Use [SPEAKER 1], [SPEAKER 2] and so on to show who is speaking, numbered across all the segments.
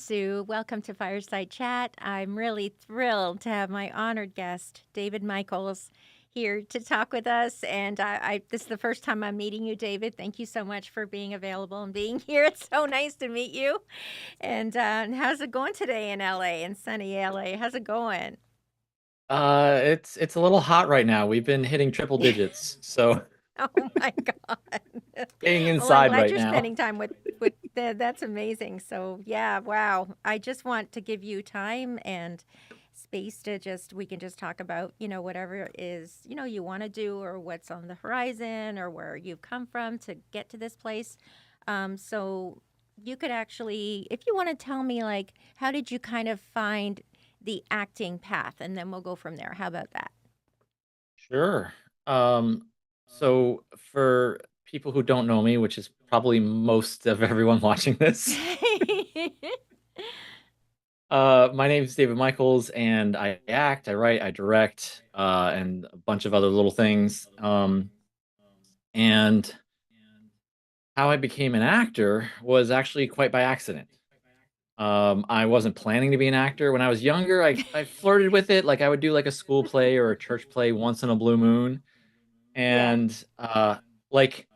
[SPEAKER 1] Sue. Welcome to Fireside Chat. I'm really thrilled to have my honored guest, David Michaels, here to talk with us. And this is the first time I'm meeting you, David. Thank you so much for being available and being here. It's so nice to meet you. And how's it going today in LA, in sunny LA? How's it going?
[SPEAKER 2] It's a little hot right now. We've been hitting triple digits, so
[SPEAKER 1] Oh my God.
[SPEAKER 2] staying
[SPEAKER 1] Well, I'm
[SPEAKER 2] inside
[SPEAKER 1] glad
[SPEAKER 2] right
[SPEAKER 1] you're
[SPEAKER 2] now.
[SPEAKER 1] spending time that's amazing. So, yeah, wow. I just want to give you time and space to we can just talk about, whatever is, you want to do or what's on the horizon or where you've come from to get to this place. So you could actually, if you want to tell me, like, how did you kind of find the acting path? And then we'll go from there. How about that?
[SPEAKER 2] Sure. Um, so for people who don't know me, which is probably most of everyone watching this, my name is David Michaels, and I act, I write, I direct, and a bunch of other little things. And how I became an actor was actually quite by accident. I wasn't planning to be an actor. When I was younger, I flirted with it. Like I would do like a school play or a church play once in a blue moon.
[SPEAKER 1] Yeah.
[SPEAKER 2] And like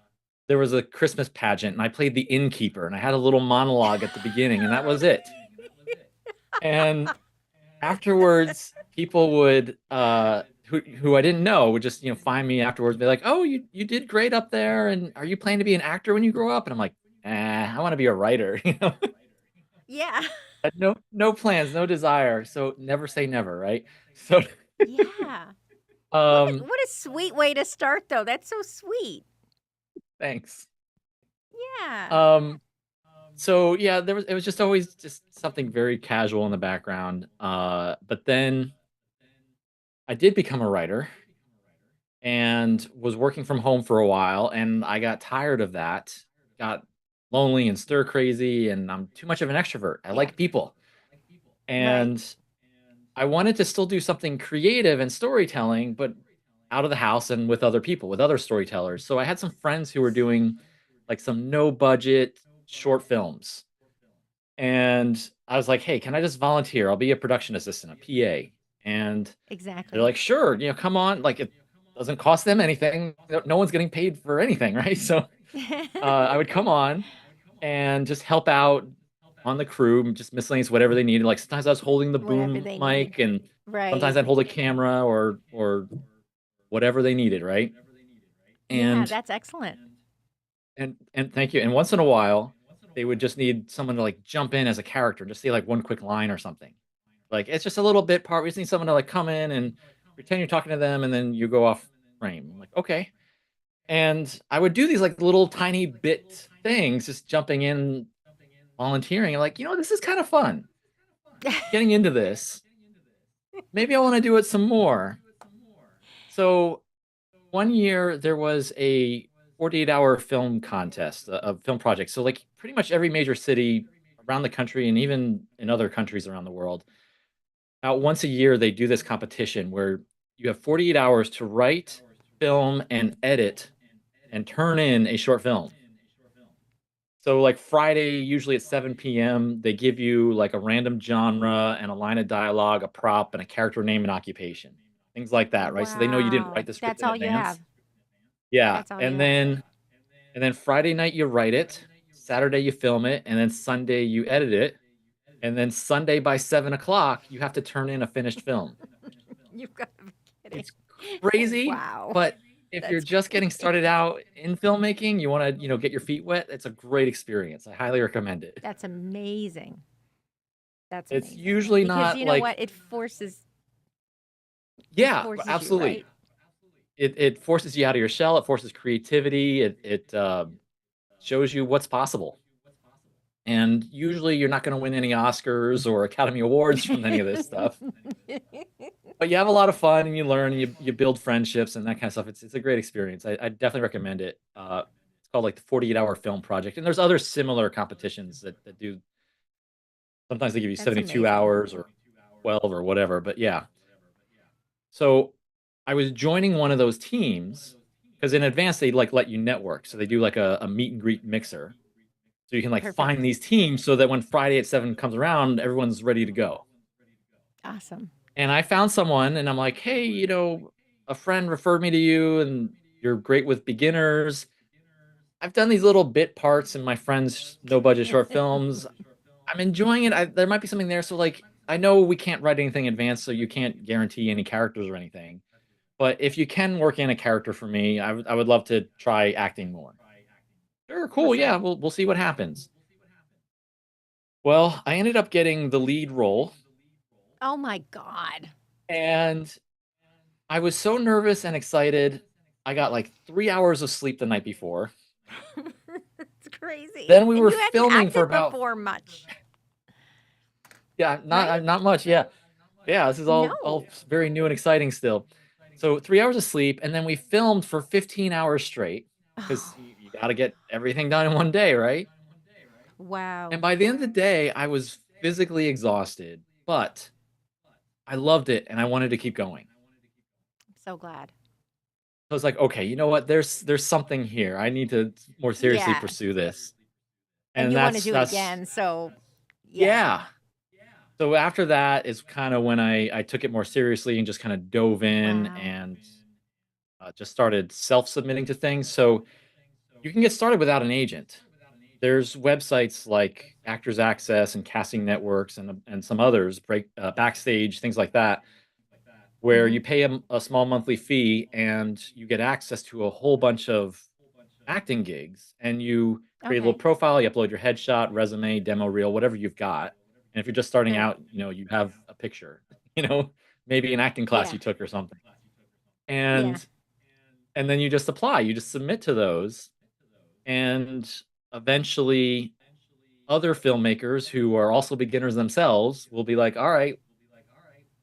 [SPEAKER 2] there was a Christmas pageant and I played the innkeeper and I had a little monologue at the beginning and that was it. And afterwards, people would who I didn't know would just, find me afterwards and be like, "Oh, you did great up there and are you planning to be an actor when you grow up?" And I'm like, I want to be a writer,
[SPEAKER 1] Yeah.
[SPEAKER 2] Had no plans, no desire. So never say never, right? So
[SPEAKER 1] Yeah.
[SPEAKER 2] um
[SPEAKER 1] What a sweet way to start, though. That's so sweet.
[SPEAKER 2] thanks.
[SPEAKER 1] Yeah.
[SPEAKER 2] Um so yeah, it was just always just something very casual in the background. But then I did become a writer and was working from home for a while and I got tired of that. Got lonely and stir crazy and I'm too much of an extrovert. I
[SPEAKER 1] Yeah.
[SPEAKER 2] like people.
[SPEAKER 1] Right.
[SPEAKER 2] And I wanted to still do something creative and storytelling, but out of the house and with other people, with other storytellers. So I had some friends who were doing like some no budget short films. And I was like, hey, can I just volunteer? I'll be a production assistant, a PA. And they're
[SPEAKER 1] Exactly.
[SPEAKER 2] like, sure, come on. Like it doesn't cost them anything. No one's getting paid for anything, right? So I would come on and just help out on the crew, just miscellaneous whatever they needed. Like sometimes I was holding the
[SPEAKER 1] Whatever
[SPEAKER 2] boom
[SPEAKER 1] they need.
[SPEAKER 2] mic, and sometimes
[SPEAKER 1] Right.
[SPEAKER 2] I'd hold a camera or whatever they needed, right?
[SPEAKER 1] Yeah,
[SPEAKER 2] And
[SPEAKER 1] that's excellent.
[SPEAKER 2] and thank you. And once in a while, they would just need someone to like jump in as a character, just say like one quick line or something. Like it's just a little bit part. We just need someone to like come in and pretend you're talking to them, and then you go off frame. I'm like, okay. And I would do these like little tiny bit things, just jumping in, volunteering. I'm like, this is kind of fun. Getting into this. Maybe I want to do it some more. So one year there was a 48-hour film contest, a film project. So like pretty much every major city around the country and even in other countries around the world, about once a year they do this competition where you have 48 hours to write, film, and edit and turn in a short film. So like Friday, usually at 7 p.m., they give you like a random genre and a line of dialogue, a prop, and a character name and occupation. Things like that, right? So they know you didn't write
[SPEAKER 1] Wow.
[SPEAKER 2] the script
[SPEAKER 1] That's
[SPEAKER 2] in
[SPEAKER 1] all you have.
[SPEAKER 2] advance. Yeah.
[SPEAKER 1] That's all you
[SPEAKER 2] And
[SPEAKER 1] have.
[SPEAKER 2] then Friday night you write it, Saturday you film it, and then Sunday you edit it. And then Sunday by 7 o'clock, you have to turn in a finished film.
[SPEAKER 1] You've got to be kidding.
[SPEAKER 2] It's crazy,
[SPEAKER 1] Wow.
[SPEAKER 2] but if you're
[SPEAKER 1] That's
[SPEAKER 2] just getting started
[SPEAKER 1] crazy.
[SPEAKER 2] out in filmmaking, you want to, get your feet wet, it's a great experience. I highly recommend it.
[SPEAKER 1] That's amazing. That's
[SPEAKER 2] It's
[SPEAKER 1] amazing.
[SPEAKER 2] usually
[SPEAKER 1] Because
[SPEAKER 2] not
[SPEAKER 1] you know what?
[SPEAKER 2] like,
[SPEAKER 1] It
[SPEAKER 2] yeah,
[SPEAKER 1] forces you,
[SPEAKER 2] absolutely.
[SPEAKER 1] right?
[SPEAKER 2] It forces you out of your shell. It forces creativity. It shows you what's possible. And usually, you're not going to win any Oscars or Academy Awards from any of this stuff. But you have a lot of fun and you learn and you build friendships and that kind of stuff. It's a great experience. I definitely recommend it. It's called like the 48-hour film project. And there's other similar competitions that do. Sometimes they give you
[SPEAKER 1] That's
[SPEAKER 2] 72
[SPEAKER 1] amazing.
[SPEAKER 2] hours or 12 or whatever. But yeah. So I was joining one of those teams because in advance they like let you network. So they do like a meet and greet mixer. So you can like find
[SPEAKER 1] Perfect.
[SPEAKER 2] these teams so that when Friday at 7 comes around, everyone's ready to go.
[SPEAKER 1] Awesome.
[SPEAKER 2] And I found someone and I'm like, hey, a friend referred me to you and you're great with beginners. I've done these little bit parts in my friends' no budget short films. I'm enjoying it. There might be something there. So, like, I know we can't write anything advanced, so you can't guarantee any characters or anything. But if you can work in a character for me, I would love to try acting more. Sure,
[SPEAKER 1] For
[SPEAKER 2] cool. Yeah,
[SPEAKER 1] sure.
[SPEAKER 2] we'll see what happens. Well, I ended up getting the lead role,
[SPEAKER 1] Oh my God.
[SPEAKER 2] and I was so nervous and excited. I got like 3 hours of sleep the night before.
[SPEAKER 1] It's crazy.
[SPEAKER 2] Then we
[SPEAKER 1] And
[SPEAKER 2] were
[SPEAKER 1] you hadn't
[SPEAKER 2] filming for
[SPEAKER 1] acted
[SPEAKER 2] about,
[SPEAKER 1] before much,
[SPEAKER 2] yeah,
[SPEAKER 1] right?
[SPEAKER 2] not much. Yeah, yeah. This is all
[SPEAKER 1] No.
[SPEAKER 2] very new and exciting still. So 3 hours of sleep, and then we filmed for 15 hours straight because
[SPEAKER 1] Oh,
[SPEAKER 2] you got to get everything done in one day, right? And
[SPEAKER 1] wow.
[SPEAKER 2] by the end of the day, I was physically exhausted, but I loved it and I wanted to keep going.
[SPEAKER 1] I'm so glad.
[SPEAKER 2] So I was like, okay, you know what? There's something here. I need to more seriously
[SPEAKER 1] Yeah.
[SPEAKER 2] pursue this.
[SPEAKER 1] And
[SPEAKER 2] And
[SPEAKER 1] you want to do it
[SPEAKER 2] that's
[SPEAKER 1] again. So, yeah.
[SPEAKER 2] yeah. So after that is kind of when I took it more seriously and just kind of dove in
[SPEAKER 1] Wow.
[SPEAKER 2] and just started self-submitting to things. So you can get started without an agent. There's websites like Actors Access and Casting Networks and some others, Backstage, things like that, where
[SPEAKER 1] Mm-hmm.
[SPEAKER 2] you pay a small monthly fee and you get access to a whole bunch of acting gigs. And you create a little
[SPEAKER 1] Okay.
[SPEAKER 2] profile, you upload your headshot, resume, demo reel, whatever you've got. And if you're just starting
[SPEAKER 1] Good.
[SPEAKER 2] out, you have a picture, you know, maybe an acting class
[SPEAKER 1] Yeah.
[SPEAKER 2] you took or something.
[SPEAKER 1] Yeah.
[SPEAKER 2] And and then you just apply, you just submit to those, and eventually other filmmakers who are also beginners themselves will be like, all right,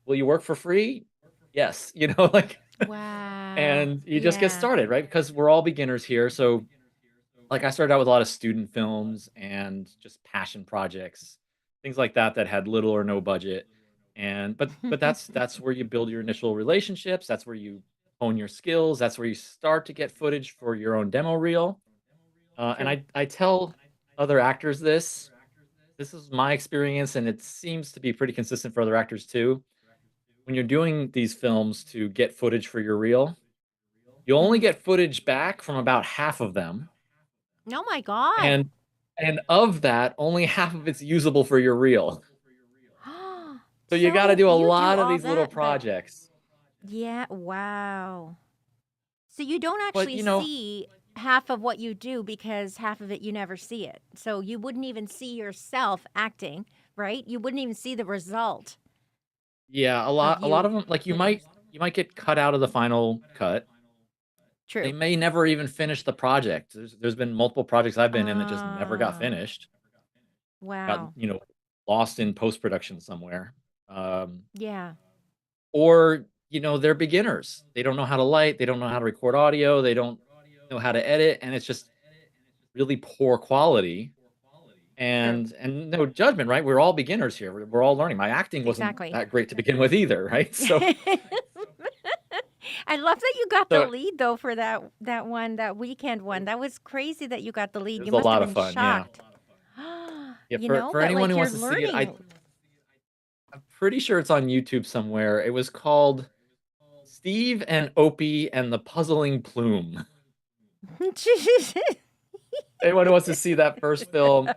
[SPEAKER 2] will you work for free? Yes. Like,
[SPEAKER 1] Wow.
[SPEAKER 2] and you just get
[SPEAKER 1] Yeah.
[SPEAKER 2] started, right? Because we're all beginners here. So like I started out with a lot of student films and just passion projects, things like that that had little or no budget. And but that's where you build your initial relationships, that's where you hone your skills, that's where you start to get footage for your own demo reel. And
[SPEAKER 1] True.
[SPEAKER 2] I tell other actors this is my experience, and it seems to be pretty consistent for other actors too. When you're doing these films to get footage for your reel, you only
[SPEAKER 1] Mm-hmm.
[SPEAKER 2] get footage back from about half of them,
[SPEAKER 1] Oh my God.
[SPEAKER 2] and of that, only half of it's usable for your reel. So you got to
[SPEAKER 1] So
[SPEAKER 2] do a
[SPEAKER 1] you do
[SPEAKER 2] lot of
[SPEAKER 1] all
[SPEAKER 2] these little
[SPEAKER 1] that, but
[SPEAKER 2] projects.
[SPEAKER 1] yeah, wow. So you don't
[SPEAKER 2] But
[SPEAKER 1] actually see half of what you do because half of it you never see it. So you wouldn't even see yourself acting, right? You wouldn't even see the result
[SPEAKER 2] yeah,
[SPEAKER 1] of
[SPEAKER 2] a lot
[SPEAKER 1] you
[SPEAKER 2] of them, like
[SPEAKER 1] putting your
[SPEAKER 2] you might get cut out of the final cut. They
[SPEAKER 1] true.
[SPEAKER 2] may never even finish the project. There's been multiple projects I've been in that just never got
[SPEAKER 1] Oh,
[SPEAKER 2] finished. Got,
[SPEAKER 1] wow.
[SPEAKER 2] lost in post production somewhere.
[SPEAKER 1] Yeah,
[SPEAKER 2] Or, they're beginners. They don't know how to light, they don't know how to record audio, they don't know how to edit, and it's just really poor quality.
[SPEAKER 1] true.
[SPEAKER 2] And no judgment, right? We're all beginners here. We're all learning. My acting wasn't
[SPEAKER 1] Exactly.
[SPEAKER 2] that great to begin with either, right?
[SPEAKER 1] I love that you got the
[SPEAKER 2] So
[SPEAKER 1] lead though for that one, that weekend one. That was crazy that you got the
[SPEAKER 2] it
[SPEAKER 1] lead.
[SPEAKER 2] was
[SPEAKER 1] You
[SPEAKER 2] a
[SPEAKER 1] must have
[SPEAKER 2] lot of
[SPEAKER 1] been
[SPEAKER 2] fun, yeah.
[SPEAKER 1] shocked.
[SPEAKER 2] Yeah, for
[SPEAKER 1] But
[SPEAKER 2] anyone
[SPEAKER 1] like
[SPEAKER 2] who
[SPEAKER 1] you're
[SPEAKER 2] wants to see it,
[SPEAKER 1] learning.
[SPEAKER 2] I'm pretty sure it's on YouTube somewhere. It was called Steve and Opie and the Puzzling Plume. Anyone who wants to see that first film,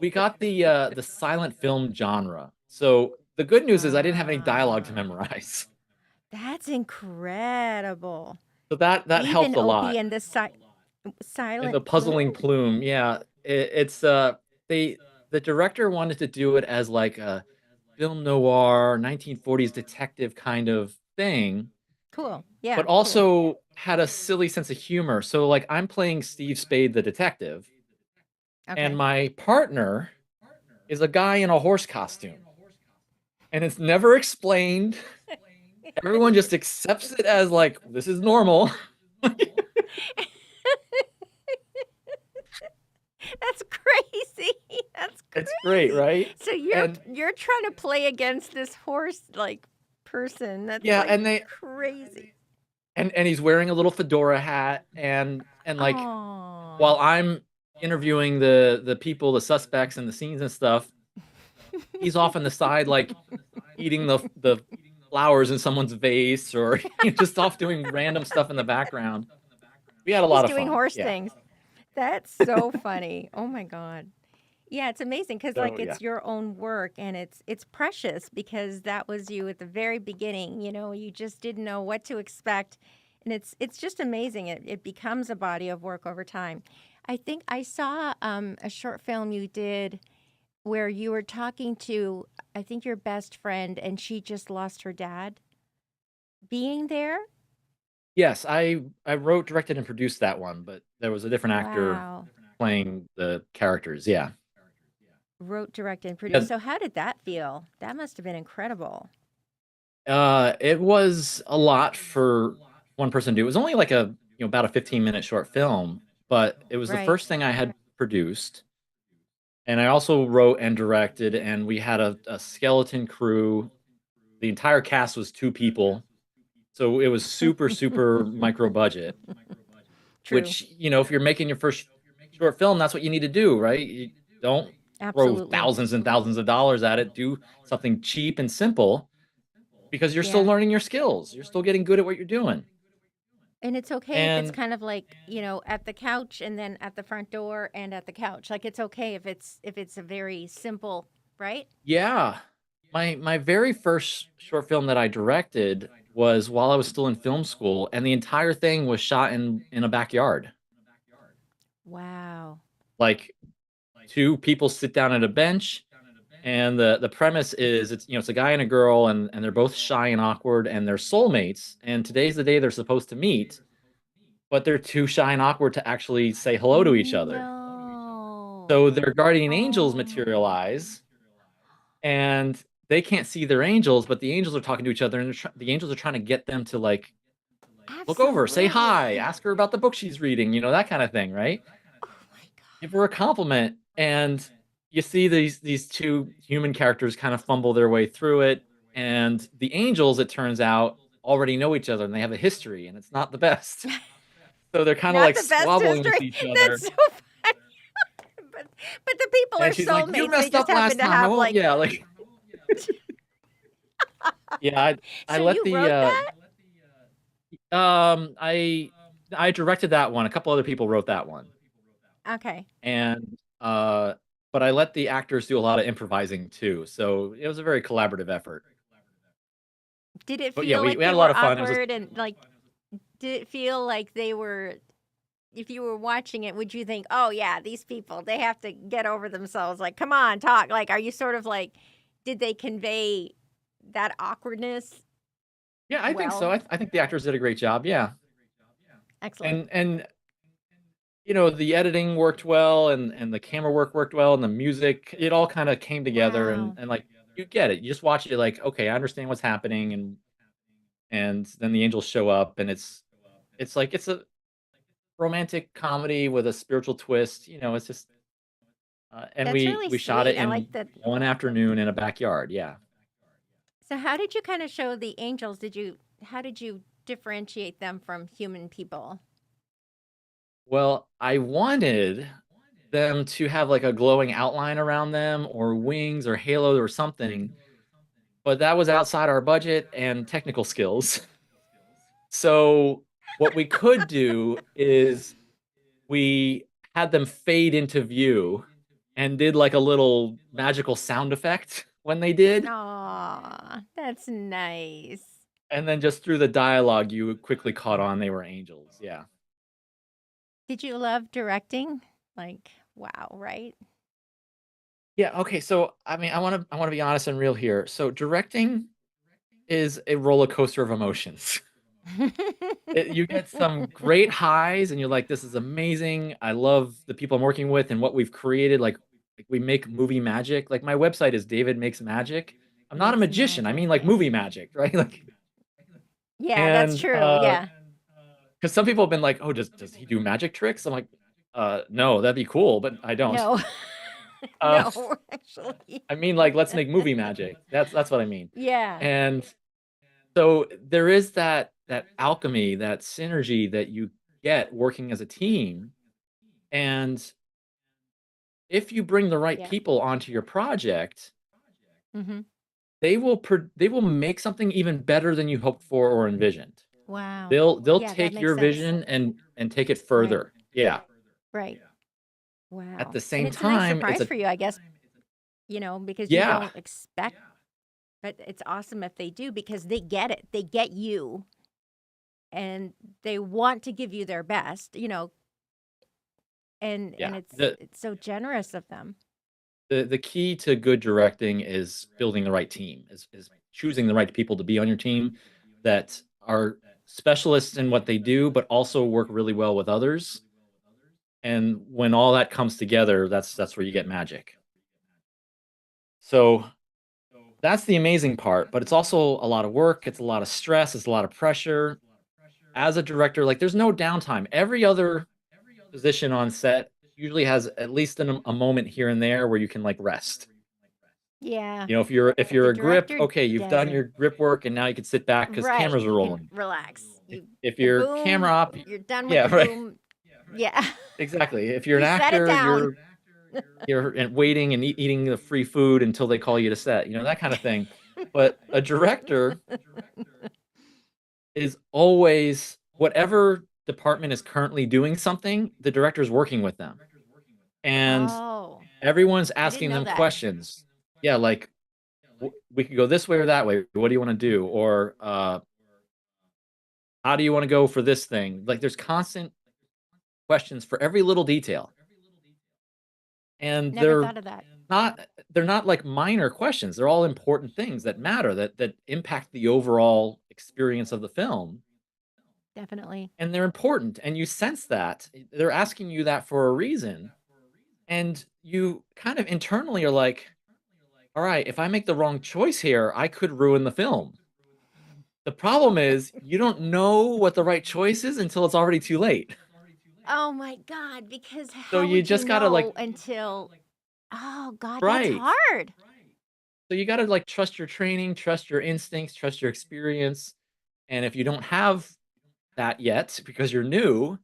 [SPEAKER 2] we got the silent film genre. So the good news is I didn't have any dialogue to
[SPEAKER 1] Ah,
[SPEAKER 2] memorize.
[SPEAKER 1] that's incredible.
[SPEAKER 2] So that
[SPEAKER 1] Steve
[SPEAKER 2] helped
[SPEAKER 1] and
[SPEAKER 2] a
[SPEAKER 1] Opie
[SPEAKER 2] lot.
[SPEAKER 1] and the
[SPEAKER 2] And the
[SPEAKER 1] silent
[SPEAKER 2] puzzling
[SPEAKER 1] plume.
[SPEAKER 2] plume, yeah. It's they the director wanted to do it as like a film noir 1940s detective kind of thing,
[SPEAKER 1] Cool.
[SPEAKER 2] but
[SPEAKER 1] Yeah, cool.
[SPEAKER 2] also had a silly sense of humor. So like I'm playing Steve Spade the detective, and
[SPEAKER 1] Okay.
[SPEAKER 2] my partner is a guy in a horse costume. And it's never explained. Everyone just accepts it as like this is normal.
[SPEAKER 1] That's crazy. That's
[SPEAKER 2] It's great,
[SPEAKER 1] crazy.
[SPEAKER 2] right?
[SPEAKER 1] So
[SPEAKER 2] And
[SPEAKER 1] you're trying to play against this horse like person. That's
[SPEAKER 2] yeah,
[SPEAKER 1] like crazy.
[SPEAKER 2] and he's wearing a little fedora hat, and like
[SPEAKER 1] Oh.
[SPEAKER 2] while I'm interviewing the people, the suspects, and the scenes and stuff, he's off on the side, like eating the flowers in someone's vase, or just off doing random stuff in the background. We had a
[SPEAKER 1] He's
[SPEAKER 2] lot of
[SPEAKER 1] doing
[SPEAKER 2] fun.
[SPEAKER 1] horse
[SPEAKER 2] Yeah.
[SPEAKER 1] things. That's so funny. Oh my god. Yeah, it's amazing because
[SPEAKER 2] So
[SPEAKER 1] like
[SPEAKER 2] yeah.
[SPEAKER 1] it's your own work and it's precious because that was you at the very beginning. You just didn't know what to expect, and it's just amazing. It becomes a body of work over time. I think I saw a short film you did where you were talking to, I think, your best friend, and she just lost her dad. Being there,
[SPEAKER 2] Yes, I wrote, directed, and produced that one, but there was a different actor
[SPEAKER 1] wow.
[SPEAKER 2] playing the characters. Yeah.
[SPEAKER 1] Wrote, directed, and produced.
[SPEAKER 2] Yeah.
[SPEAKER 1] So how did that feel? That must have been incredible.
[SPEAKER 2] It was a lot for one person to do. It was only like about a 15-minute short film, but it was the
[SPEAKER 1] Right.
[SPEAKER 2] first thing I had produced. And I also wrote and directed, and we had a skeleton crew. The entire cast was two people. So it was super, super micro budget,
[SPEAKER 1] True.
[SPEAKER 2] which, if you're making your first short film, that's what you need to do, right? You don't throw
[SPEAKER 1] Absolutely.
[SPEAKER 2] thousands and thousands of dollars at it. Do something cheap and simple because you're still
[SPEAKER 1] Yeah.
[SPEAKER 2] learning your skills. You're still getting good at what you're doing.
[SPEAKER 1] And it's okay if it's
[SPEAKER 2] And
[SPEAKER 1] kind of like, at the couch and then at the front door and at the couch. Like it's okay if it's a very simple, right?
[SPEAKER 2] yeah, my very first short film that I directed was while I was still in film school, and the entire thing was shot in a backyard.
[SPEAKER 1] Wow.
[SPEAKER 2] Like two people sit down at a bench, and the premise is it's a guy and a girl, and they're both shy and awkward, and they're soulmates. And today's the day they're supposed to meet, but they're too shy and awkward to actually say hello to each other. So
[SPEAKER 1] No.
[SPEAKER 2] their guardian angels
[SPEAKER 1] Oh.
[SPEAKER 2] materialize, and they can't see their angels, but the angels are talking to each other, and the angels are trying to get them to like look over, say hi,
[SPEAKER 1] Absolutely.
[SPEAKER 2] ask her about the book she's reading, that kind of thing, right?
[SPEAKER 1] Oh my
[SPEAKER 2] Give her a compliment, and you see these two human characters kind of fumble their way through it, and the angels, it turns out, already know each other, and they have a history, and it's not the best.
[SPEAKER 1] God.
[SPEAKER 2] So they're kind of
[SPEAKER 1] Not
[SPEAKER 2] like
[SPEAKER 1] the best
[SPEAKER 2] squabbling with
[SPEAKER 1] history.
[SPEAKER 2] each other,
[SPEAKER 1] That's so funny. But but the people are
[SPEAKER 2] and she's like, "You
[SPEAKER 1] soulmates. They
[SPEAKER 2] messed
[SPEAKER 1] just
[SPEAKER 2] up
[SPEAKER 1] happen
[SPEAKER 2] last
[SPEAKER 1] to
[SPEAKER 2] time. I
[SPEAKER 1] have
[SPEAKER 2] won't."
[SPEAKER 1] like
[SPEAKER 2] Yeah, like yeah, I
[SPEAKER 1] so
[SPEAKER 2] let
[SPEAKER 1] you
[SPEAKER 2] the
[SPEAKER 1] wrote that?
[SPEAKER 2] I directed that one. A couple other people wrote that one,
[SPEAKER 1] Okay.
[SPEAKER 2] and but I let the actors do a lot of improvising too. So it was a very collaborative effort.
[SPEAKER 1] Did it
[SPEAKER 2] But yeah,
[SPEAKER 1] feel
[SPEAKER 2] we
[SPEAKER 1] like
[SPEAKER 2] had
[SPEAKER 1] they
[SPEAKER 2] a lot
[SPEAKER 1] were
[SPEAKER 2] of fun. It was
[SPEAKER 1] awkward and like did it feel like they were if you were watching it, would you think, "Oh yeah, these people, they have to get over themselves. Like, come on, talk." Like, are you sort of like did they convey that awkwardness
[SPEAKER 2] yeah, I think so.
[SPEAKER 1] well?
[SPEAKER 2] I think the actors did a great job. Yeah,
[SPEAKER 1] Excellent.
[SPEAKER 2] and the editing worked well, and the camera work worked well, and the music, it all kind of came together, and
[SPEAKER 1] Wow.
[SPEAKER 2] and like you get it. You just watch it like, okay, I understand what's happening, and then the angels show up, and it's like it's a romantic comedy with a spiritual twist. It's just and
[SPEAKER 1] That's
[SPEAKER 2] we
[SPEAKER 1] really
[SPEAKER 2] we shot it
[SPEAKER 1] sweet. I like
[SPEAKER 2] in
[SPEAKER 1] that.
[SPEAKER 2] one afternoon in a backyard. Yeah.
[SPEAKER 1] So how did you kind of show the angels? How did you differentiate them from human people?
[SPEAKER 2] Well, I wanted them to have like a glowing outline around them, or wings, or halo, or something, but that was outside our budget and technical skills. So what we could do is we had them fade into view and did like a little magical sound effect when they did.
[SPEAKER 1] Aw, that's nice.
[SPEAKER 2] And then just through the dialogue, you quickly caught on they were angels. Yeah.
[SPEAKER 1] Did you love directing? Like, wow, right?
[SPEAKER 2] Yeah. Okay. So, I mean, I want to be honest and real here. So, directing is a roller coaster of emotions. You get some great highs, and you're like, "This is amazing. I love the people I'm working with and what we've created." Like we make movie magic. Like my website is David Makes Magic. I'm not a
[SPEAKER 1] Makes
[SPEAKER 2] magician. I mean,
[SPEAKER 1] magic.
[SPEAKER 2] like movie magic, right? Like,
[SPEAKER 1] Yeah, that's
[SPEAKER 2] and
[SPEAKER 1] true. Yeah.
[SPEAKER 2] because some people have been like, "Oh, does he do magic tricks?" I'm like, no, that'd be cool, but I don't.
[SPEAKER 1] No.
[SPEAKER 2] Uh,
[SPEAKER 1] No, actually.
[SPEAKER 2] I mean, like, let's make movie magic. That's what I mean.
[SPEAKER 1] Yeah.
[SPEAKER 2] And so there is that alchemy, that synergy that you get working as a team. And if you bring the right
[SPEAKER 1] Yeah.
[SPEAKER 2] people onto your project,
[SPEAKER 1] Mm-hmm.
[SPEAKER 2] they will make something even better than you hoped for or envisioned.
[SPEAKER 1] Wow.
[SPEAKER 2] They'll
[SPEAKER 1] Yeah, that
[SPEAKER 2] take
[SPEAKER 1] makes
[SPEAKER 2] your
[SPEAKER 1] sense.
[SPEAKER 2] vision and take it
[SPEAKER 1] Right.
[SPEAKER 2] further. Yeah.
[SPEAKER 1] Right.
[SPEAKER 2] At
[SPEAKER 1] Wow.
[SPEAKER 2] the
[SPEAKER 1] And
[SPEAKER 2] same
[SPEAKER 1] it's a nice
[SPEAKER 2] time, it's
[SPEAKER 1] surprise
[SPEAKER 2] a
[SPEAKER 1] for you, I guess, because you
[SPEAKER 2] yeah,
[SPEAKER 1] don't expect, but it's awesome if they do because they get it. They get you and they want to give you their best, and
[SPEAKER 2] yeah.
[SPEAKER 1] it's so generous of them.
[SPEAKER 2] The key to good directing is building the right team, is choosing the right people to be on your team that are specialists in what they do, but also work really well with others. And when all that comes together, that's where you get magic. So that's the amazing part, but it's also a lot of work, it's a lot of stress, it's a lot of pressure. As a director, like there's no downtime. Every other position on set usually has at least a moment here and there where you can like rest.
[SPEAKER 1] Yeah.
[SPEAKER 2] You know, if
[SPEAKER 1] The
[SPEAKER 2] you're a grip,
[SPEAKER 1] director
[SPEAKER 2] okay, you've done
[SPEAKER 1] doesn't.
[SPEAKER 2] your grip work and now you can sit back because
[SPEAKER 1] Right.
[SPEAKER 2] cameras are
[SPEAKER 1] You can
[SPEAKER 2] rolling.
[SPEAKER 1] relax.
[SPEAKER 2] If
[SPEAKER 1] You
[SPEAKER 2] if
[SPEAKER 1] the
[SPEAKER 2] you're camera
[SPEAKER 1] boom,
[SPEAKER 2] op,
[SPEAKER 1] you're done with the
[SPEAKER 2] yeah, right,
[SPEAKER 1] boom. Yeah.
[SPEAKER 2] exactly. If you're an
[SPEAKER 1] You set it
[SPEAKER 2] actor,
[SPEAKER 1] down.
[SPEAKER 2] you're waiting and eating the free food until they call you to set. You know that kind of thing. But a director is always whatever department is currently doing something, the director is working with them, and
[SPEAKER 1] Oh,
[SPEAKER 2] everyone's
[SPEAKER 1] I didn't
[SPEAKER 2] asking
[SPEAKER 1] know
[SPEAKER 2] them
[SPEAKER 1] that.
[SPEAKER 2] questions. Yeah, like we could go this way or that way. What do you want to do? Or how do you want to go for this thing? Like there's constant questions for every little detail. And
[SPEAKER 1] Never thought of that.
[SPEAKER 2] not they're not like minor questions. They're all important things that matter that impact the overall experience of the film.
[SPEAKER 1] Definitely.
[SPEAKER 2] And they're important and you sense that. They're asking you that for a reason. And you kind of internally are like, all right, if I make the wrong choice here, I could ruin the film. The problem is you don't know what the right choice is until it's already too late.
[SPEAKER 1] Oh my God, because
[SPEAKER 2] So
[SPEAKER 1] how
[SPEAKER 2] you
[SPEAKER 1] would you
[SPEAKER 2] just gotta like
[SPEAKER 1] know until, oh God, that's
[SPEAKER 2] right.
[SPEAKER 1] hard.
[SPEAKER 2] So you gotta like trust your training, trust your instincts, trust your experience. And if you don't have that yet because you're new,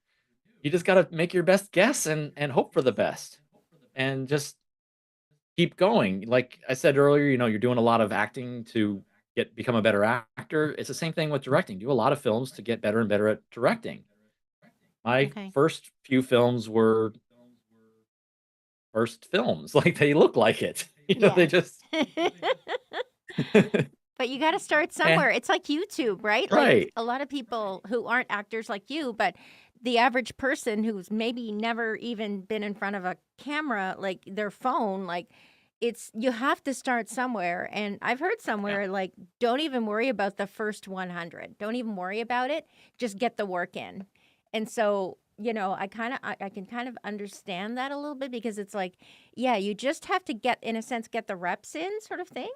[SPEAKER 2] you just gotta make your best guess and hope for the best. And just keep going. Like I said earlier, you know, you're doing a lot of acting to become a better actor. It's the same thing with directing. Do a lot of films to get better and better at directing. My
[SPEAKER 1] Okay.
[SPEAKER 2] first few films were first films. Like they look like it. You know, they
[SPEAKER 1] Yeah.
[SPEAKER 2] just
[SPEAKER 1] But you got to start
[SPEAKER 2] eh,
[SPEAKER 1] somewhere. It's like YouTube, right? Like
[SPEAKER 2] right.
[SPEAKER 1] a lot of people who aren't actors like you, but the average person who's maybe never even been in front of a camera, like their phone, like it's you have to start somewhere. And I've heard
[SPEAKER 2] Yeah.
[SPEAKER 1] somewhere like don't even worry about the first 100. Don't even worry about it. Just get the work in. And so, I can kind of understand that a little bit because it's like, yeah, you just have to get in a sense get the reps in sort of thing.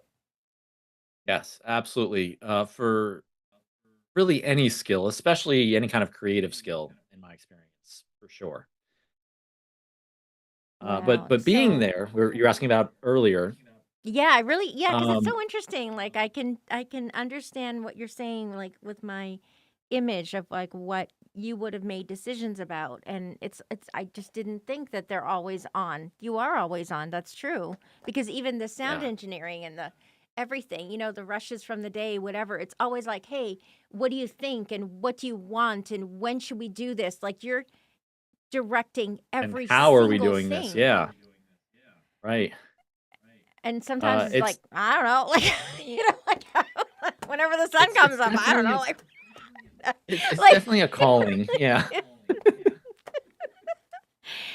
[SPEAKER 2] Yes, absolutely. For really any skill, especially any kind of creative skill, in my experience, for sure. But
[SPEAKER 1] Wow.
[SPEAKER 2] being
[SPEAKER 1] So,
[SPEAKER 2] there, you're asking about earlier.
[SPEAKER 1] yeah, I really yeah, because it's
[SPEAKER 2] Um,
[SPEAKER 1] so interesting. Like I can understand what you're saying like with my image of like what you would have made decisions about and it's I just didn't think that they're always on. You are always on. That's true. Because even the sound
[SPEAKER 2] yeah,
[SPEAKER 1] engineering and the everything, the rushes from the day, whatever, it's always like, "Hey, what do you think and what do you want and when should we do this?" Like you're directing
[SPEAKER 2] and
[SPEAKER 1] every
[SPEAKER 2] how are we
[SPEAKER 1] single
[SPEAKER 2] doing this?
[SPEAKER 1] thing.
[SPEAKER 2] Yeah, right.
[SPEAKER 1] And sometimes it's like,
[SPEAKER 2] It's
[SPEAKER 1] I don't know, like, like whenever the sun
[SPEAKER 2] it's
[SPEAKER 1] comes up, I don't
[SPEAKER 2] definitely
[SPEAKER 1] know, like,
[SPEAKER 2] it's
[SPEAKER 1] like,
[SPEAKER 2] definitely a calling. Yeah.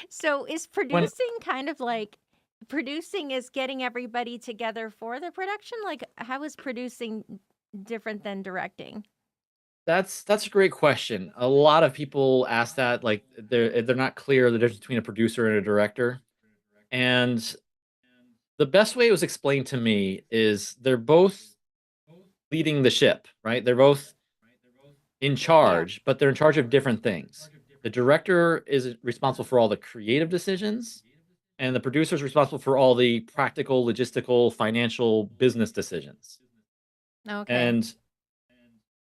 [SPEAKER 1] so is
[SPEAKER 2] When
[SPEAKER 1] producing kind of like, producing is getting everybody together for the production? Like, how is producing different than directing?
[SPEAKER 2] that's a great question. A lot of people ask that, like they're not clear the difference between a producer and a director. And the best way it was explained to me is they're both leading the ship, right? They're both in
[SPEAKER 1] Yeah.
[SPEAKER 2] charge, but they're in charge of different things. The director is responsible for all the creative decisions, and the producer is responsible for all the practical, logistical, financial, business decisions.
[SPEAKER 1] Okay.
[SPEAKER 2] And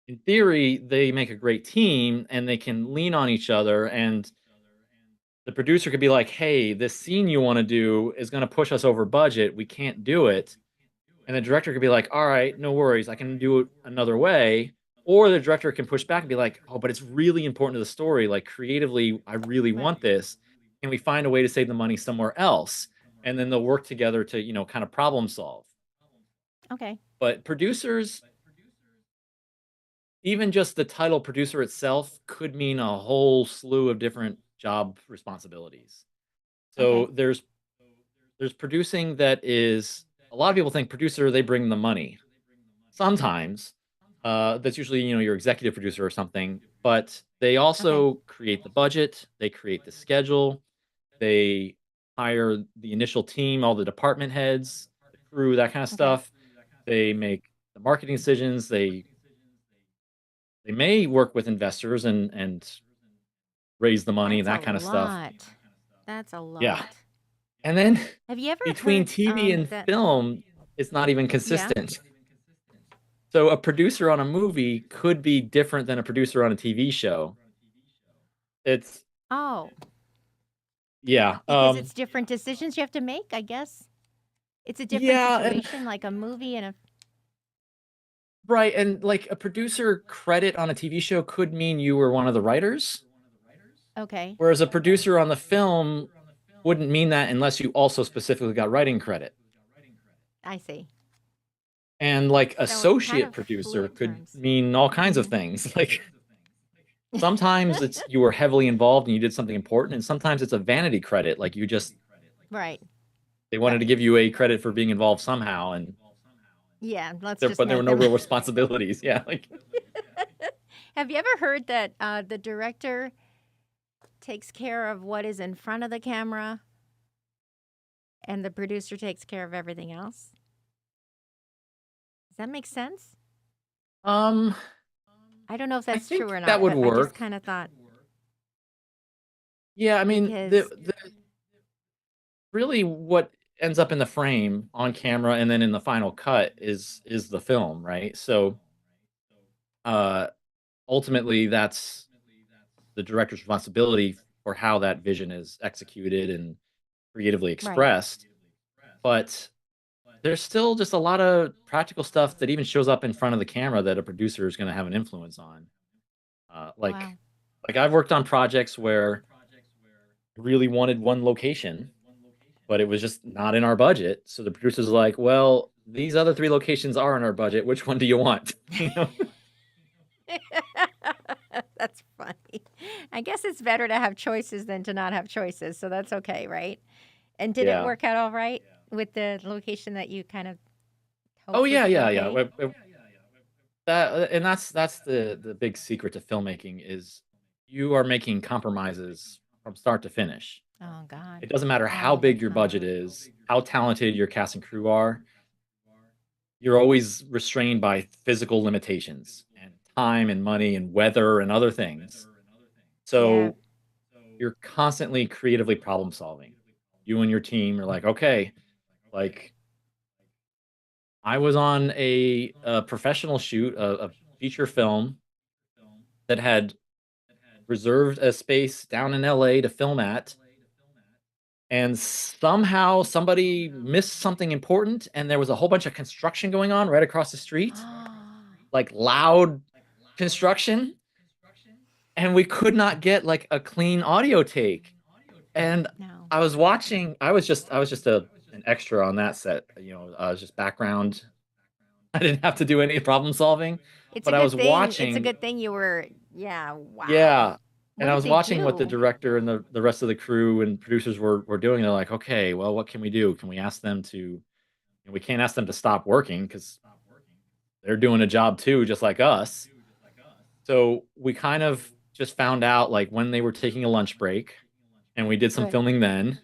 [SPEAKER 2] in theory, they make a great team and they can lean on each other. And the producer could be like, "Hey, this scene you want to do is going to push us over budget. We can't do it." And the director could be like, "All right, no worries. I can do it another way." Or the director can push back and be like, "Oh, but it's really important to the story. Like creatively, I really want
[SPEAKER 1] Right.
[SPEAKER 2] this. Can we find a way to save the money somewhere else?" And then they'll work together to, kind of problem solve.
[SPEAKER 1] Okay.
[SPEAKER 2] But producers, even just the title producer itself could mean a whole slew of different job responsibilities. So
[SPEAKER 1] Okay.
[SPEAKER 2] there's producing that is a lot of people think producer they bring the money. Sometimes that's usually your executive producer or something, but they
[SPEAKER 1] Okay.
[SPEAKER 2] also create the budget, they create the schedule, they hire the initial team, all the department heads, the crew, that kind of
[SPEAKER 1] Okay.
[SPEAKER 2] stuff. They make the marketing decisions. They may work with investors and raise the money and
[SPEAKER 1] That's a
[SPEAKER 2] that kind of stuff.
[SPEAKER 1] lot. That's a
[SPEAKER 2] Yeah.
[SPEAKER 1] lot.
[SPEAKER 2] And then
[SPEAKER 1] Have you ever
[SPEAKER 2] between
[SPEAKER 1] heard
[SPEAKER 2] TV and
[SPEAKER 1] that?
[SPEAKER 2] film, it's not even
[SPEAKER 1] Yeah.
[SPEAKER 2] consistent. So a producer on a movie could be different than a producer on a TV show. It's
[SPEAKER 1] Oh,
[SPEAKER 2] yeah.
[SPEAKER 1] because it's different decisions you have to make, I guess. It's a different
[SPEAKER 2] Yeah, and
[SPEAKER 1] situation, like a movie and a.
[SPEAKER 2] right, and like a producer credit on a TV show could mean you were one of the writers,
[SPEAKER 1] Okay.
[SPEAKER 2] whereas a producer on the film wouldn't mean that unless you also specifically got writing credit.
[SPEAKER 1] I see.
[SPEAKER 2] And like
[SPEAKER 1] So kind
[SPEAKER 2] associate
[SPEAKER 1] of
[SPEAKER 2] producer
[SPEAKER 1] fluid
[SPEAKER 2] could
[SPEAKER 1] terms.
[SPEAKER 2] mean all kinds of
[SPEAKER 1] Mm-hmm.
[SPEAKER 2] things. Like sometimes it's you were heavily involved and you did something important, and sometimes it's a vanity credit. Like you just
[SPEAKER 1] Right.
[SPEAKER 2] they wanted to
[SPEAKER 1] Right.
[SPEAKER 2] give you a credit for being involved somehow, and
[SPEAKER 1] Yeah. Let's
[SPEAKER 2] there
[SPEAKER 1] just
[SPEAKER 2] but there were
[SPEAKER 1] make
[SPEAKER 2] no
[SPEAKER 1] them.
[SPEAKER 2] real responsibilities. Yeah, like
[SPEAKER 1] Have you ever heard that the director takes care of what is in front of the camera and the producer takes care of everything else? Does that make sense?
[SPEAKER 2] um,
[SPEAKER 1] I don't know if
[SPEAKER 2] I
[SPEAKER 1] that's true
[SPEAKER 2] think
[SPEAKER 1] or
[SPEAKER 2] that
[SPEAKER 1] not,
[SPEAKER 2] would
[SPEAKER 1] but I just
[SPEAKER 2] work.
[SPEAKER 1] kind of thought
[SPEAKER 2] Yeah, I mean
[SPEAKER 1] because
[SPEAKER 2] the really what ends up in the frame on camera and then in the final cut is the film, right? So uh ultimately that's the director's responsibility for how that vision is executed and creatively
[SPEAKER 1] right,
[SPEAKER 2] expressed. But there's still just a lot of practical stuff that even shows up in front of the camera that a producer is going to have an influence on. Uh, like,
[SPEAKER 1] wow,
[SPEAKER 2] like I've worked on projects where I really wanted one location, but it was just not in our budget. So the producer's like, "Well, these other three locations are in our budget. Which one do you want?" you know?
[SPEAKER 1] that's funny. I guess it's better to have choices than to not have choices, so that's okay, right? And did it
[SPEAKER 2] Yeah.
[SPEAKER 1] work out all right with the location that you kind of
[SPEAKER 2] Oh
[SPEAKER 1] hoped would
[SPEAKER 2] yeah,
[SPEAKER 1] be
[SPEAKER 2] yeah, yeah.
[SPEAKER 1] okay?
[SPEAKER 2] And that's the big secret to filmmaking is you are making compromises from start to finish.
[SPEAKER 1] Oh God,
[SPEAKER 2] It doesn't matter how
[SPEAKER 1] all the
[SPEAKER 2] big your
[SPEAKER 1] time.
[SPEAKER 2] budget is, how talented your cast and crew are, you're always restrained by physical limitations and time and money and weather and other things.
[SPEAKER 1] Yeah.
[SPEAKER 2] So you're constantly creatively problem solving. You and your team are like, okay, like I was on a professional shoot, a feature film that had reserved a space down in LA to film at. And somehow somebody missed something important, and there was a whole bunch of construction going on right across the street, like loud construction, and we could not get like a clean audio take. And
[SPEAKER 1] No.
[SPEAKER 2] I was just an extra on that set, I was just background. I didn't have to do any problem solving,
[SPEAKER 1] It's a
[SPEAKER 2] but I
[SPEAKER 1] good
[SPEAKER 2] was
[SPEAKER 1] thing. It's a
[SPEAKER 2] watching.
[SPEAKER 1] good thing you were. Yeah. Wow.
[SPEAKER 2] Yeah, and
[SPEAKER 1] What
[SPEAKER 2] I
[SPEAKER 1] did
[SPEAKER 2] was
[SPEAKER 1] they
[SPEAKER 2] watching what the
[SPEAKER 1] do?
[SPEAKER 2] director and the rest of the crew and producers were doing. They're like, "Okay, well, what can we do? Can we ask them to and we can't ask them to stop working because they're doing a job too, just like us." So we kind of just found out like when they were taking a lunch break, and we did some
[SPEAKER 1] Good.
[SPEAKER 2] filming then.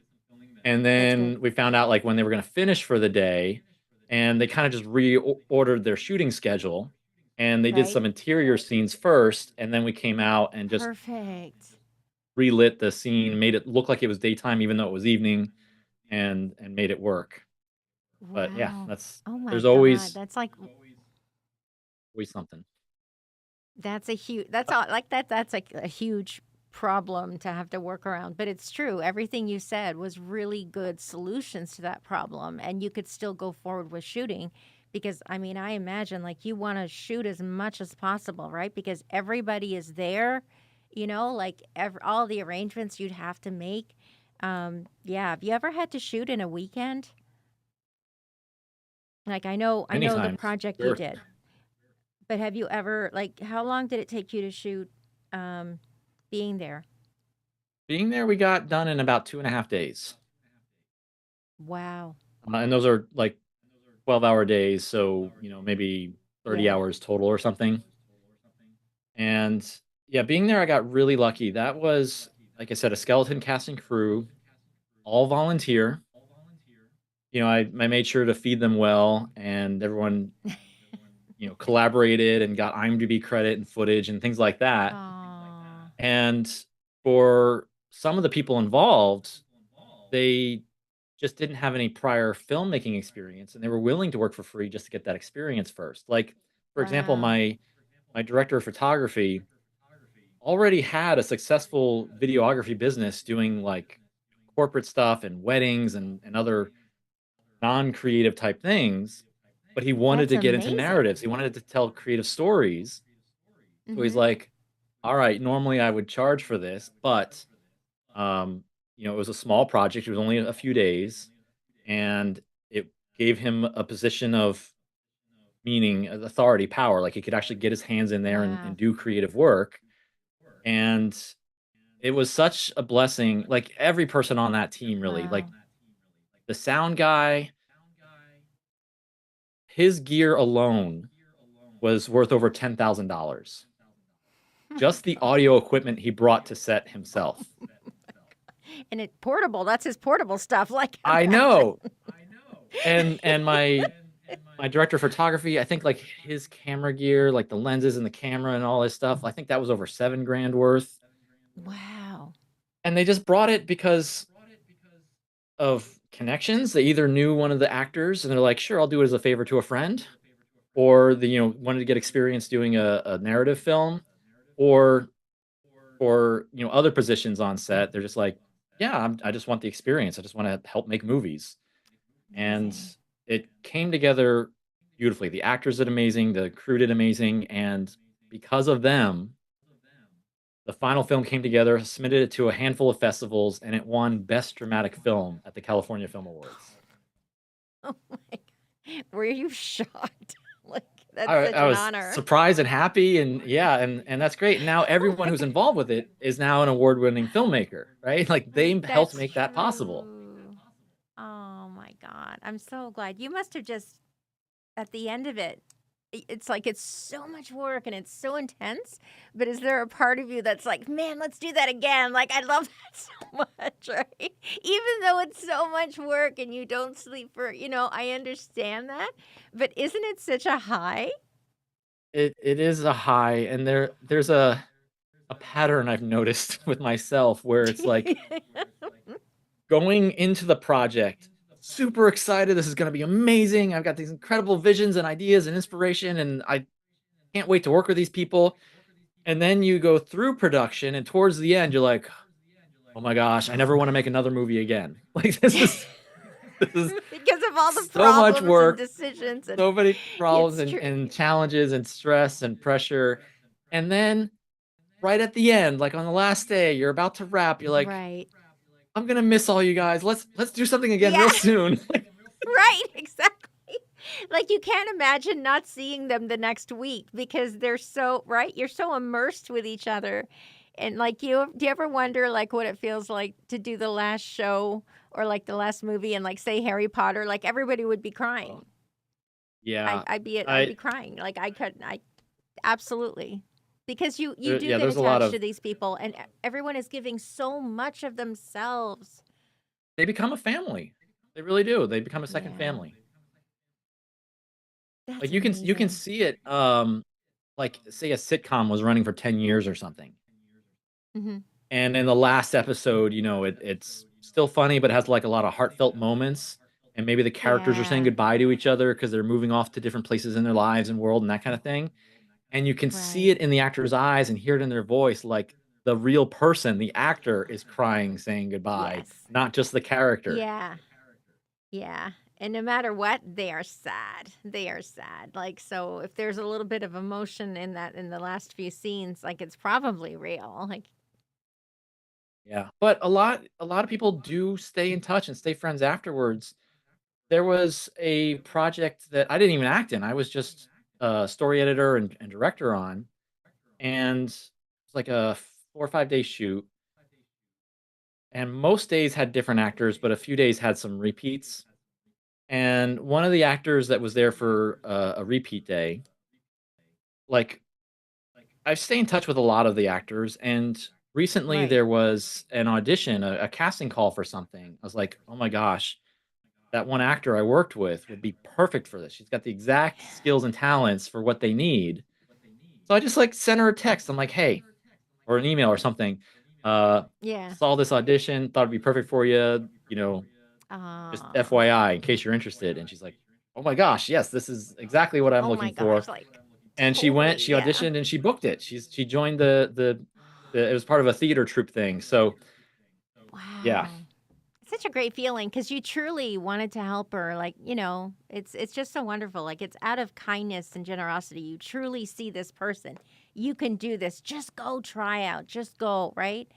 [SPEAKER 2] And
[SPEAKER 1] That's good.
[SPEAKER 2] then we found out like when they were going to finish for the day, and they kind of just reordered their shooting schedule. And they did
[SPEAKER 1] Right.
[SPEAKER 2] some interior scenes first, and then we came out and just
[SPEAKER 1] Perfect.
[SPEAKER 2] relit the scene, made it look like it was daytime, even though it was evening, and made it work. But yeah,
[SPEAKER 1] Wow.
[SPEAKER 2] that's
[SPEAKER 1] Oh my
[SPEAKER 2] there's
[SPEAKER 1] God.
[SPEAKER 2] always something.
[SPEAKER 1] That's a huge. That's all. Like that. That's like a huge problem to have to work around. But it's true. Everything you said was really good solutions to that problem. And you could still go forward with shooting because, I mean, I imagine like you want to shoot as much as possible, right? Because everybody is there, like all the arrangements you'd have to make. Yeah. Have you ever had to shoot in a weekend? Like I
[SPEAKER 2] Many
[SPEAKER 1] know the
[SPEAKER 2] times.
[SPEAKER 1] project you
[SPEAKER 2] Sure.
[SPEAKER 1] did, but have you ever like how long did it take you to shoot um being there?
[SPEAKER 2] Being there, we got done in about 2.5 days.
[SPEAKER 1] Wow.
[SPEAKER 2] And those are like 12-hour days, so maybe 30
[SPEAKER 1] Yeah.
[SPEAKER 2] hours total or something. And yeah, being there, I got really lucky. That was, like I said, a skeleton casting crew, all volunteer. I made sure to feed them well, and everyone collaborated and got IMDb credit and footage and things like that.
[SPEAKER 1] Oh,
[SPEAKER 2] And for some of the people involved, they just didn't have any prior filmmaking experience, and they were willing to work for free just to get that experience first. Like, for example,
[SPEAKER 1] wow.
[SPEAKER 2] my director of photography already had a successful videography business doing like corporate stuff and weddings and other non-creative type things, but he wanted
[SPEAKER 1] That's
[SPEAKER 2] to get into
[SPEAKER 1] amazing.
[SPEAKER 2] narratives. He wanted to tell creative stories. So he's
[SPEAKER 1] Mhm.
[SPEAKER 2] like, "All right, normally I would charge for this, but um, it was a small project. It was only a few days, and it gave him a position of meaning, authority, power. Like he could actually get his hands in there and
[SPEAKER 1] Wow.
[SPEAKER 2] do creative work. And it was such a blessing. Like every person on that team, really, like
[SPEAKER 1] Wow.
[SPEAKER 2] the sound guy, his gear alone was worth over $10,000.
[SPEAKER 1] My
[SPEAKER 2] Just the
[SPEAKER 1] god.
[SPEAKER 2] audio equipment he brought to set himself.
[SPEAKER 1] And it portable. That's his portable stuff. Like
[SPEAKER 2] I
[SPEAKER 1] imagine.
[SPEAKER 2] know. And my director of photography, I think like his camera gear, like the lenses and the camera and all his stuff, I think that was over 7 grand worth.
[SPEAKER 1] Wow.
[SPEAKER 2] And they just brought it because of connections. They either knew one of the actors and they're like, sure, I'll do it as a favor to a friend, or wanted to get experience doing a narrative film, or for other positions on set, they're just like, yeah, I just want the experience. I just want to help make movies. And
[SPEAKER 1] Amazing.
[SPEAKER 2] it came together beautifully. The actors did amazing, the crew did amazing, and because of them, the final film came together, submitted it to a handful of festivals, and it won Best Dramatic Film at the California Film Awards.
[SPEAKER 1] Oh my god. Were you shocked? Like that's
[SPEAKER 2] I,
[SPEAKER 1] such
[SPEAKER 2] I
[SPEAKER 1] an
[SPEAKER 2] was
[SPEAKER 1] honor.
[SPEAKER 2] surprised and happy, and yeah, and that's great. Now
[SPEAKER 1] Oh
[SPEAKER 2] everyone
[SPEAKER 1] my
[SPEAKER 2] who's
[SPEAKER 1] god.
[SPEAKER 2] involved with it is now an award-winning filmmaker, right? Like they helped
[SPEAKER 1] That's
[SPEAKER 2] make that possible.
[SPEAKER 1] true. Oh my god. I'm so glad. You must have just at the end of it, it's like it's so much work and it's so intense. But is there a part of you that's like, man, let's do that again? Like, I love that so much, right? Even though it's so much work and you don't sleep I understand that. But isn't it such a high?
[SPEAKER 2] It is a high, and there's a pattern I've noticed with myself where it's like going into the project super excited. This is going to be amazing. I've got these incredible visions and ideas and inspiration, and I can't wait to work with these people. And then you go through production, and towards the end, you're like, oh my gosh, I never want to make another movie again. Like this is
[SPEAKER 1] Because of all the
[SPEAKER 2] so much
[SPEAKER 1] problems and
[SPEAKER 2] work,
[SPEAKER 1] decisions and
[SPEAKER 2] so many problems
[SPEAKER 1] it's
[SPEAKER 2] and,
[SPEAKER 1] true.
[SPEAKER 2] and challenges and stress and pressure. And then right at the end, like on the last day, you're about to wrap, you're like,
[SPEAKER 1] Right.
[SPEAKER 2] I'm gonna miss all you guys. Let's do something again
[SPEAKER 1] Yeah.
[SPEAKER 2] real soon. Like,
[SPEAKER 1] Right, exactly. Like, you can't imagine not seeing them the next week because they're so right? You're so immersed with each other. And, like, do you ever wonder, like, what it feels like to do the last show or, like, the last movie and, like, say Harry Potter, like, everybody would be
[SPEAKER 2] oh,
[SPEAKER 1] crying.
[SPEAKER 2] yeah,
[SPEAKER 1] I'd
[SPEAKER 2] I
[SPEAKER 1] be crying. Like, I absolutely. Because you do
[SPEAKER 2] yeah,
[SPEAKER 1] get
[SPEAKER 2] there's a lot
[SPEAKER 1] attached to
[SPEAKER 2] of
[SPEAKER 1] these people, and everyone is giving so much of themselves.
[SPEAKER 2] they become a family. They really do. They become a second
[SPEAKER 1] Yeah.
[SPEAKER 2] family.
[SPEAKER 1] That's
[SPEAKER 2] Like you can
[SPEAKER 1] amazing.
[SPEAKER 2] see it. Like say a sitcom was running for 10 years or something,
[SPEAKER 1] Mhm.
[SPEAKER 2] and in the last episode, it's still funny, but it has like a lot of heartfelt moments. And maybe the characters are saying
[SPEAKER 1] Yeah.
[SPEAKER 2] goodbye to each other because they're moving off to different places in their lives and world and that kind of thing. And you can see
[SPEAKER 1] Right.
[SPEAKER 2] it in the actor's eyes and hear it in their voice, like the real person, the actor is crying saying goodbye,
[SPEAKER 1] Yes.
[SPEAKER 2] not just the character.
[SPEAKER 1] Yeah. Yeah. And no matter what, they are sad. They are sad. Like, so if there's a little bit of emotion in that in the last few scenes, like it's probably real. Like,
[SPEAKER 2] Yeah, but a lot of people do stay in touch and stay friends afterwards. There was a project that I didn't even act in. I was just a story editor and director on, and it's like a 4 or 5 day shoot. And most days had different actors, but a few days had some repeats. And one of the actors that was there for a repeat day, like I stay in touch with a lot of the actors, and recently
[SPEAKER 1] right.
[SPEAKER 2] there was an audition, a casting call for something. I was like, oh my gosh, that one actor I worked with would be perfect for this. She's got the exact skills and talents for what they need. So I just like sent her a text. I'm like, hey, or an email or something. Uh,
[SPEAKER 1] Yeah.
[SPEAKER 2] saw this audition, thought it'd be perfect for you. Just
[SPEAKER 1] Uh,
[SPEAKER 2] FYI, in case you're interested. And she's like, oh my gosh, yes, this is exactly what I'm
[SPEAKER 1] oh my
[SPEAKER 2] looking
[SPEAKER 1] gosh.
[SPEAKER 2] for.
[SPEAKER 1] Like,
[SPEAKER 2] And she
[SPEAKER 1] totally. Yeah.
[SPEAKER 2] auditioned and she booked it. She joined the it was part of a theater troupe thing. So yeah,
[SPEAKER 1] Wow. Such a great feeling because you truly wanted to help her. Like, it's just so wonderful. Like, it's out of kindness and generosity. You truly see this person. You can do this. Just go try out. Just go, right?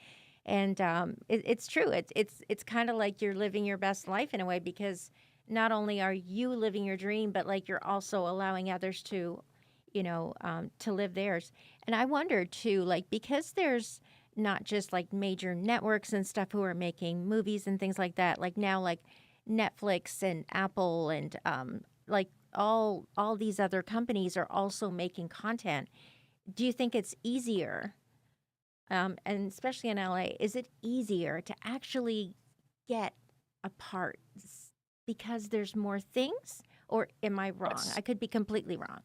[SPEAKER 1] And it's true. It's kind of like you're living your best life in a way because not only are you living your dream, but like you're also allowing others to live theirs. And I wonder too, like because there's not just like major networks and stuff who are making movies and things like that. Like now, like Netflix and Apple and like all these other companies are also making content. Do you think it's easier, and especially in LA, is it easier to actually get a part because there's more things, or am I wrong?
[SPEAKER 2] yes.
[SPEAKER 1] I could be completely wrong.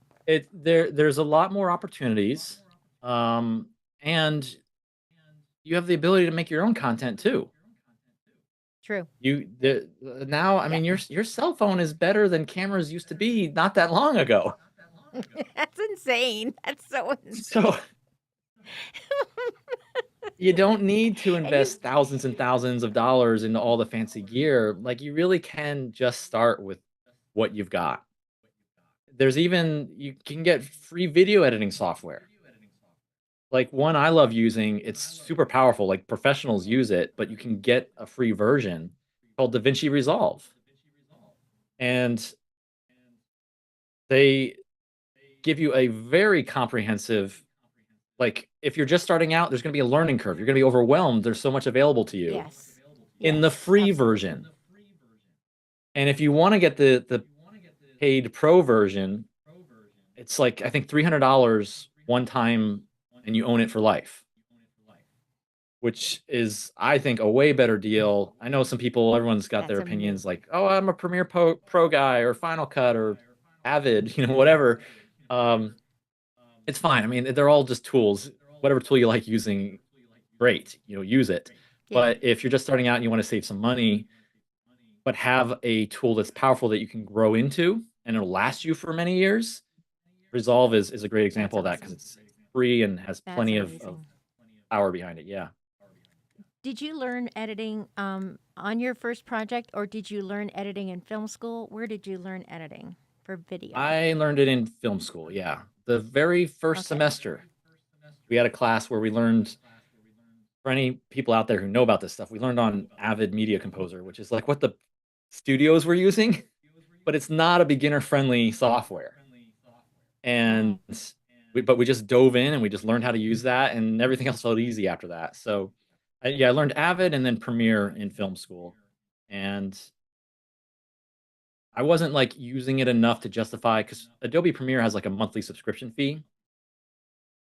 [SPEAKER 2] There's a lot more opportunities. And you have the ability to make your own content too.
[SPEAKER 1] True.
[SPEAKER 2] Now, I
[SPEAKER 1] Yeah.
[SPEAKER 2] mean, your cell phone is better than cameras used to be not that long ago.
[SPEAKER 1] That's insane. That's so
[SPEAKER 2] So
[SPEAKER 1] insane.
[SPEAKER 2] you don't need to
[SPEAKER 1] And you
[SPEAKER 2] invest thousands and thousands of dollars into all the fancy gear. Like you really can just start with what you've got. You can get free video editing software. Like one I love using, it's super powerful. Like professionals use it, but you can get a free version called DaVinci Resolve. And they give you a very comprehensive, like if you're just starting out, there's going to be a learning curve. You're going to be overwhelmed. There's so much available to you
[SPEAKER 1] yes.
[SPEAKER 2] in the
[SPEAKER 1] Yes,
[SPEAKER 2] free
[SPEAKER 1] absolutely.
[SPEAKER 2] version. And if you want to get the paid pro version, it's like I think $300 one time and you own it for life, which is I think a way better deal. I know some people, everyone's got their
[SPEAKER 1] That's
[SPEAKER 2] opinions
[SPEAKER 1] amazing.
[SPEAKER 2] like, "Oh, I'm a Premiere Pro guy or Final Cut or Avid, whatever." Um, it's fine. I mean, they're all just tools. Whatever tool you like using, great, use it.
[SPEAKER 1] Yeah,
[SPEAKER 2] But if you're just starting out and you want to save some money, but have a tool that's powerful that you can grow into and it'll last you for many years, Resolve is a great
[SPEAKER 1] that's
[SPEAKER 2] example of that because
[SPEAKER 1] awesome.
[SPEAKER 2] it's free and has
[SPEAKER 1] That's
[SPEAKER 2] plenty of
[SPEAKER 1] amazing.
[SPEAKER 2] power behind it. Yeah.
[SPEAKER 1] Did you learn editing on your first project, or did you learn editing in film school? Where did you learn editing for video?
[SPEAKER 2] I learned it in film school. Yeah. The very first
[SPEAKER 1] Okay.
[SPEAKER 2] semester, we had a class where we learned, for any people out there who know about this stuff, we learned on Avid Media Composer, which is like what the studios were using, but it's not a beginner friendly software.
[SPEAKER 1] Oh,
[SPEAKER 2] And but we just dove in and we just learned how to use that, and everything else felt easy after that. So, yeah, I learned Avid and then Premiere in film school, and I wasn't like using it enough to justify because Adobe Premiere has like a monthly subscription fee,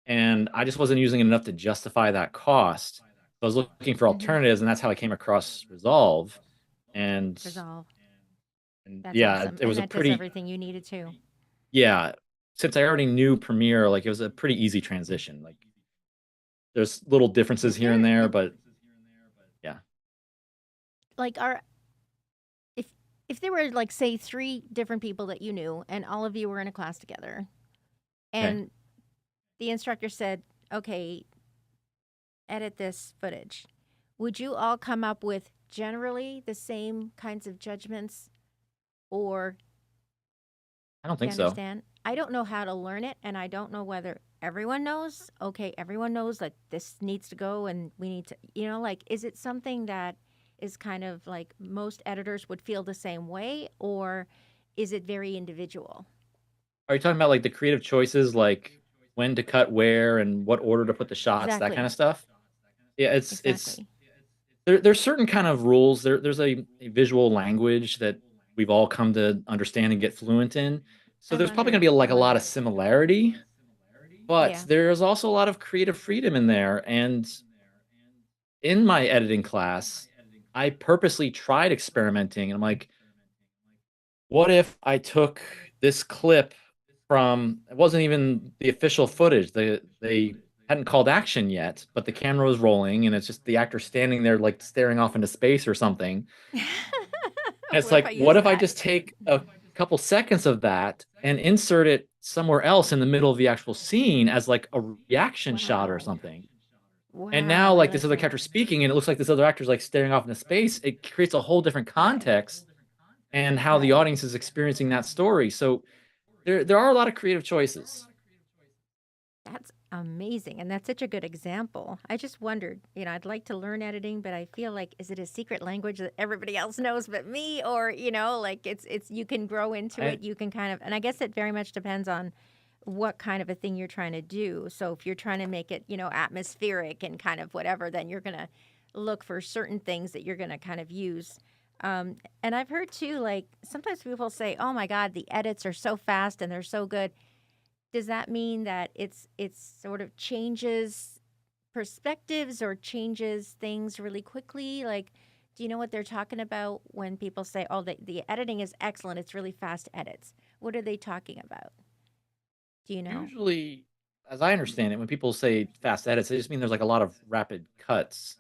[SPEAKER 2] and I just wasn't using it enough to justify that cost. So I was looking for
[SPEAKER 1] mm-hmm.
[SPEAKER 2] alternatives, and that's how I came across Resolve. And,
[SPEAKER 1] Resolve. That's
[SPEAKER 2] yeah,
[SPEAKER 1] awesome.
[SPEAKER 2] it
[SPEAKER 1] And
[SPEAKER 2] was a
[SPEAKER 1] that does
[SPEAKER 2] pretty
[SPEAKER 1] everything you needed to.
[SPEAKER 2] yeah. Since I already knew Premiere, like it was a pretty easy transition. Like there's little differences
[SPEAKER 1] Is
[SPEAKER 2] here
[SPEAKER 1] there,
[SPEAKER 2] and there, but yeah.
[SPEAKER 1] like, if if there were like say three different people that you knew and all of you were in a class together
[SPEAKER 2] Okay.
[SPEAKER 1] and the instructor said, "Okay, edit this footage, would you all come up with generally the same kinds of judgments, or
[SPEAKER 2] I don't
[SPEAKER 1] do you
[SPEAKER 2] think so.
[SPEAKER 1] understand? I don't know how to learn it, and I don't know whether everyone knows. Okay, everyone knows that this needs to go and we need to, like, is it something that is kind of like most editors would feel the same way, or is it very individual?
[SPEAKER 2] Are you talking about like the creative choices, like when to cut where and what order to put the shots, that kind
[SPEAKER 1] Exactly.
[SPEAKER 2] of stuff? Yeah, it's
[SPEAKER 1] Exactly.
[SPEAKER 2] there's certain kind of rules. There's a visual language that we've all come to understand and get fluent in. So
[SPEAKER 1] I
[SPEAKER 2] there's
[SPEAKER 1] love
[SPEAKER 2] probably going
[SPEAKER 1] it.
[SPEAKER 2] to be like
[SPEAKER 1] I
[SPEAKER 2] a
[SPEAKER 1] love
[SPEAKER 2] lot of
[SPEAKER 1] it.
[SPEAKER 2] similarity, but
[SPEAKER 1] Yeah.
[SPEAKER 2] there's also a lot of creative freedom in there. And in my editing class, I purposely tried experimenting. And I'm like, what if I took this clip from, it wasn't even the official footage. They hadn't called action yet, but the camera was rolling and it's just the actor standing there like staring off into space or something. And it's
[SPEAKER 1] What if I
[SPEAKER 2] like, what
[SPEAKER 1] use
[SPEAKER 2] if I
[SPEAKER 1] that?
[SPEAKER 2] just take a couple seconds of that and insert it somewhere else in the middle of the actual scene as like a reaction shot or
[SPEAKER 1] Wow.
[SPEAKER 2] something? And now
[SPEAKER 1] Wow, I
[SPEAKER 2] like this
[SPEAKER 1] like
[SPEAKER 2] other
[SPEAKER 1] that.
[SPEAKER 2] character speaking and it looks like this other actor's like staring off into space. It creates a whole different
[SPEAKER 1] Right.
[SPEAKER 2] context and how the
[SPEAKER 1] Right.
[SPEAKER 2] audience is experiencing that story. So there are a lot of creative choices.
[SPEAKER 1] That's amazing. And that's such a good example. I just wondered, I'd like to learn editing, but I feel like, is it a secret language that everybody else knows but me? Or, like it's you can grow into
[SPEAKER 2] I
[SPEAKER 1] it. You can kind of, and I guess it very much depends on what kind of a thing you're trying to do. So if you're trying to make it, atmospheric and kind of whatever, then you're going to look for certain things that you're going to kind of use. And I've heard too, like sometimes people say, "Oh my God, the edits are so fast and they're so good." Does that mean that it's sort of changes perspectives or changes things really quickly? Like, do you know what they're talking about when people say, "Oh, the editing is excellent. It's really fast edits." What are they talking about? Do you know?
[SPEAKER 2] usually, as I understand it, when people say fast edits, they just mean there's like a lot of rapid cuts.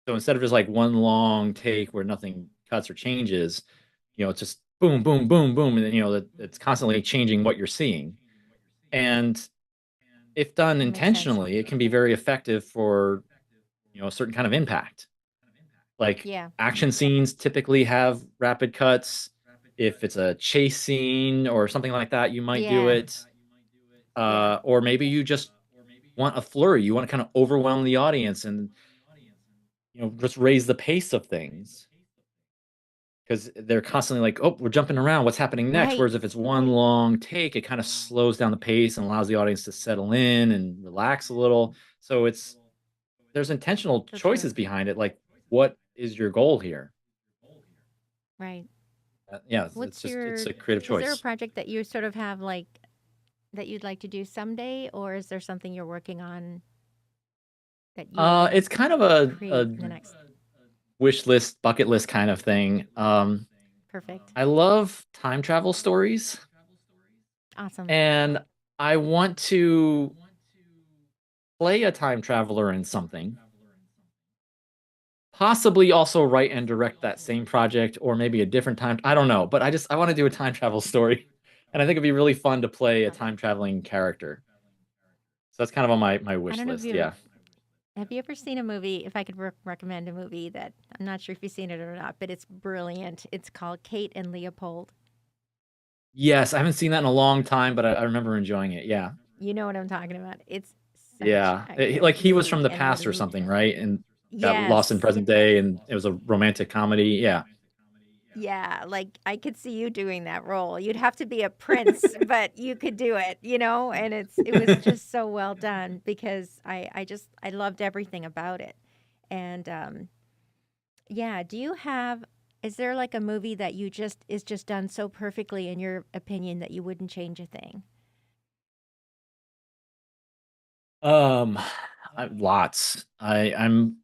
[SPEAKER 2] So instead of just like one long take where nothing cuts or changes, it's just boom, boom, boom, boom, and then that it's constantly changing what you're seeing. And if done
[SPEAKER 1] That makes sense.
[SPEAKER 2] intentionally, it can be very effective for a certain kind of impact. Like
[SPEAKER 1] Yeah.
[SPEAKER 2] action scenes typically have rapid cuts. If it's a chase scene or something like that, you might do
[SPEAKER 1] Yeah.
[SPEAKER 2] it.
[SPEAKER 1] Yeah.
[SPEAKER 2] Or maybe you just want a flurry. You want to kind of overwhelm the audience and just raise the pace of things because they're constantly like, oh, we're jumping around. What's happening next?
[SPEAKER 1] Right.
[SPEAKER 2] Whereas if it's one long take, it kind of slows down the pace and allows the audience to settle in and relax a little. So there's intentional
[SPEAKER 1] So true.
[SPEAKER 2] choices behind it. Like, what is your goal here?
[SPEAKER 1] Right.
[SPEAKER 2] Yeah, it's
[SPEAKER 1] What's
[SPEAKER 2] just it's
[SPEAKER 1] your
[SPEAKER 2] a creative
[SPEAKER 1] Is there a
[SPEAKER 2] choice.
[SPEAKER 1] project that you sort of have like that you'd like to do someday, or is there something you're working on that you want to
[SPEAKER 2] It's kind of a
[SPEAKER 1] create in the next?
[SPEAKER 2] wish list, bucket list kind of thing.
[SPEAKER 1] Perfect.
[SPEAKER 2] I love time travel stories,
[SPEAKER 1] Awesome.
[SPEAKER 2] and I want to play a time traveler in something. Possibly also write and direct that same project, or maybe a different time. I don't know, but I want to do a time travel story, and I think it'd be really fun to play a
[SPEAKER 1] Love it.
[SPEAKER 2] time traveling character. So that's kind of on my
[SPEAKER 1] I
[SPEAKER 2] wish
[SPEAKER 1] don't know if
[SPEAKER 2] list.
[SPEAKER 1] you
[SPEAKER 2] Yeah.
[SPEAKER 1] have you ever seen a movie, if I could recommend a movie that I'm not sure if you've seen it or not, but it's brilliant. It's called Kate and Leopold.
[SPEAKER 2] Yes, I haven't seen that in a long time, but I remember enjoying it. Yeah.
[SPEAKER 1] You know what I'm talking about. It's such
[SPEAKER 2] Yeah.
[SPEAKER 1] a good
[SPEAKER 2] Like he was from
[SPEAKER 1] movie
[SPEAKER 2] the
[SPEAKER 1] and
[SPEAKER 2] past or
[SPEAKER 1] really
[SPEAKER 2] something, right? And got lost in
[SPEAKER 1] yes.
[SPEAKER 2] present day, and it was a romantic comedy. Yeah.
[SPEAKER 1] Yeah, like I could see you doing that role. You'd have to be a prince, but you could do it, and it was just so well done because I loved everything about it. And yeah, is there like a movie that you just is just done so perfectly in your opinion that you wouldn't change a thing?
[SPEAKER 2] Um, lots. I'm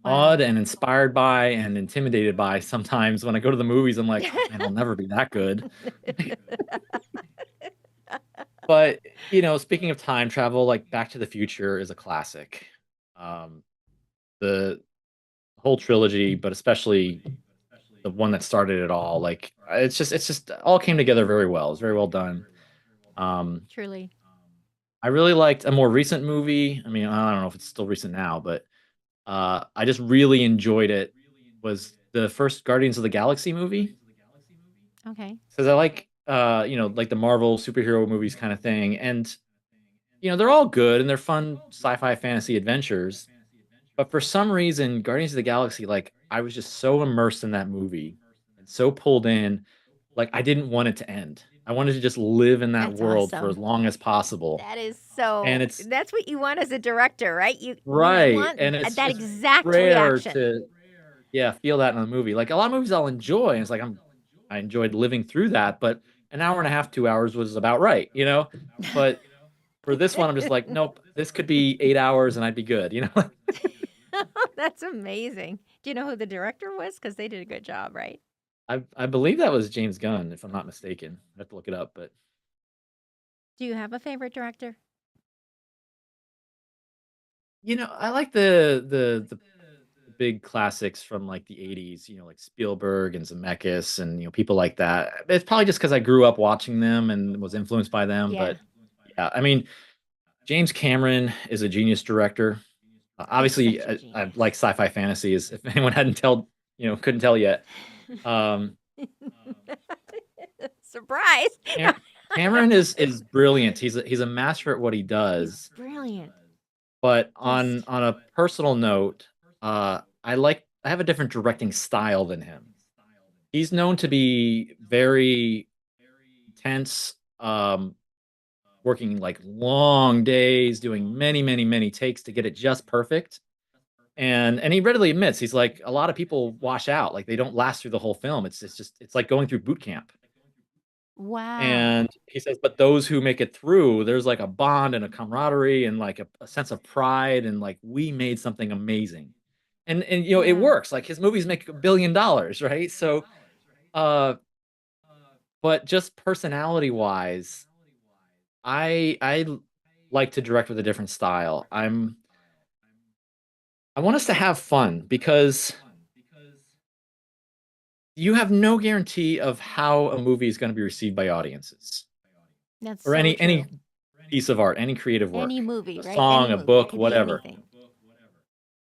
[SPEAKER 1] Wow.
[SPEAKER 2] awed and inspired by and intimidated by sometimes when I go to the movies. I'm like, oh man, I'll never be that good. But speaking of time travel, like Back to the Future is a classic. Um, the whole trilogy, but especially the one that started it all. Like it's just all came together very well. It's very well done. Um,
[SPEAKER 1] Truly.
[SPEAKER 2] I really liked a more recent movie. I mean, I don't know if it's still recent now, but I just really enjoyed it. Was the first Guardians of the Galaxy movie
[SPEAKER 1] Okay.
[SPEAKER 2] because I like like the Marvel superhero movies kind of thing, and they're all good and they're fun sci-fi fantasy adventures. But for some reason, Guardians of the Galaxy, like I was just so immersed in that movie and so pulled in, like I didn't want it to end. I wanted to just live in that
[SPEAKER 1] That's
[SPEAKER 2] world for as
[SPEAKER 1] awesome.
[SPEAKER 2] long as possible.
[SPEAKER 1] That is
[SPEAKER 2] And
[SPEAKER 1] so
[SPEAKER 2] it's
[SPEAKER 1] that's what you want as a director, right? You
[SPEAKER 2] right,
[SPEAKER 1] want
[SPEAKER 2] and
[SPEAKER 1] that
[SPEAKER 2] it's
[SPEAKER 1] exact
[SPEAKER 2] rare
[SPEAKER 1] reaction.
[SPEAKER 2] to yeah, feel that in a movie. Like a lot of movies I'll enjoy, and it's like I enjoyed living through that, but an hour and a half, 2 hours was about right, you know? But for this one, I'm just like, nope, this could be 8 hours and I'd be good, you know?
[SPEAKER 1] That's amazing. Do you know who the director was? Because they did a good job, right?
[SPEAKER 2] I believe that was James Gunn, if I'm not mistaken. I have to look it up, but
[SPEAKER 1] Do you have a favorite director?
[SPEAKER 2] I like the big classics from like the 80s, like Spielberg and Zemeckis and people like that. It's probably just because I grew up watching them and was influenced by them,
[SPEAKER 1] Yeah,
[SPEAKER 2] but yeah, I mean, James Cameron is a genius director.
[SPEAKER 1] he's
[SPEAKER 2] Obviously,
[SPEAKER 1] such a
[SPEAKER 2] I like
[SPEAKER 1] genius.
[SPEAKER 2] sci-fi fantasies. If anyone hadn't tell, couldn't tell yet. Um,
[SPEAKER 1] Surprise!
[SPEAKER 2] Cameron is brilliant. He's a master at what he
[SPEAKER 1] He's
[SPEAKER 2] does.
[SPEAKER 1] brilliant.
[SPEAKER 2] But on
[SPEAKER 1] Just
[SPEAKER 2] on a personal note, I have a different directing style than him. He's known to be very tense, working like long days, doing many, many, many takes to get it just perfect. And he readily admits he's like a lot of people wash out, like they don't last through the whole film. It's like going through boot camp. And
[SPEAKER 1] wow.
[SPEAKER 2] he says, but those who make it through, there's like a bond and a camaraderie and like a sense of pride and like we made something amazing. And it
[SPEAKER 1] Yeah.
[SPEAKER 2] works. Like his movies make $1 billion, right? So uh but just personality wise, I like to direct with a different style. I want us to have fun because you have no guarantee of how a movie is going to be received by audiences
[SPEAKER 1] That's
[SPEAKER 2] or
[SPEAKER 1] so
[SPEAKER 2] any
[SPEAKER 1] true.
[SPEAKER 2] piece of art, any creative
[SPEAKER 1] Any
[SPEAKER 2] work,
[SPEAKER 1] movie,
[SPEAKER 2] a
[SPEAKER 1] right? Any
[SPEAKER 2] song, a
[SPEAKER 1] movie. It
[SPEAKER 2] book,
[SPEAKER 1] could be
[SPEAKER 2] whatever.
[SPEAKER 1] anything.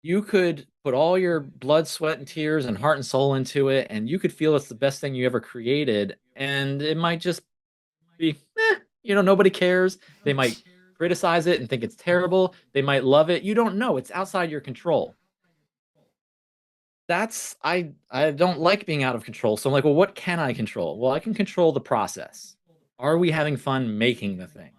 [SPEAKER 2] You could put all your blood, sweat, and tears and heart and soul into it, and you could feel it's the best thing you ever created. And it might just be, nobody cares. They might criticize it and think it's terrible. They might love it. You don't know. It's outside your control. I don't like being out of control. So I'm like, well, what can I control? Well, I can control the process. Are we having fun making the thing?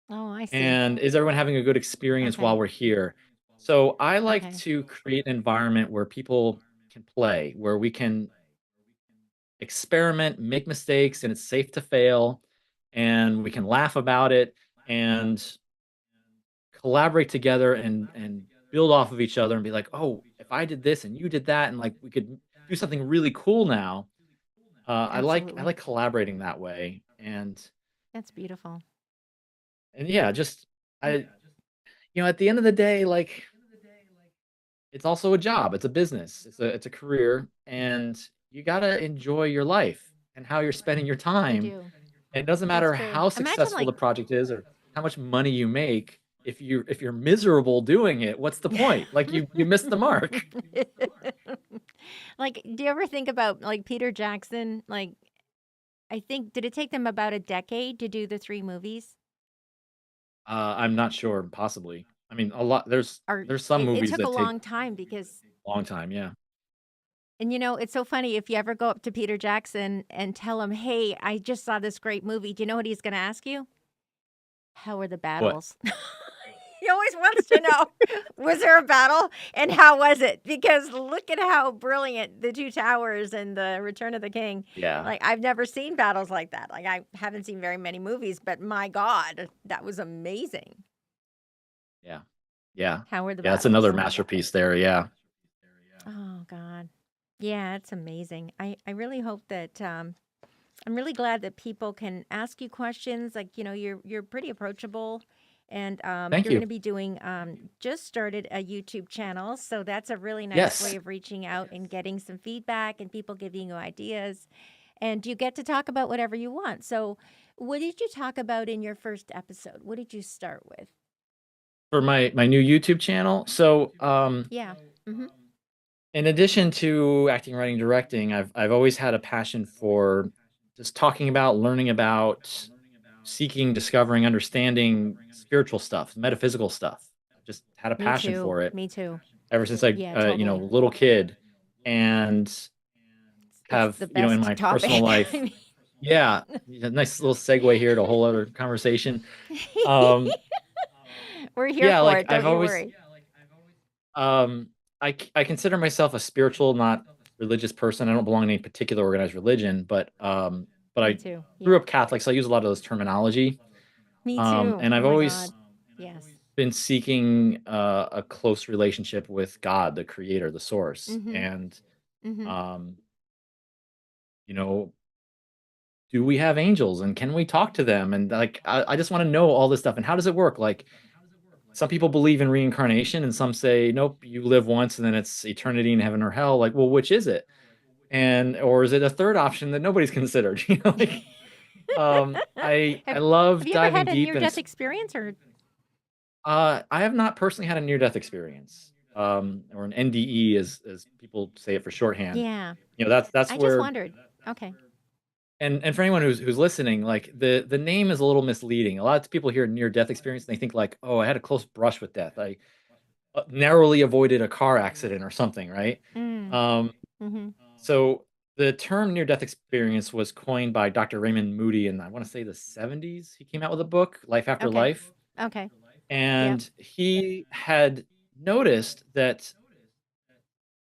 [SPEAKER 1] Oh, I see.
[SPEAKER 2] And is everyone having a good experience while
[SPEAKER 1] Okay.
[SPEAKER 2] we're here? So I like
[SPEAKER 1] Okay.
[SPEAKER 2] to create an environment where people can play, where we can experiment, make mistakes, and it's safe to fail, and we can laugh about it and collaborate together and build off of each other and be like, oh, if I did this and you did that, and like we could do something really cool now. I like
[SPEAKER 1] Absolutely.
[SPEAKER 2] collaborating that way,
[SPEAKER 1] That's beautiful.
[SPEAKER 2] and yeah, just
[SPEAKER 1] Y-
[SPEAKER 2] I at the end of the day, like it's also a job, it's a business, it's a career, and you gotta enjoy your life and how you're spending your
[SPEAKER 1] You
[SPEAKER 2] time.
[SPEAKER 1] do.
[SPEAKER 2] And it doesn't
[SPEAKER 1] It's
[SPEAKER 2] matter
[SPEAKER 1] true.
[SPEAKER 2] how
[SPEAKER 1] Imagine
[SPEAKER 2] successful
[SPEAKER 1] like
[SPEAKER 2] the project is or how much money you make. If you're miserable doing it, what's the point? Like you missed the mark.
[SPEAKER 1] like do you ever think about like Peter Jackson? Like I think did it take them about a decade to do the three movies?
[SPEAKER 2] I'm not sure, possibly. I mean, a lot.
[SPEAKER 1] Or
[SPEAKER 2] There's some
[SPEAKER 1] it
[SPEAKER 2] movies
[SPEAKER 1] took a
[SPEAKER 2] that take
[SPEAKER 1] long time because
[SPEAKER 2] a long time. Yeah.
[SPEAKER 1] and it's so funny if you ever go up to Peter Jackson and tell him, "Hey, I just saw this great movie." Do you know what he's going to ask you? How were the
[SPEAKER 2] What?
[SPEAKER 1] battles? He always wants to know, was there a battle and how was it? Because look at how brilliant the Two Towers and the Return of the King.
[SPEAKER 2] Yeah.
[SPEAKER 1] Like I've never seen battles like that. Like I haven't seen very many movies, but my God, that was amazing.
[SPEAKER 2] Yeah. Yeah.
[SPEAKER 1] How were the
[SPEAKER 2] Yeah. It's another
[SPEAKER 1] battles?
[SPEAKER 2] masterpiece there. Yeah.
[SPEAKER 1] Oh God. Yeah, it's amazing. I really hope that I'm really glad that people can ask you questions. Like, you're pretty approachable, and
[SPEAKER 2] Thank
[SPEAKER 1] you're going
[SPEAKER 2] you.
[SPEAKER 1] to be doing just started a YouTube channel, so that's a really nice way
[SPEAKER 2] Yes.
[SPEAKER 1] of reaching out and getting some feedback and people giving you ideas. And you get to talk about whatever you want. So, what did you talk about in your first episode? What did you start with?
[SPEAKER 2] for my new YouTube channel. So,
[SPEAKER 1] Yeah. Mm-hmm.
[SPEAKER 2] in addition to acting, writing, directing, I've always had a passion for just talking about, learning about, seeking, discovering, understanding spiritual stuff, metaphysical stuff. I've just had a
[SPEAKER 1] Me
[SPEAKER 2] passion
[SPEAKER 1] too.
[SPEAKER 2] for it
[SPEAKER 1] Me too.
[SPEAKER 2] ever since I,
[SPEAKER 1] Yeah, totally.
[SPEAKER 2] little kid, and
[SPEAKER 1] It's
[SPEAKER 2] have,
[SPEAKER 1] the
[SPEAKER 2] in
[SPEAKER 1] best
[SPEAKER 2] my personal
[SPEAKER 1] topic.
[SPEAKER 2] life.
[SPEAKER 1] I
[SPEAKER 2] Yeah, a nice little segue here to a whole other conversation.
[SPEAKER 1] mean,
[SPEAKER 2] Um,
[SPEAKER 1] we're here
[SPEAKER 2] yeah,
[SPEAKER 1] for
[SPEAKER 2] like
[SPEAKER 1] it.
[SPEAKER 2] I've
[SPEAKER 1] Don't you
[SPEAKER 2] always,
[SPEAKER 1] worry.
[SPEAKER 2] um, I consider myself a spiritual, not religious person. I don't belong to any particular organized religion, but
[SPEAKER 1] Me
[SPEAKER 2] I
[SPEAKER 1] too.
[SPEAKER 2] grew
[SPEAKER 1] Yeah.
[SPEAKER 2] up Catholic, so I use a lot of those terminology.
[SPEAKER 1] Me too.
[SPEAKER 2] And
[SPEAKER 1] Oh
[SPEAKER 2] I've
[SPEAKER 1] my
[SPEAKER 2] always
[SPEAKER 1] God. Yes.
[SPEAKER 2] been seeking a close relationship with God, the creator, the source.
[SPEAKER 1] Mm-hmm.
[SPEAKER 2] And,
[SPEAKER 1] Mm-hmm.
[SPEAKER 2] um, you know, do we have angels and can we talk to them? And like, I just want to know all this stuff. And how does it work? Like, some people believe in reincarnation and some say, nope, you live once and then it's eternity in heaven or hell. Like, well, which is it? And, or is it a third option that nobody's considered? Like, I
[SPEAKER 1] have
[SPEAKER 2] love
[SPEAKER 1] Have you ever
[SPEAKER 2] diving
[SPEAKER 1] had a
[SPEAKER 2] deep
[SPEAKER 1] near
[SPEAKER 2] and,
[SPEAKER 1] death experience or?
[SPEAKER 2] I have not personally had a near death experience, or an NDE as people say it for shorthand.
[SPEAKER 1] Yeah.
[SPEAKER 2] That's
[SPEAKER 1] I just
[SPEAKER 2] where,
[SPEAKER 1] wondered. Okay.
[SPEAKER 2] and for anyone who's listening, like the name is a little misleading. A lot of people hear near death experience and they think like, oh, I had a close brush with death. I narrowly avoided a car accident or something, right?
[SPEAKER 1] Mm.
[SPEAKER 2] Um,
[SPEAKER 1] Mm-hmm.
[SPEAKER 2] so the term near death experience was coined by Dr. Raymond Moody in, I want to say, the 70s. He came out with a book, Life After
[SPEAKER 1] Okay.
[SPEAKER 2] Life,
[SPEAKER 1] Okay. Yep.
[SPEAKER 2] and he had noticed that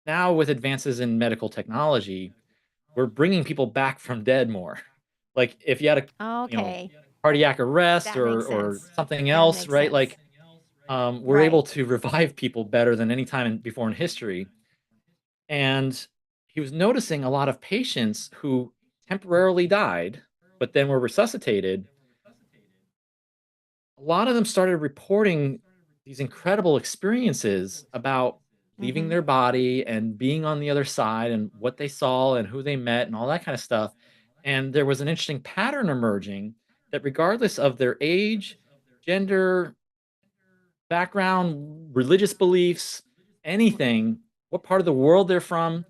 [SPEAKER 2] now with advances in medical technology, we're bringing people back from dead more. Like if you had a, you know,
[SPEAKER 1] Okay.
[SPEAKER 2] cardiac arrest
[SPEAKER 1] That makes
[SPEAKER 2] or
[SPEAKER 1] sense.
[SPEAKER 2] something
[SPEAKER 1] That
[SPEAKER 2] else,
[SPEAKER 1] makes
[SPEAKER 2] right?
[SPEAKER 1] sense.
[SPEAKER 2] Like, we're able
[SPEAKER 1] Right.
[SPEAKER 2] to revive people better than any time before in history. And he was noticing a lot of patients who temporarily died, but then were resuscitated. A lot of them started reporting these incredible experiences about leaving
[SPEAKER 1] Mm-hmm.
[SPEAKER 2] their body and being on the other side and what they saw and who they met and all that kind of stuff. And there was an interesting pattern emerging that regardless of their age, gender, background, religious beliefs, anything, what part of the world they're from,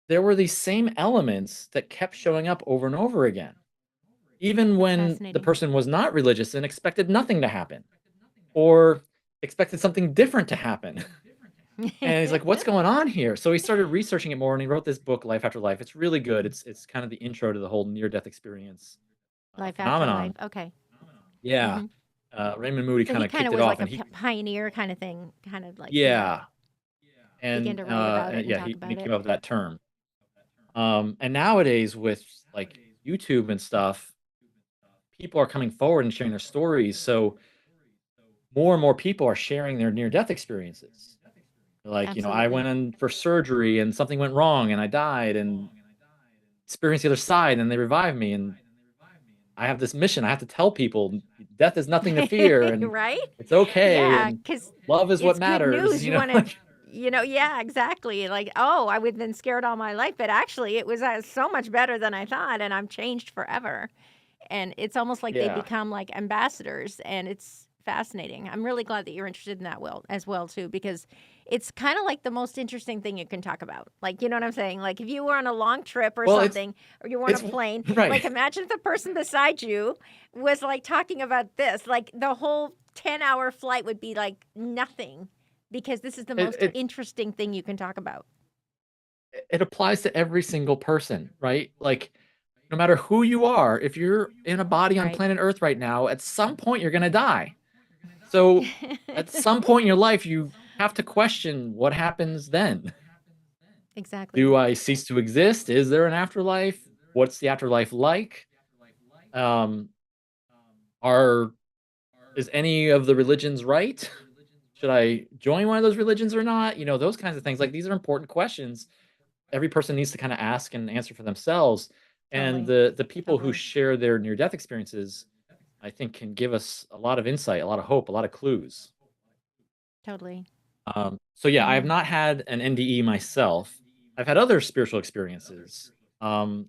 [SPEAKER 2] there were these same elements that kept showing up over and over again, even
[SPEAKER 1] That's
[SPEAKER 2] when the
[SPEAKER 1] fascinating.
[SPEAKER 2] person was not religious and expected nothing to happen or expected something different to happen. And he's like, "What's going on here?" So he started researching it more, and he wrote this book, Life After Life. It's really good. It's kind of the intro to the whole near death experience
[SPEAKER 1] Life after life.
[SPEAKER 2] phenomenon.
[SPEAKER 1] Okay.
[SPEAKER 2] Yeah,
[SPEAKER 1] Mm-hmm.
[SPEAKER 2] Raymond Moody
[SPEAKER 1] So
[SPEAKER 2] kind
[SPEAKER 1] he
[SPEAKER 2] of
[SPEAKER 1] kind
[SPEAKER 2] kicked
[SPEAKER 1] of
[SPEAKER 2] it
[SPEAKER 1] was
[SPEAKER 2] off,
[SPEAKER 1] like a
[SPEAKER 2] and he,
[SPEAKER 1] pioneer kind of thing, kind of like,
[SPEAKER 2] yeah,
[SPEAKER 1] begin to write about it and
[SPEAKER 2] yeah,
[SPEAKER 1] talk
[SPEAKER 2] he
[SPEAKER 1] about
[SPEAKER 2] came
[SPEAKER 1] it.
[SPEAKER 2] up with that term. And nowadays with like YouTube and stuff, people are coming forward and sharing their stories. So more and more people are sharing their near death experiences. Like, I
[SPEAKER 1] Absolutely.
[SPEAKER 2] went in for surgery and something went wrong and I died and experienced the other side and they revived me. And I have this mission. I have to tell people death is nothing to fear and
[SPEAKER 1] Right?
[SPEAKER 2] it's okay.
[SPEAKER 1] Yeah,
[SPEAKER 2] And
[SPEAKER 1] because
[SPEAKER 2] love is what
[SPEAKER 1] it's good
[SPEAKER 2] matters,
[SPEAKER 1] news. You want to,
[SPEAKER 2] like,
[SPEAKER 1] yeah, exactly. Like, oh, I would have been scared all my life, but actually, it was so much better than I thought, and I'm changed forever. And it's almost like they
[SPEAKER 2] yeah.
[SPEAKER 1] become like ambassadors, and it's fascinating. I'm really glad that you're interested in that as well too, because it's kind of like the most interesting thing you can talk about. Like, you know what I'm saying? Like if you were on a long trip or
[SPEAKER 2] Well, it's,
[SPEAKER 1] something, or you were on a
[SPEAKER 2] it's
[SPEAKER 1] plane,
[SPEAKER 2] right.
[SPEAKER 1] like imagine if the person beside you was like talking about this, like the whole 10-hour flight would be like nothing, because this is the
[SPEAKER 2] It,
[SPEAKER 1] most
[SPEAKER 2] it,
[SPEAKER 1] interesting thing you can talk about.
[SPEAKER 2] it applies to every single person, right? Like, no matter who you are, if you're in a body on
[SPEAKER 1] Right.
[SPEAKER 2] planet Earth right now, at some point you're going to die. So, at some point in your life, you have to question what happens then.
[SPEAKER 1] Exactly.
[SPEAKER 2] Do I cease to exist? Is there an afterlife? What's the afterlife like? Um, are is any of the religions right? Should I join one of those religions or not? Those kinds of things. Like, these are important questions every person needs to kind of ask and answer for themselves. And
[SPEAKER 1] Totally.
[SPEAKER 2] the people who
[SPEAKER 1] Totally.
[SPEAKER 2] share their near death experiences, I think, can give us a lot of insight, a lot of hope, a lot of clues.
[SPEAKER 1] Totally.
[SPEAKER 2] So yeah, I have
[SPEAKER 1] Mm-hmm.
[SPEAKER 2] not had an NDE myself. I've had other spiritual experiences. Um,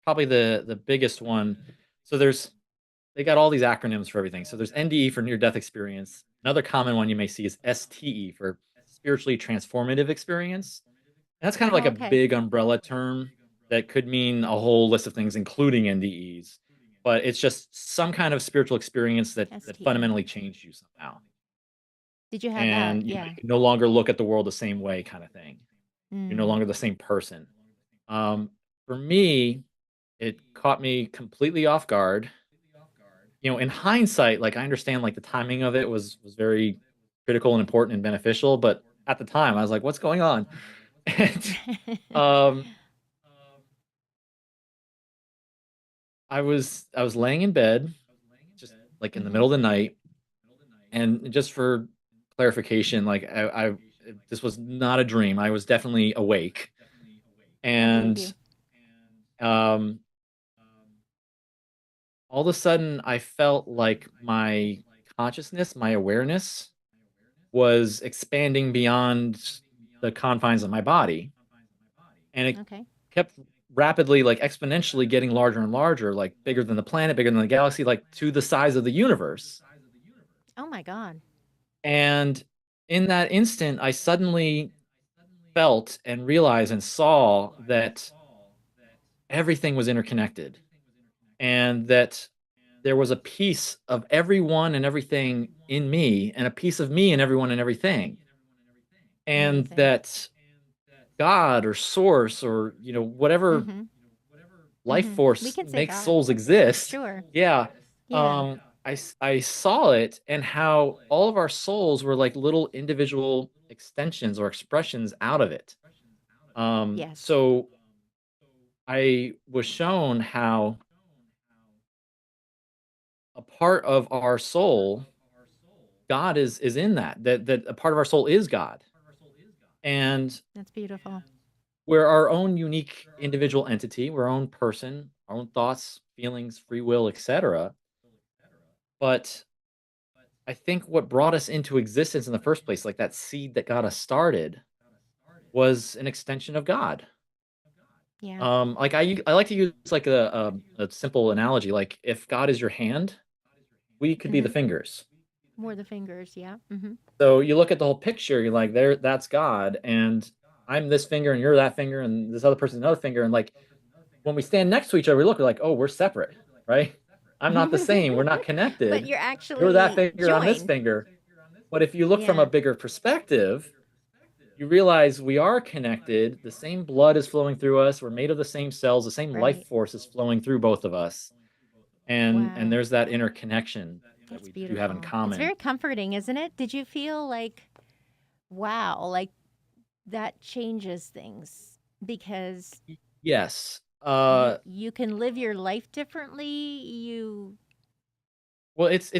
[SPEAKER 2] Probably the biggest one. So they got all these acronyms for everything. So there's NDE for near death experience. Another common one you may see is STE for spiritually transformative experience. And that's kind of like
[SPEAKER 1] Oh,
[SPEAKER 2] a
[SPEAKER 1] okay.
[SPEAKER 2] big umbrella term that could mean a whole list of things, including NDEs. But it's just some kind of spiritual experience that
[SPEAKER 1] STE.
[SPEAKER 2] fundamentally changed you somehow.
[SPEAKER 1] Did you have that?
[SPEAKER 2] And
[SPEAKER 1] Yeah.
[SPEAKER 2] you can no longer look at the world the same way, kind of thing. You're no
[SPEAKER 1] Mm.
[SPEAKER 2] longer the same person. Um, for me, it caught me completely off guard. In hindsight, like I understand like the timing of it was very critical and important and beneficial, but at the time I was like, what's going on? And um I was laying in bed, just like in the
[SPEAKER 1] Mhm.
[SPEAKER 2] middle of the night, and just for clarification, like this was not a dream. I was definitely awake.
[SPEAKER 1] I believe
[SPEAKER 2] And
[SPEAKER 1] you.
[SPEAKER 2] um all of a sudden I felt like my consciousness, my awareness was expanding beyond the confines of my body, and it
[SPEAKER 1] Okay.
[SPEAKER 2] kept rapidly, like exponentially getting larger and larger, like bigger than the planet, bigger than the galaxy, like to the size of the universe.
[SPEAKER 1] Oh my God.
[SPEAKER 2] And in that instant, I suddenly felt and realized and saw that everything was interconnected, and that there was a piece of everyone and everything in me, and a piece of me and everyone and everything. And
[SPEAKER 1] Amazing.
[SPEAKER 2] that God or source or whatever
[SPEAKER 1] Mhm.
[SPEAKER 2] life
[SPEAKER 1] Mhm. We
[SPEAKER 2] force
[SPEAKER 1] can say
[SPEAKER 2] makes
[SPEAKER 1] God.
[SPEAKER 2] souls exist.
[SPEAKER 1] Sure.
[SPEAKER 2] Yeah.
[SPEAKER 1] Yeah.
[SPEAKER 2] I saw it, and how all of our souls were like little individual extensions or expressions out of it.
[SPEAKER 1] Yes.
[SPEAKER 2] So I was shown how a part of our soul, God is in that a part of our soul is God. And
[SPEAKER 1] That's beautiful.
[SPEAKER 2] we're our own unique individual entity, we're our own person, our own thoughts, feelings, free will, etc. But I think what brought us into existence in the first place, like that seed that got us started, was an extension of God.
[SPEAKER 1] Yeah.
[SPEAKER 2] Like I like to use like a simple analogy. Like if God is your hand, we could be the
[SPEAKER 1] Mhm.
[SPEAKER 2] fingers.
[SPEAKER 1] More the fingers. Yeah. Mhm.
[SPEAKER 2] So you look at the whole picture, you're like, there, that's God, and I'm this finger, and you're that finger, and this other person's another finger, and like when we stand next to each other, we look, we're like, oh, we're separate, right? I'm not the same. We're not
[SPEAKER 1] But
[SPEAKER 2] connected.
[SPEAKER 1] you're
[SPEAKER 2] You're that
[SPEAKER 1] actually
[SPEAKER 2] finger, I'm this
[SPEAKER 1] joined.
[SPEAKER 2] finger. But if you look from a
[SPEAKER 1] Yeah.
[SPEAKER 2] bigger perspective, you realize we are connected. The same blood is flowing through us. We're made of the same cells. The same life
[SPEAKER 1] Right.
[SPEAKER 2] force is flowing through both of us. And
[SPEAKER 1] Wow.
[SPEAKER 2] there's that interconnection that
[SPEAKER 1] That's
[SPEAKER 2] we do have in
[SPEAKER 1] beautiful. It's
[SPEAKER 2] common.
[SPEAKER 1] very comforting, isn't it? Did you feel like, wow, like that changes things because
[SPEAKER 2] Yes.
[SPEAKER 1] you can live your life differently. You
[SPEAKER 2] Well, it's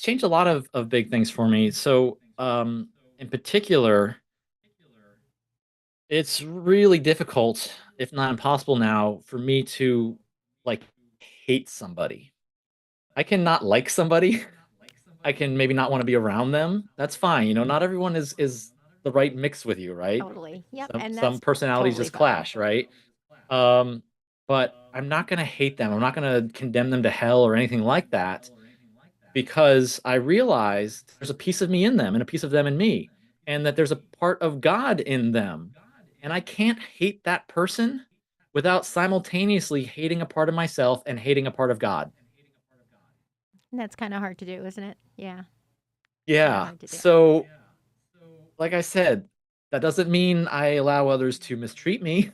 [SPEAKER 2] changed a lot of big things for me. So, in particular, it's really difficult, if not impossible now, for me to like hate somebody. I can not like somebody. I can maybe not want to be around them. That's fine. Not everyone is the right mix with you, right?
[SPEAKER 1] totally. Yep,
[SPEAKER 2] Some
[SPEAKER 1] and
[SPEAKER 2] some
[SPEAKER 1] that's
[SPEAKER 2] personalities
[SPEAKER 1] totally
[SPEAKER 2] just
[SPEAKER 1] fine.
[SPEAKER 2] clash, right? Um, but I'm not gonna hate them. I'm not gonna condemn them to hell or anything like that, because I realized there's a piece of me in them and a piece of them in me, and that there's a part of God in them. And I can't hate that person without simultaneously hating a part of myself and hating a part of God.
[SPEAKER 1] And that's kind of hard to do, isn't it? Yeah, kind of
[SPEAKER 2] Yeah.
[SPEAKER 1] hard to do.
[SPEAKER 2] So, like I said, that doesn't mean I allow others to mistreat me,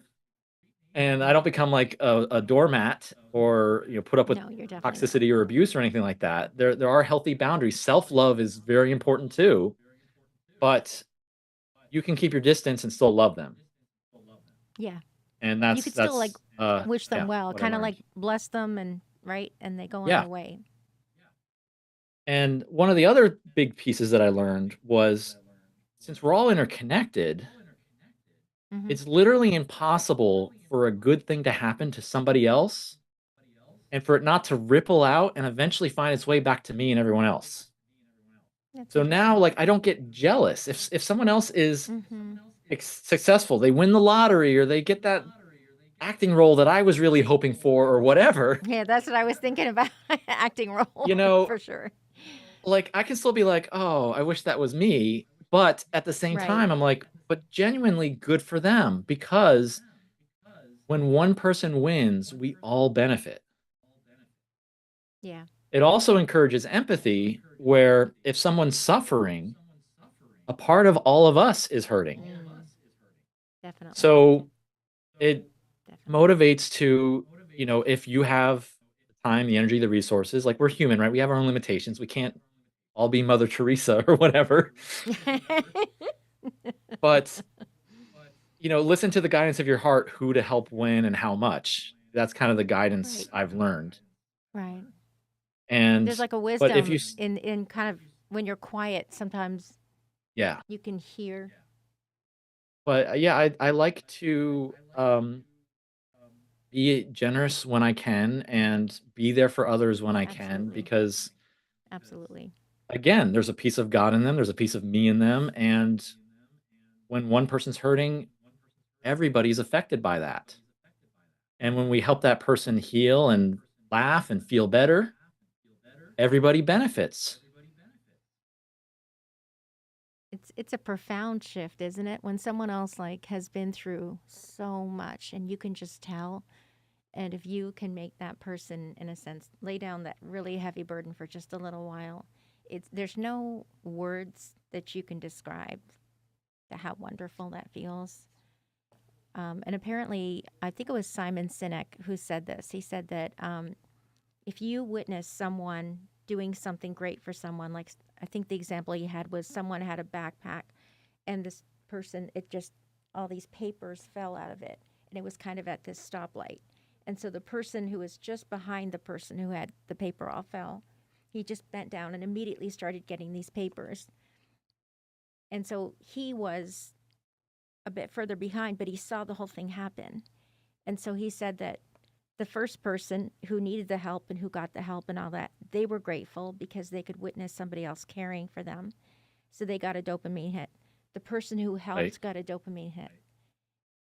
[SPEAKER 2] and I don't become like a doormat, or put up with
[SPEAKER 1] No, you're definitely not.
[SPEAKER 2] toxicity or abuse or anything like that. There are healthy boundaries. Self-love is very important too, but you can keep your distance and still love them.
[SPEAKER 1] Yeah.
[SPEAKER 2] And
[SPEAKER 1] You
[SPEAKER 2] that's
[SPEAKER 1] could still like
[SPEAKER 2] that's
[SPEAKER 1] wish them
[SPEAKER 2] yeah,
[SPEAKER 1] well,
[SPEAKER 2] what I
[SPEAKER 1] kind of like
[SPEAKER 2] learned.
[SPEAKER 1] bless them and right, and they go on
[SPEAKER 2] Yeah.
[SPEAKER 1] their way.
[SPEAKER 2] And one of the other big pieces that I learned was, since we're all interconnected,
[SPEAKER 1] Mhm.
[SPEAKER 2] it's literally impossible for a good thing to happen to somebody else and for it not to ripple out and eventually find its way back to me and everyone else.
[SPEAKER 1] That's
[SPEAKER 2] So now,
[SPEAKER 1] interesting.
[SPEAKER 2] like, I don't get jealous if someone else is
[SPEAKER 1] Mhm.
[SPEAKER 2] successful, they win the lottery or they get that acting role that I was really hoping for or whatever,
[SPEAKER 1] Yeah, that's what I was thinking about. Acting role
[SPEAKER 2] you know,
[SPEAKER 1] for sure.
[SPEAKER 2] like I can still be like, oh, I wish that was me. But at the same
[SPEAKER 1] Right.
[SPEAKER 2] time, I'm like, but genuinely good for them because when one person wins, we all benefit.
[SPEAKER 1] Yeah.
[SPEAKER 2] It also encourages empathy, where if someone's suffering, a part of all of us is hurting.
[SPEAKER 1] Mm, definitely.
[SPEAKER 2] So it
[SPEAKER 1] Definitely.
[SPEAKER 2] motivates to, if you have the time, the energy, the resources, like we're human, right? We have our own limitations. We can't all be Mother Teresa or whatever. But, listen to the guidance of your heart, who to help when and how much. That's kind of the guidance
[SPEAKER 1] Right.
[SPEAKER 2] I've learned.
[SPEAKER 1] Right.
[SPEAKER 2] And,
[SPEAKER 1] There's like a
[SPEAKER 2] but if you,
[SPEAKER 1] wisdom in kind of when you're quiet, sometimes
[SPEAKER 2] yeah,
[SPEAKER 1] you can hear.
[SPEAKER 2] but yeah, I like to be generous when I can and be there for others when I can
[SPEAKER 1] Absolutely.
[SPEAKER 2] because
[SPEAKER 1] Absolutely.
[SPEAKER 2] again, there's a piece of God in them, there's a piece of me in them, and when one person's hurting, everybody's affected by that. And when we help that person heal and laugh and feel better, everybody benefits.
[SPEAKER 1] It's a profound shift, isn't it? When someone else like has been through so much and you can just tell, and if you can make that person in a sense lay down that really heavy burden for just a little while, it's there's no words that you can describe how wonderful that feels. And apparently, I think it was Simon Sinek who said this. He said that if you witness someone doing something great for someone, like I think the example he had was someone had a backpack and this person, it just, all these papers fell out of it. And it was kind of at this stoplight. And so the person who was just behind the person who had the paper all fell, he just bent down and immediately started getting these papers. And so he was a bit further behind, but he saw the whole thing happen. And so he said that the first person who needed the help and who got the help and all that, they were grateful because they could witness somebody else caring for them. So they got a dopamine hit. The person who
[SPEAKER 2] Right?
[SPEAKER 1] helped got a dopamine hit,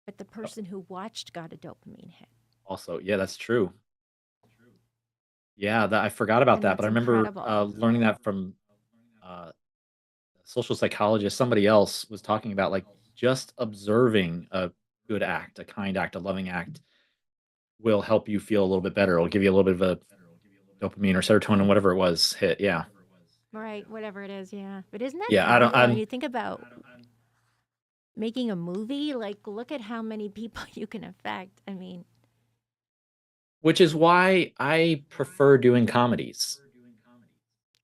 [SPEAKER 1] but the person who watched got a dopamine hit.
[SPEAKER 2] Also, yeah, that's true. Yeah, that I forgot about
[SPEAKER 1] And
[SPEAKER 2] that, but
[SPEAKER 1] that's
[SPEAKER 2] I remember
[SPEAKER 1] incredible.
[SPEAKER 2] learning that from uh, a social psychologist. Somebody else was talking about like just observing a good act, a kind act, a loving act will help you feel a little bit better. It'll give you a little bit of a dopamine or serotonin, whatever it was, hit. Yeah,
[SPEAKER 1] Right, whatever it is, yeah. But isn't that
[SPEAKER 2] yeah. I don't.
[SPEAKER 1] powerful? And
[SPEAKER 2] I'm
[SPEAKER 1] you think about making a movie, like, look at how many people you can affect. I mean,
[SPEAKER 2] Which is why I prefer doing comedies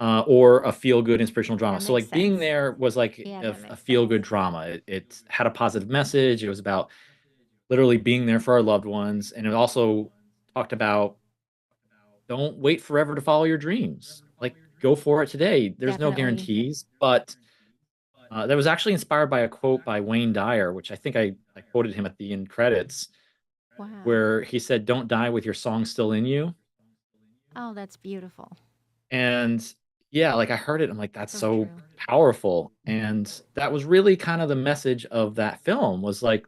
[SPEAKER 2] or a feel good inspirational drama.
[SPEAKER 1] that
[SPEAKER 2] So
[SPEAKER 1] makes
[SPEAKER 2] like being
[SPEAKER 1] sense.
[SPEAKER 2] there was like
[SPEAKER 1] Yeah,
[SPEAKER 2] a,
[SPEAKER 1] that
[SPEAKER 2] a
[SPEAKER 1] makes
[SPEAKER 2] feel
[SPEAKER 1] sense.
[SPEAKER 2] good drama. It had a positive message. It was about literally being there for our loved ones, and it also talked about don't wait forever to follow your dreams. Like go for it today. There's no
[SPEAKER 1] Definitely.
[SPEAKER 2] guarantees, but that was actually inspired by a quote by Wayne Dyer, which I think I quoted him at the end credits,
[SPEAKER 1] Wow.
[SPEAKER 2] where he said, "Don't die with your song still in you."
[SPEAKER 1] Oh, that's beautiful.
[SPEAKER 2] And yeah, like I heard it, I'm like, that's
[SPEAKER 1] So
[SPEAKER 2] so
[SPEAKER 1] true.
[SPEAKER 2] powerful. And that was really kind of the message of that film was like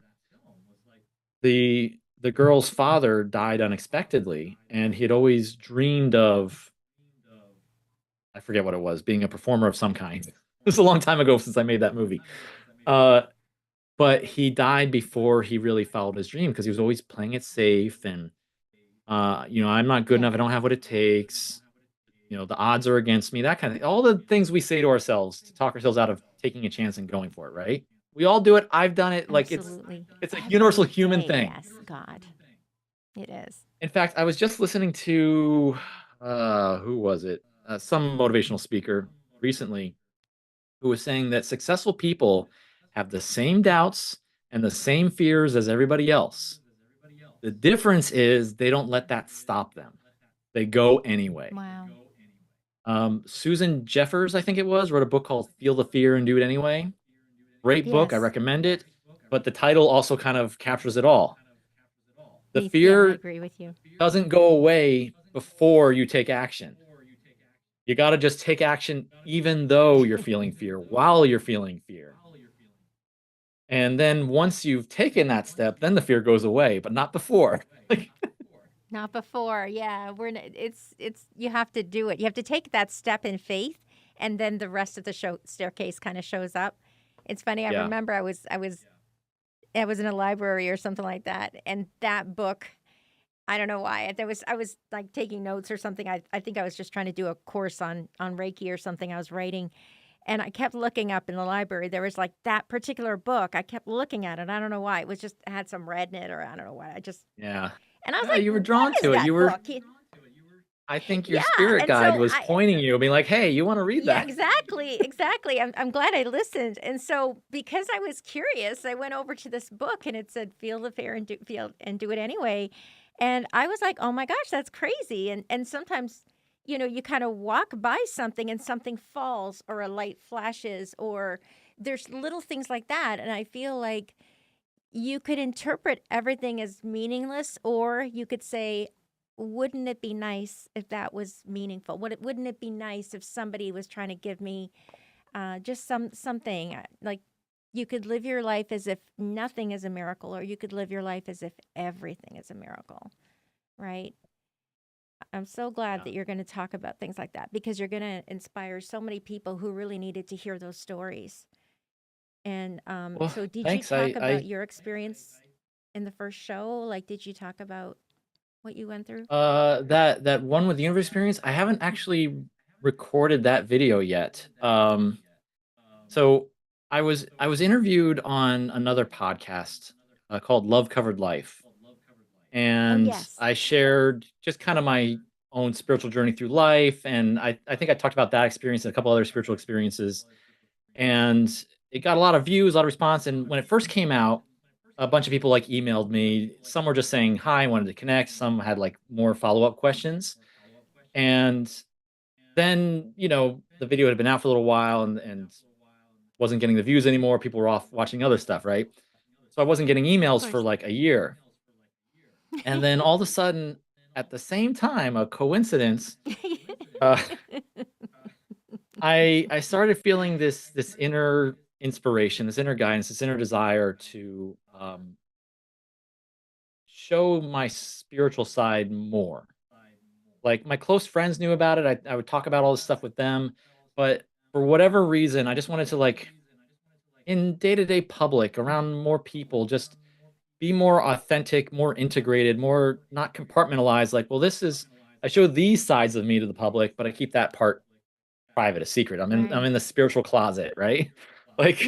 [SPEAKER 2] the girl's father died unexpectedly, and he had always dreamed of I forget what it was, being a performer of some kind. It was a long time ago since I made that movie. Uh, but he died before he really followed his dream because he was always playing it safe and I'm not good
[SPEAKER 1] Yeah.
[SPEAKER 2] enough, I don't have what it takes. The odds are against me, that kind of thing. All the things we say to ourselves to talk ourselves out of taking a chance and going for it, right? We all do it. I've done it. Like
[SPEAKER 1] Absolutely.
[SPEAKER 2] it's a universal
[SPEAKER 1] Every
[SPEAKER 2] human
[SPEAKER 1] day.
[SPEAKER 2] thing.
[SPEAKER 1] Yes, God. It is.
[SPEAKER 2] In fact, I was just listening to who was it? Some motivational speaker recently who was saying that successful people have the same doubts and the same fears as everybody else. The difference is they don't let that stop them. They go anyway.
[SPEAKER 1] Wow.
[SPEAKER 2] Susan Jeffers, I think it was, wrote a book called Feel the Fear and Do It Anyway. Great book. I
[SPEAKER 1] Yes.
[SPEAKER 2] recommend it. But the title also kind of captures it all. The
[SPEAKER 1] Yeah, I
[SPEAKER 2] fear
[SPEAKER 1] agree with you.
[SPEAKER 2] doesn't go away before you take action. You got to just take action even though you're feeling fear, while you're feeling fear. And then once you've taken that step, then the fear goes away, but not before. Like,
[SPEAKER 1] Not before. Yeah, it's you have to do it. You have to take that step in faith, and then the rest of the show staircase kind of shows up. It's funny. I
[SPEAKER 2] yeah,
[SPEAKER 1] remember I was in a library or something like that, and that book. I don't know why. I was like taking notes or something. I think I was just trying to do a course on Reiki or something I was writing. And I kept looking up in the library. There was like that particular book. I kept looking at it. I don't know why. It had some red in it or I don't know what.
[SPEAKER 2] yeah.
[SPEAKER 1] And I was
[SPEAKER 2] No,
[SPEAKER 1] like,
[SPEAKER 2] you were
[SPEAKER 1] what
[SPEAKER 2] drawn
[SPEAKER 1] is
[SPEAKER 2] to it.
[SPEAKER 1] that book?
[SPEAKER 2] I think your
[SPEAKER 1] Yeah.
[SPEAKER 2] spirit
[SPEAKER 1] And
[SPEAKER 2] guide
[SPEAKER 1] so
[SPEAKER 2] was pointing you, being like, hey, you want to read
[SPEAKER 1] yeah,
[SPEAKER 2] that?
[SPEAKER 1] exactly. Exactly. I'm glad I listened. And so because I was curious, I went over to this book and it said, feel the fear and do it anyway. And I was like, oh my gosh, that's crazy. And sometimes, you kind of walk by something and something falls or a light flashes or there's little things like that. And I feel like you could interpret everything as meaningless, or you could say, wouldn't it be nice if that was meaningful? Wouldn't it be nice if somebody was trying to give me just something like you could live your life as if nothing is a miracle, or you could live your life as if everything is a miracle, right? I'm so glad
[SPEAKER 2] Yeah.
[SPEAKER 1] that you're going to talk about things like that because you're going to inspire so many people who really needed to hear those stories. And
[SPEAKER 2] Well,
[SPEAKER 1] so, did you
[SPEAKER 2] thanks.
[SPEAKER 1] talk about your experience in the first show? Like, did you talk about what you went through?
[SPEAKER 2] That one with the universe experience, I haven't actually recorded that video yet. So I was interviewed on another podcast called Love Covered Life,
[SPEAKER 1] Oh,
[SPEAKER 2] and
[SPEAKER 1] yes.
[SPEAKER 2] I shared just kind of my own spiritual journey through life, and I think I talked about that experience and a couple other spiritual experiences, and it got a lot of views, a lot of response. And when it first came out, a bunch of people like emailed me. Some were just saying hi, wanted to connect. Some had like more follow up questions, and then the video had been out for a little while and wasn't getting the views anymore. People were off watching other stuff, right? So I wasn't getting
[SPEAKER 1] Of
[SPEAKER 2] emails for
[SPEAKER 1] course.
[SPEAKER 2] like a year. And then all of a sudden, at the same time, a coincidence, uh, I started feeling this inner inspiration, this inner guidance, this inner desire to show my spiritual side more. Like my close friends knew about it. I would talk about all this stuff with them, but for whatever reason, I just wanted to like in day to day public around more people, just be more authentic, more integrated, more not compartmentalized. Like, well, I show these sides of me to the public, but I keep that part private, a secret. I'm
[SPEAKER 1] Right.
[SPEAKER 2] in the spiritual closet, right? Like,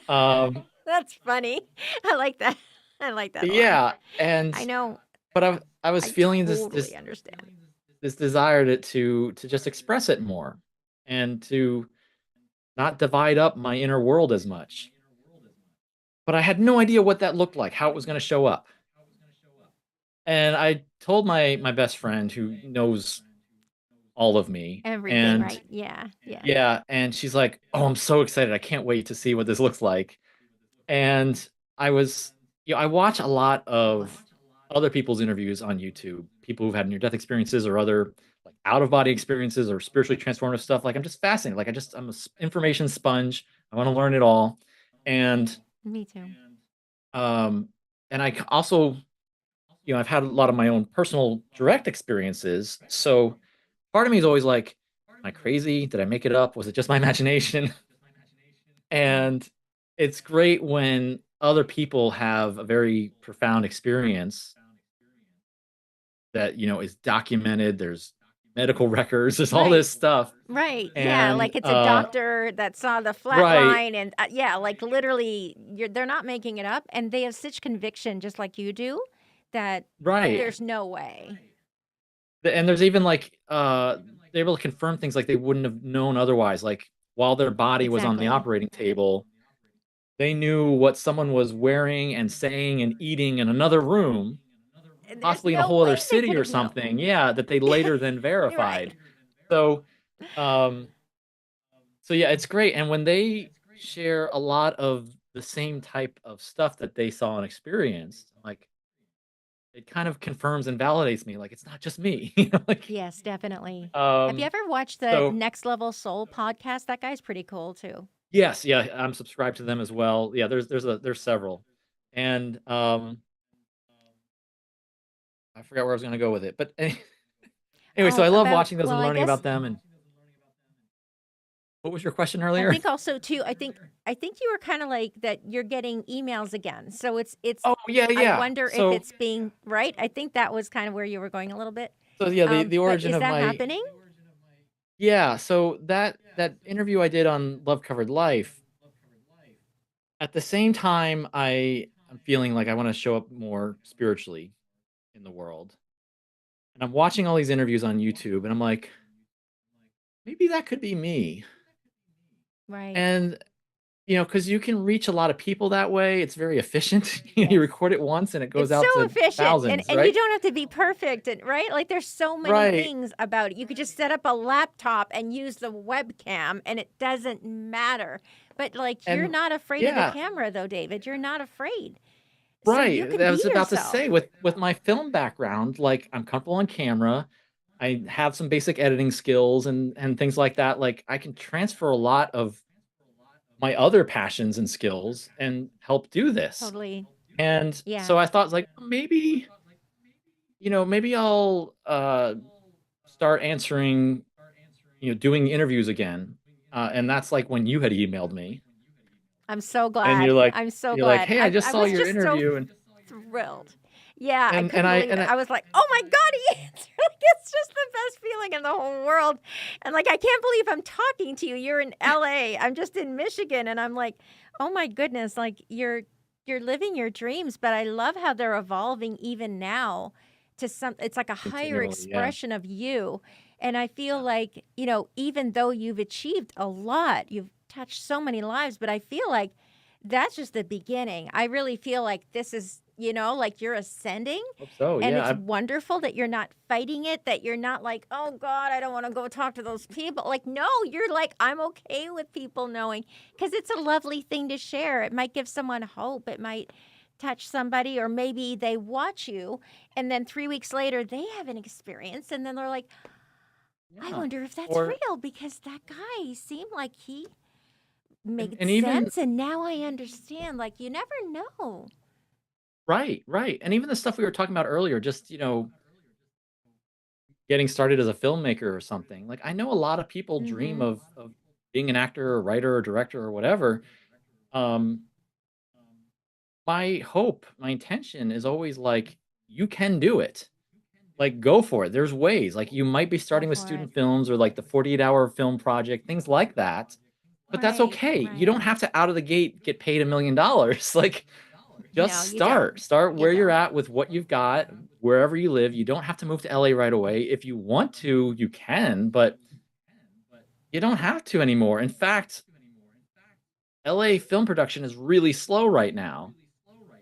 [SPEAKER 2] um,
[SPEAKER 1] That's funny. I like that. I like that a lot.
[SPEAKER 2] yeah,
[SPEAKER 1] I
[SPEAKER 2] and
[SPEAKER 1] know.
[SPEAKER 2] but I was
[SPEAKER 1] I
[SPEAKER 2] feeling
[SPEAKER 1] totally understand.
[SPEAKER 2] this desire to just express it more and to not divide up my inner world as much. But I had no idea what that looked like, how it was going to show up. And I told my best friend who knows all of me,
[SPEAKER 1] Everything,
[SPEAKER 2] and
[SPEAKER 1] right? Yeah. Yeah.
[SPEAKER 2] yeah, and she's like, "Oh, I'm so excited. I can't wait to see what this looks like." And I was I watch a lot of other people's interviews on YouTube, people who've had near death experiences or other like out of body experiences or spiritually transformative stuff. Like I'm just fascinated. Like I'm a information sponge. I want to learn it all. And
[SPEAKER 1] Me too.
[SPEAKER 2] um and also, I've had a lot of my own personal direct experiences. So part of me is always like, am I crazy? Did I make it up? Was it just my imagination? And it's great when other people have a very profound experience that, is documented. There's medical records, there's all
[SPEAKER 1] Right.
[SPEAKER 2] this stuff.
[SPEAKER 1] Right. Yeah,
[SPEAKER 2] And
[SPEAKER 1] like it's a doctor that saw the flat
[SPEAKER 2] right,
[SPEAKER 1] line and yeah, like literally they're not making it up and they have such conviction just like you do that
[SPEAKER 2] right.
[SPEAKER 1] there's no way.
[SPEAKER 2] And there's even like they're able to confirm things like they wouldn't have known otherwise. Like while their body was on the
[SPEAKER 1] Exactly.
[SPEAKER 2] operating table, they knew what someone was wearing and saying and eating in another room,
[SPEAKER 1] And there's
[SPEAKER 2] possibly in a
[SPEAKER 1] no
[SPEAKER 2] whole
[SPEAKER 1] way
[SPEAKER 2] other
[SPEAKER 1] they
[SPEAKER 2] city
[SPEAKER 1] could
[SPEAKER 2] or
[SPEAKER 1] have known.
[SPEAKER 2] something. Yeah, that they later then
[SPEAKER 1] You're right.
[SPEAKER 2] verified. So, um, so yeah, it's great. And when they share a lot of the same type of stuff that they saw and experienced, like it kind of confirms and validates me. Like it's not just me. Like
[SPEAKER 1] Yes, definitely. Have you
[SPEAKER 2] um,
[SPEAKER 1] ever watched the
[SPEAKER 2] so
[SPEAKER 1] Next Level Soul podcast? That guy's pretty cool too.
[SPEAKER 2] Yes, yeah, I'm subscribed to them as well. Yeah, there's several. And, I forgot where I was gonna go with it, but anyway, so
[SPEAKER 1] Oh,
[SPEAKER 2] I love
[SPEAKER 1] about,
[SPEAKER 2] watching those
[SPEAKER 1] well,
[SPEAKER 2] and
[SPEAKER 1] I
[SPEAKER 2] learning
[SPEAKER 1] guess
[SPEAKER 2] about them, and what was your question
[SPEAKER 1] I
[SPEAKER 2] earlier?
[SPEAKER 1] think also too, I think you were kind of like that you're getting emails again. So it's
[SPEAKER 2] Oh, yeah,
[SPEAKER 1] I
[SPEAKER 2] yeah.
[SPEAKER 1] wonder if it's being right. I think that was kind of where you were going a little bit.
[SPEAKER 2] So yeah, the
[SPEAKER 1] But
[SPEAKER 2] origin
[SPEAKER 1] is
[SPEAKER 2] of
[SPEAKER 1] that
[SPEAKER 2] my
[SPEAKER 1] happening?
[SPEAKER 2] yeah, so that interview I did on Love Covered Life, at the same time I'm feeling like I wanna show up more spiritually in the world, and I'm watching all these interviews on YouTube, and I'm like, "Maybe that could be me."
[SPEAKER 1] Right.
[SPEAKER 2] And, because you can reach a lot of people that way, it's very efficient. You
[SPEAKER 1] Yes.
[SPEAKER 2] record it once and it goes
[SPEAKER 1] It's so
[SPEAKER 2] out to
[SPEAKER 1] efficient, and
[SPEAKER 2] thousands,
[SPEAKER 1] and you
[SPEAKER 2] right?
[SPEAKER 1] don't have to be perfect, and right? Like there's so many
[SPEAKER 2] Right,
[SPEAKER 1] things about it. You could just set up a laptop and use the webcam, and it doesn't matter. But like you're
[SPEAKER 2] and
[SPEAKER 1] not afraid of the
[SPEAKER 2] yeah.
[SPEAKER 1] camera, though, David. You're not afraid, so you
[SPEAKER 2] Right,
[SPEAKER 1] can
[SPEAKER 2] I
[SPEAKER 1] be
[SPEAKER 2] was about to
[SPEAKER 1] yourself.
[SPEAKER 2] say with my film background, like, I'm comfortable on camera, I have some basic editing skills and things like that, like, I can transfer a lot of my other passions and skills and help do this.
[SPEAKER 1] Totally.
[SPEAKER 2] And
[SPEAKER 1] Yeah.
[SPEAKER 2] so I thought, like, maybe I'll, start answering, doing interviews again, and that's, like, when you had emailed me,
[SPEAKER 1] I'm so
[SPEAKER 2] and
[SPEAKER 1] glad. I'm so
[SPEAKER 2] you're like,
[SPEAKER 1] glad.
[SPEAKER 2] "Hey, I
[SPEAKER 1] I
[SPEAKER 2] just
[SPEAKER 1] I
[SPEAKER 2] saw
[SPEAKER 1] was
[SPEAKER 2] your
[SPEAKER 1] just so
[SPEAKER 2] interview," and
[SPEAKER 1] thrilled. Yeah, I
[SPEAKER 2] and and
[SPEAKER 1] couldn't
[SPEAKER 2] I
[SPEAKER 1] believe
[SPEAKER 2] and
[SPEAKER 1] it.
[SPEAKER 2] I
[SPEAKER 1] I was like, "Oh my god, he answered." Like it's just the best feeling in the whole world. And like I can't believe I'm talking to you. You're in LA. I'm just in Michigan and I'm like, "Oh my goodness, like you're living your dreams." But I love how they're evolving even now to some it's like a higher
[SPEAKER 2] continually, yeah.
[SPEAKER 1] expression of you. And I feel like, even though you've achieved a lot, you've touched so many lives, but I feel like that's just the beginning. I really feel like this is, like you're ascending
[SPEAKER 2] Hope so,
[SPEAKER 1] and
[SPEAKER 2] yeah,
[SPEAKER 1] it's wonderful that you're not fighting it, that you're not like, oh God, I don't want to go talk to those people. Like, no, you're like, I'm okay with people knowing because it's a lovely thing to share. It might give someone hope. It might touch somebody, or maybe they watch you and then 3 weeks later they have an experience and then they're like, I
[SPEAKER 2] yeah.
[SPEAKER 1] wonder if that's
[SPEAKER 2] Or
[SPEAKER 1] real because that guy seemed like he made
[SPEAKER 2] and even
[SPEAKER 1] sense and now I understand. Like, you never know.
[SPEAKER 2] right, right, and even the stuff we were talking about earlier, just, getting started as a filmmaker or something, like, I know a lot of people dream
[SPEAKER 1] Mhm.
[SPEAKER 2] of being an actor or writer or director or whatever, um, my hope, my intention is always, like, you can do it, like, go for it, there's ways, like, you might be
[SPEAKER 1] Go
[SPEAKER 2] starting with
[SPEAKER 1] for it.
[SPEAKER 2] student films or, like, the 48-hour film project, things like that, but that's
[SPEAKER 1] Right,
[SPEAKER 2] okay, you
[SPEAKER 1] right.
[SPEAKER 2] don't have to out of the gate get paid $1,000,000, like, just
[SPEAKER 1] No, you don't.
[SPEAKER 2] start
[SPEAKER 1] You
[SPEAKER 2] where you're
[SPEAKER 1] don't.
[SPEAKER 2] at with what you've got, wherever you live. You don't have to move to LA right away. If you want to, you can, but you don't have to anymore. In fact, LA film production is really slow right now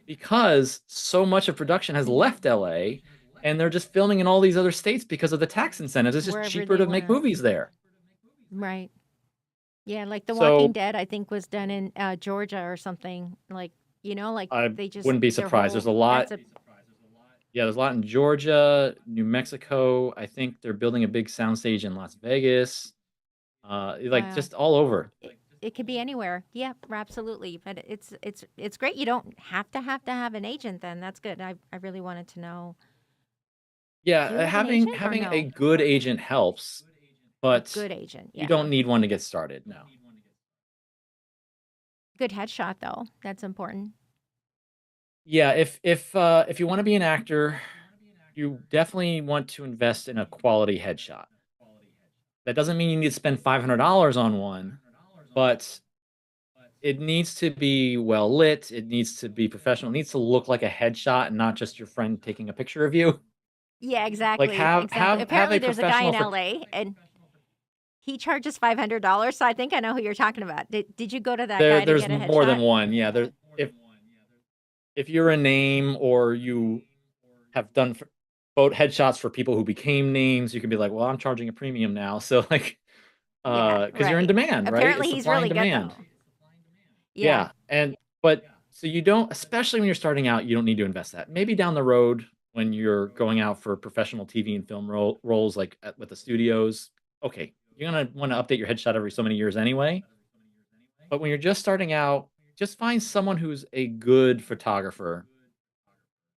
[SPEAKER 2] because so much of production has
[SPEAKER 1] Mhm.
[SPEAKER 2] left LA and they're just filming in all these other states because of the tax incentives. It's just
[SPEAKER 1] Wherever
[SPEAKER 2] cheaper
[SPEAKER 1] they
[SPEAKER 2] to make
[SPEAKER 1] were.
[SPEAKER 2] movies there.
[SPEAKER 1] Right. Yeah, like The
[SPEAKER 2] So
[SPEAKER 1] Walking Dead, I think was done in Georgia or something. Like, like
[SPEAKER 2] I
[SPEAKER 1] they just
[SPEAKER 2] wouldn't be
[SPEAKER 1] their
[SPEAKER 2] surprised.
[SPEAKER 1] whole
[SPEAKER 2] There's a lot.
[SPEAKER 1] that's a
[SPEAKER 2] Yeah, there's a lot in Georgia, New Mexico. I think they're building a big soundstage in Las Vegas. Like,
[SPEAKER 1] wow.
[SPEAKER 2] just all over.
[SPEAKER 1] It could be anywhere. Yeah, absolutely. But it's great. You don't have an agent then. That's good. I really wanted to know.
[SPEAKER 2] Yeah,
[SPEAKER 1] Do you have an
[SPEAKER 2] having
[SPEAKER 1] agent or
[SPEAKER 2] having a
[SPEAKER 1] no?
[SPEAKER 2] good agent helps,
[SPEAKER 1] A
[SPEAKER 2] but
[SPEAKER 1] good agent.
[SPEAKER 2] you
[SPEAKER 1] Yeah.
[SPEAKER 2] don't need one to get started, no.
[SPEAKER 1] Good headshot though. That's important.
[SPEAKER 2] Yeah, if you wanna be an actor, you definitely want to invest in a quality headshot. That doesn't mean you need to spend $500 on one, but it needs to be well lit, it needs to be professional, it needs to look like a headshot and not just your friend taking a picture of you.
[SPEAKER 1] Yeah,
[SPEAKER 2] Like,
[SPEAKER 1] exactly.
[SPEAKER 2] have
[SPEAKER 1] Exactly.
[SPEAKER 2] a
[SPEAKER 1] Apparently there's a guy
[SPEAKER 2] professional
[SPEAKER 1] in
[SPEAKER 2] for
[SPEAKER 1] LA and he charges $500, so I think I know who you're talking about. Did you go to that guy to
[SPEAKER 2] there's
[SPEAKER 1] get a
[SPEAKER 2] more than
[SPEAKER 1] headshot?
[SPEAKER 2] one, yeah, there if you're a name or you have done boat headshots for people who became names, you can be like, "Well, I'm charging a premium now." So, like,
[SPEAKER 1] Yeah,
[SPEAKER 2] because you're in
[SPEAKER 1] right.
[SPEAKER 2] demand, right? It's
[SPEAKER 1] Apparently he's
[SPEAKER 2] supply and
[SPEAKER 1] really good
[SPEAKER 2] demand.
[SPEAKER 1] though. Yeah.
[SPEAKER 2] Yeah, but so you don't especially when you're starting out, you don't need to invest that. Maybe down the road when you're going out for professional TV and film roles, like, with the studios, okay, you're gonna wanna update your headshot every so many years anyway, But when you're just starting out, just find someone who's a good photographer.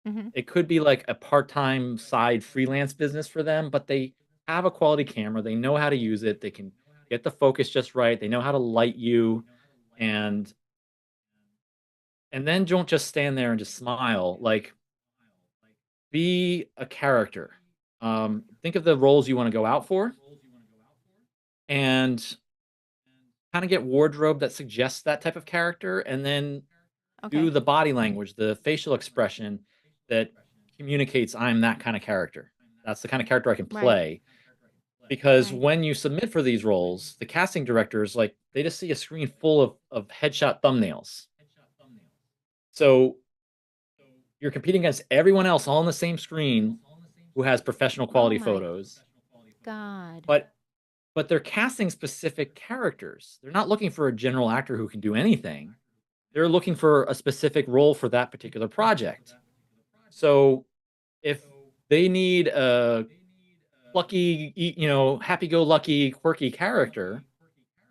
[SPEAKER 1] Hmm.
[SPEAKER 2] It could be like a part-time side freelance business for them, but they have a quality camera. They know how to use it. They can get the focus just right. They know how to light you, and then don't just stand there and just smile. Like, be a character. Think of the roles you want to go out for, and kind of get wardrobe that suggests that type of character, and then do
[SPEAKER 1] Okay.
[SPEAKER 2] the body language, the facial expression that communicates I'm that kind of character. That's the kind of character I can
[SPEAKER 1] Right.
[SPEAKER 2] play. Because
[SPEAKER 1] Right.
[SPEAKER 2] when you submit for these roles, the casting directors, like, they just see a screen full of headshot thumbnails. So you're competing against everyone else all on the same screen who has professional
[SPEAKER 1] Oh
[SPEAKER 2] quality
[SPEAKER 1] my
[SPEAKER 2] photos,
[SPEAKER 1] God.
[SPEAKER 2] but they're casting specific characters. They're not looking for a general actor who can do anything. They're looking for a specific role for that particular project. So if they need a plucky, happy-go-lucky, quirky character,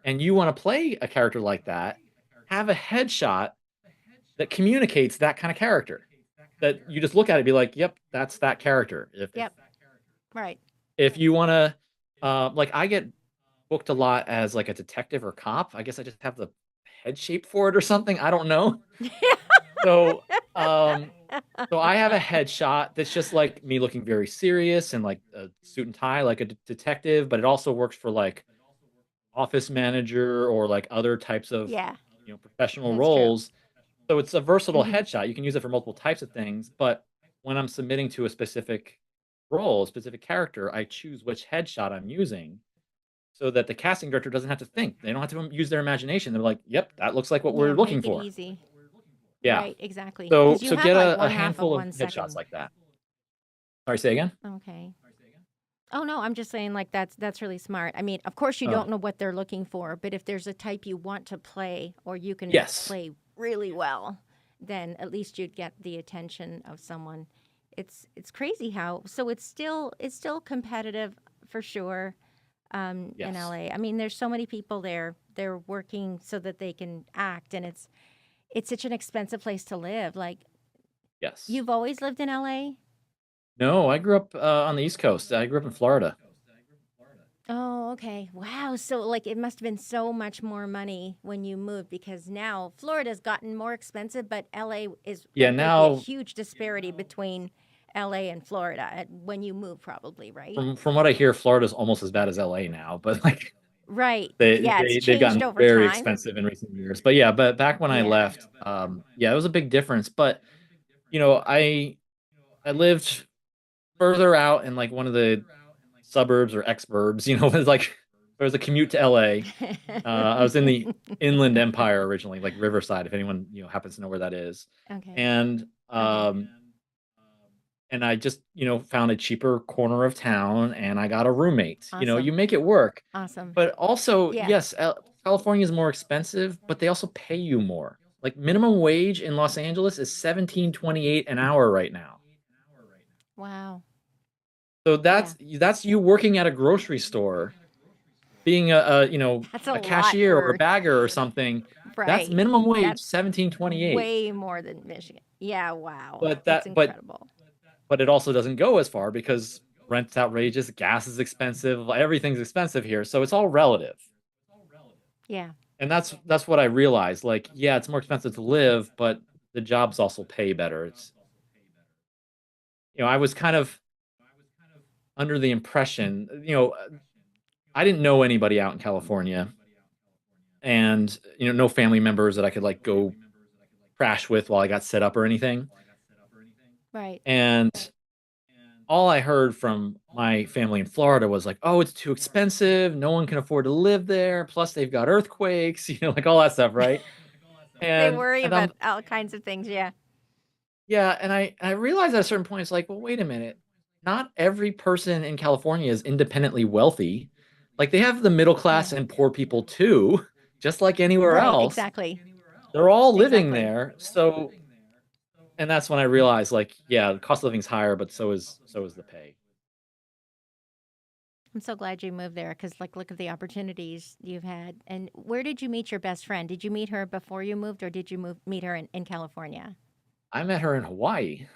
[SPEAKER 2] and you want to play a character like that, have a headshot that communicates that kind of character. That you just look at it and be like, "Yep, that's that character."
[SPEAKER 1] Yep. Right.
[SPEAKER 2] If you want to, like, I get booked a lot as like a detective or cop. I guess I just have the head shape for it or something. I don't know. So, um, so I have a headshot that's just like me looking very serious and like a suit and tie, like a detective, but it also works for like office manager or like other types of,
[SPEAKER 1] Yeah,
[SPEAKER 2] professional
[SPEAKER 1] that's true.
[SPEAKER 2] roles. So it's a versatile
[SPEAKER 1] Hmm.
[SPEAKER 2] headshot. You can use it for multiple types of things, but when I'm submitting to a specific role, a specific character, I choose which headshot I'm using so that the casting director doesn't have to think. They don't have to use their imagination. They're like, "Yep, that looks like what
[SPEAKER 1] Yeah,
[SPEAKER 2] we're looking
[SPEAKER 1] make it
[SPEAKER 2] for."
[SPEAKER 1] easy.
[SPEAKER 2] Yeah.
[SPEAKER 1] Right, exactly.
[SPEAKER 2] So
[SPEAKER 1] Because you have
[SPEAKER 2] get
[SPEAKER 1] like
[SPEAKER 2] a
[SPEAKER 1] one half of
[SPEAKER 2] handful of
[SPEAKER 1] one
[SPEAKER 2] headshots
[SPEAKER 1] second.
[SPEAKER 2] like that. Sorry, say again?
[SPEAKER 1] Okay. Oh no, I'm just saying like that's really smart. I mean, of course you
[SPEAKER 2] Uh,
[SPEAKER 1] don't know what they're looking for, but if there's a type you want to play or you can
[SPEAKER 2] yes.
[SPEAKER 1] play really well, then at least you'd get the attention of someone. It's crazy how so it's still competitive for sure in
[SPEAKER 2] Yes.
[SPEAKER 1] LA. I mean, there's so many people there. They're working so that they can act, and it's such an expensive place to live. Like
[SPEAKER 2] Yes.
[SPEAKER 1] you've always lived in LA?
[SPEAKER 2] No, I grew up on the East Coast. I grew up in Florida.
[SPEAKER 1] Oh, okay. Wow. So, like, it must have been so much more money when you moved because now Florida's gotten more expensive, but LA is
[SPEAKER 2] Yeah,
[SPEAKER 1] there'd be a
[SPEAKER 2] now
[SPEAKER 1] huge disparity between LA and Florida when you move, probably, right?
[SPEAKER 2] from what I hear, Florida's almost as bad as LA now, but like
[SPEAKER 1] Right.
[SPEAKER 2] they
[SPEAKER 1] Yeah, it's
[SPEAKER 2] they they've
[SPEAKER 1] changed
[SPEAKER 2] gotten
[SPEAKER 1] over
[SPEAKER 2] very
[SPEAKER 1] time.
[SPEAKER 2] expensive in recent years. But yeah, but back when I
[SPEAKER 1] Yeah.
[SPEAKER 2] left, yeah, it was a big difference. But I lived further out in like one of the suburbs or exurbs. It was like there was a commute to LA. I was in the Inland Empire originally, like Riverside, if anyone happens to know where that is,
[SPEAKER 1] Okay.
[SPEAKER 2] and
[SPEAKER 1] Okay.
[SPEAKER 2] I just found a cheaper corner of town, and I got a roommate. You
[SPEAKER 1] Awesome.
[SPEAKER 2] make it work,
[SPEAKER 1] Awesome.
[SPEAKER 2] but also
[SPEAKER 1] Yeah.
[SPEAKER 2] yes, California is more expensive, but they also pay you more. Like minimum wage in Los Angeles is 17.28 an hour right now.
[SPEAKER 1] Wow.
[SPEAKER 2] So
[SPEAKER 1] Yeah.
[SPEAKER 2] that's you working at a grocery store, being
[SPEAKER 1] That's a
[SPEAKER 2] a
[SPEAKER 1] lot
[SPEAKER 2] cashier or a
[SPEAKER 1] for,
[SPEAKER 2] bagger or something. That's
[SPEAKER 1] right.
[SPEAKER 2] minimum wage
[SPEAKER 1] That's
[SPEAKER 2] 17.28.
[SPEAKER 1] way more than Michigan. Yeah. Wow.
[SPEAKER 2] But
[SPEAKER 1] That's
[SPEAKER 2] that but
[SPEAKER 1] incredible.
[SPEAKER 2] but it also doesn't go as far because rent's outrageous, gas is expensive, everything's expensive here. So it's all relative.
[SPEAKER 1] Yeah.
[SPEAKER 2] And that's what I realized. Like, yeah, it's more expensive to live, but the jobs also pay better. It's I was kind of under the impression, I didn't know anybody out in California, and no family members that I could like go crash with while I got set up or anything.
[SPEAKER 1] Right.
[SPEAKER 2] And all I heard from my family in Florida was like, "Oh, it's too expensive. No one can afford to live there. Plus, they've got earthquakes, like all that stuff, right?"
[SPEAKER 1] They
[SPEAKER 2] And
[SPEAKER 1] worry
[SPEAKER 2] and I'm
[SPEAKER 1] about all kinds of things. Yeah.
[SPEAKER 2] Yeah, and I realized at a certain point, it's like, well, wait a minute. Not every person in California is independently wealthy. Like they have the middle
[SPEAKER 1] Yeah.
[SPEAKER 2] class and poor people too, just like anywhere
[SPEAKER 1] Right.
[SPEAKER 2] else.
[SPEAKER 1] Exactly.
[SPEAKER 2] They're all living
[SPEAKER 1] Exactly.
[SPEAKER 2] there. So, and that's when I realized, like, yeah, the cost of living's higher, but so is the pay.
[SPEAKER 1] I'm so glad you moved there because, like, look at the opportunities you've had. And where did you meet your best friend? Did you meet her before you moved, or did you meet her in California?
[SPEAKER 2] I met her in Hawaii.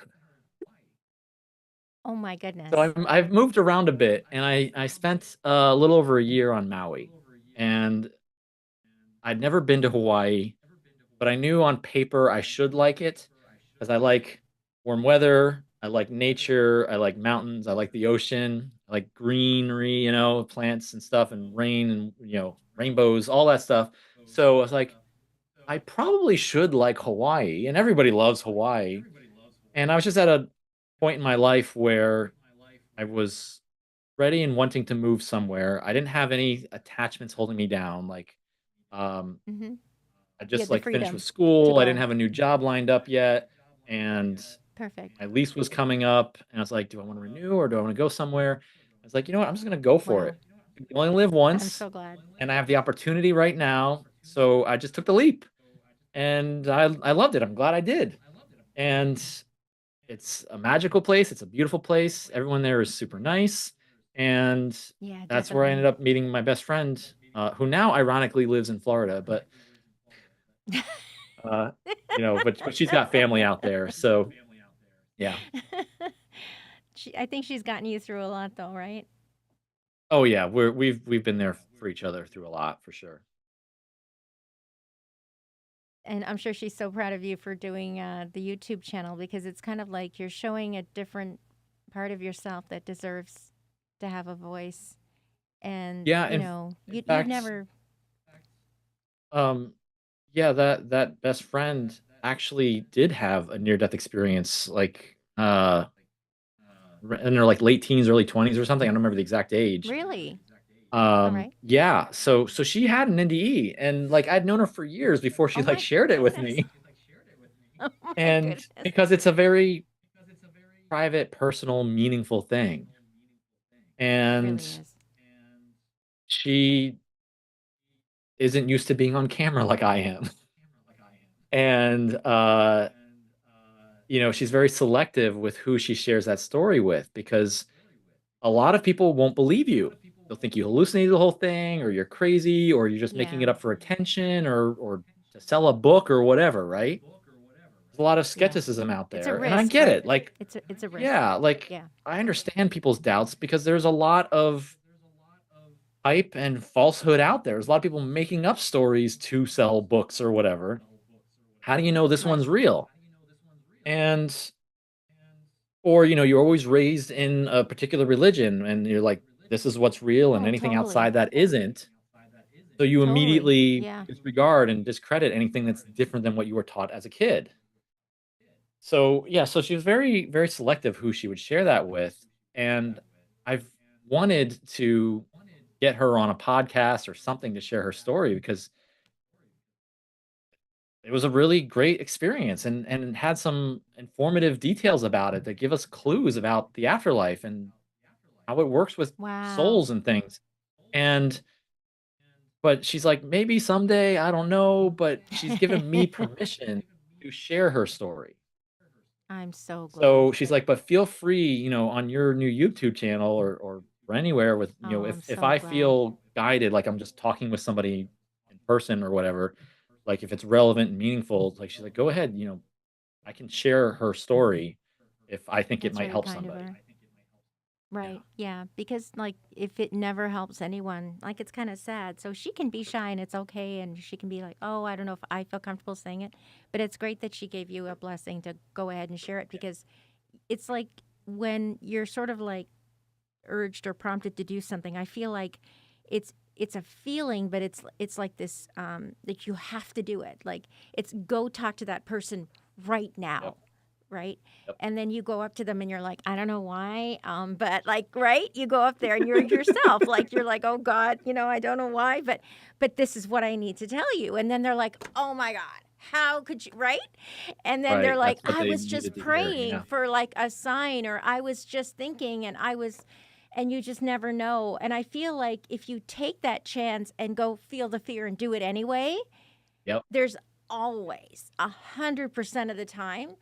[SPEAKER 1] Oh my
[SPEAKER 2] So
[SPEAKER 1] goodness.
[SPEAKER 2] I've moved around a bit, and I spent a little over a year on Maui, and I'd never been to Hawaii, but I knew on paper I should like it because I like warm weather, I like nature, I like mountains, I like the ocean, I like greenery, plants and stuff, and rain and rainbows, all that stuff. So I was like, I probably should like Hawaii, and everybody loves Hawaii. And I was just at a point in my life where I was ready and wanting to move somewhere. I didn't have any attachments holding me down. Like, um,
[SPEAKER 1] Hmm.
[SPEAKER 2] I
[SPEAKER 1] You
[SPEAKER 2] just
[SPEAKER 1] had the
[SPEAKER 2] like finished with
[SPEAKER 1] freedom to
[SPEAKER 2] school. I didn't
[SPEAKER 1] go.
[SPEAKER 2] have a new job lined up yet, and
[SPEAKER 1] Perfect.
[SPEAKER 2] my lease was coming up. And I was like, do I want to renew or do I want to go somewhere? I was like, you know what? I'm just gonna go for
[SPEAKER 1] Wow.
[SPEAKER 2] it. You only live
[SPEAKER 1] I'm
[SPEAKER 2] once,
[SPEAKER 1] so glad.
[SPEAKER 2] and I have the opportunity right now. So I just took the leap, and I loved it. I'm glad I did. And it's a magical place, it's a beautiful place, everyone there is super nice, and
[SPEAKER 1] Yeah,
[SPEAKER 2] that's where I ended
[SPEAKER 1] definitely.
[SPEAKER 2] up meeting my best friend, who now ironically lives in Florida, but, uh, but she's got family out there, so yeah.
[SPEAKER 1] I think she's gotten you through a lot, though, right?
[SPEAKER 2] Oh, yeah, we've been there for each other through a lot, for sure.
[SPEAKER 1] And I'm sure she's so proud of you for doing the YouTube channel because it's kind of like you're showing a different part of yourself that deserves to have a voice. And
[SPEAKER 2] Yeah,
[SPEAKER 1] you
[SPEAKER 2] in
[SPEAKER 1] know,
[SPEAKER 2] in
[SPEAKER 1] you'd
[SPEAKER 2] fact,
[SPEAKER 1] never.
[SPEAKER 2] um, yeah, that best friend actually did have a near-death experience, like, in their, like, late teens, early 20s or something, I don't remember the exact age.
[SPEAKER 1] Really? All right.
[SPEAKER 2] Yeah, so she had an NDE, and, like, I'd known her for years before she,
[SPEAKER 1] Oh
[SPEAKER 2] like,
[SPEAKER 1] my
[SPEAKER 2] shared it with
[SPEAKER 1] goodness.
[SPEAKER 2] me,
[SPEAKER 1] Oh my
[SPEAKER 2] and
[SPEAKER 1] goodness.
[SPEAKER 2] because it's a very private, personal, meaningful thing,
[SPEAKER 1] It really
[SPEAKER 2] and
[SPEAKER 1] is.
[SPEAKER 2] she isn't used to being on camera like I am, and, she's very selective with who she shares that story with because a lot of people won't believe you. They'll think you hallucinated the whole thing, or you're crazy, or you're just making
[SPEAKER 1] Yeah.
[SPEAKER 2] it up for attention, or to sell a book or whatever, right? There's a lot of
[SPEAKER 1] Yeah.
[SPEAKER 2] skepticism out
[SPEAKER 1] It's a
[SPEAKER 2] there, and I
[SPEAKER 1] risk,
[SPEAKER 2] get
[SPEAKER 1] right?
[SPEAKER 2] it. Like,
[SPEAKER 1] It's a risk.
[SPEAKER 2] yeah, like
[SPEAKER 1] Yeah.
[SPEAKER 2] I understand people's doubts because there's a lot of hype and falsehood out there. There's a lot of people making up stories to sell books or whatever. How do you know this
[SPEAKER 1] Right.
[SPEAKER 2] one's real? And or you're always raised in a particular religion and you're like, this is what's real and
[SPEAKER 1] Oh,
[SPEAKER 2] anything
[SPEAKER 1] totally.
[SPEAKER 2] outside that isn't. So you
[SPEAKER 1] Totally.
[SPEAKER 2] immediately
[SPEAKER 1] Yeah.
[SPEAKER 2] disregard and discredit anything that's different than what you were taught as a kid. So, yeah, so she was very, very selective who she would share that with, and I've wanted to get her on a podcast or something to share her story because it was a really great experience and had some informative details about it that give us clues about the afterlife and how it works with
[SPEAKER 1] Wow.
[SPEAKER 2] souls and things. And but she's like, "Maybe someday, I don't know," but she's given me permission to share her story.
[SPEAKER 1] I'm so
[SPEAKER 2] So
[SPEAKER 1] glad.
[SPEAKER 2] she's like, "But feel free, on your new YouTube channel or anywhere with,
[SPEAKER 1] Oh, I'm
[SPEAKER 2] if
[SPEAKER 1] so
[SPEAKER 2] I
[SPEAKER 1] glad.
[SPEAKER 2] feel guided, like I'm just talking with somebody in person or whatever, like if it's relevant and meaningful, like she's like, go ahead, I can share her story if I think it
[SPEAKER 1] That's
[SPEAKER 2] might
[SPEAKER 1] really
[SPEAKER 2] help
[SPEAKER 1] kind of
[SPEAKER 2] somebody."
[SPEAKER 1] her.
[SPEAKER 2] Yeah.
[SPEAKER 1] Right. Yeah. Because, like, if it never helps anyone, like, it's kind of sad. So she can be shy and it's okay. And she can be like, oh, I don't know if I feel comfortable saying it. But it's great that she gave you a blessing to go ahead and share it because it's like when you're sort of like urged or prompted to do something, I feel like it's a feeling, but it's like this like you have to do it. Like it's go talk to that person right
[SPEAKER 2] Yep.
[SPEAKER 1] now, right?
[SPEAKER 2] Yep.
[SPEAKER 1] And then you go up to them and you're like, I don't know why, but like, right? You go up there and you're yourself, like you're like, oh God, I don't know why, but this is what I need to tell you. And then they're like, oh my God, how could you, right? And then they're
[SPEAKER 2] Right.
[SPEAKER 1] like,
[SPEAKER 2] That's what
[SPEAKER 1] I
[SPEAKER 2] they
[SPEAKER 1] was just
[SPEAKER 2] needed to hear.
[SPEAKER 1] praying
[SPEAKER 2] Yeah.
[SPEAKER 1] for like a sign, or I was just thinking, and you just never know. And I feel like if you take that chance and go feel the fear and do it anyway,
[SPEAKER 2] Yep.
[SPEAKER 1] there's always 100% of the time.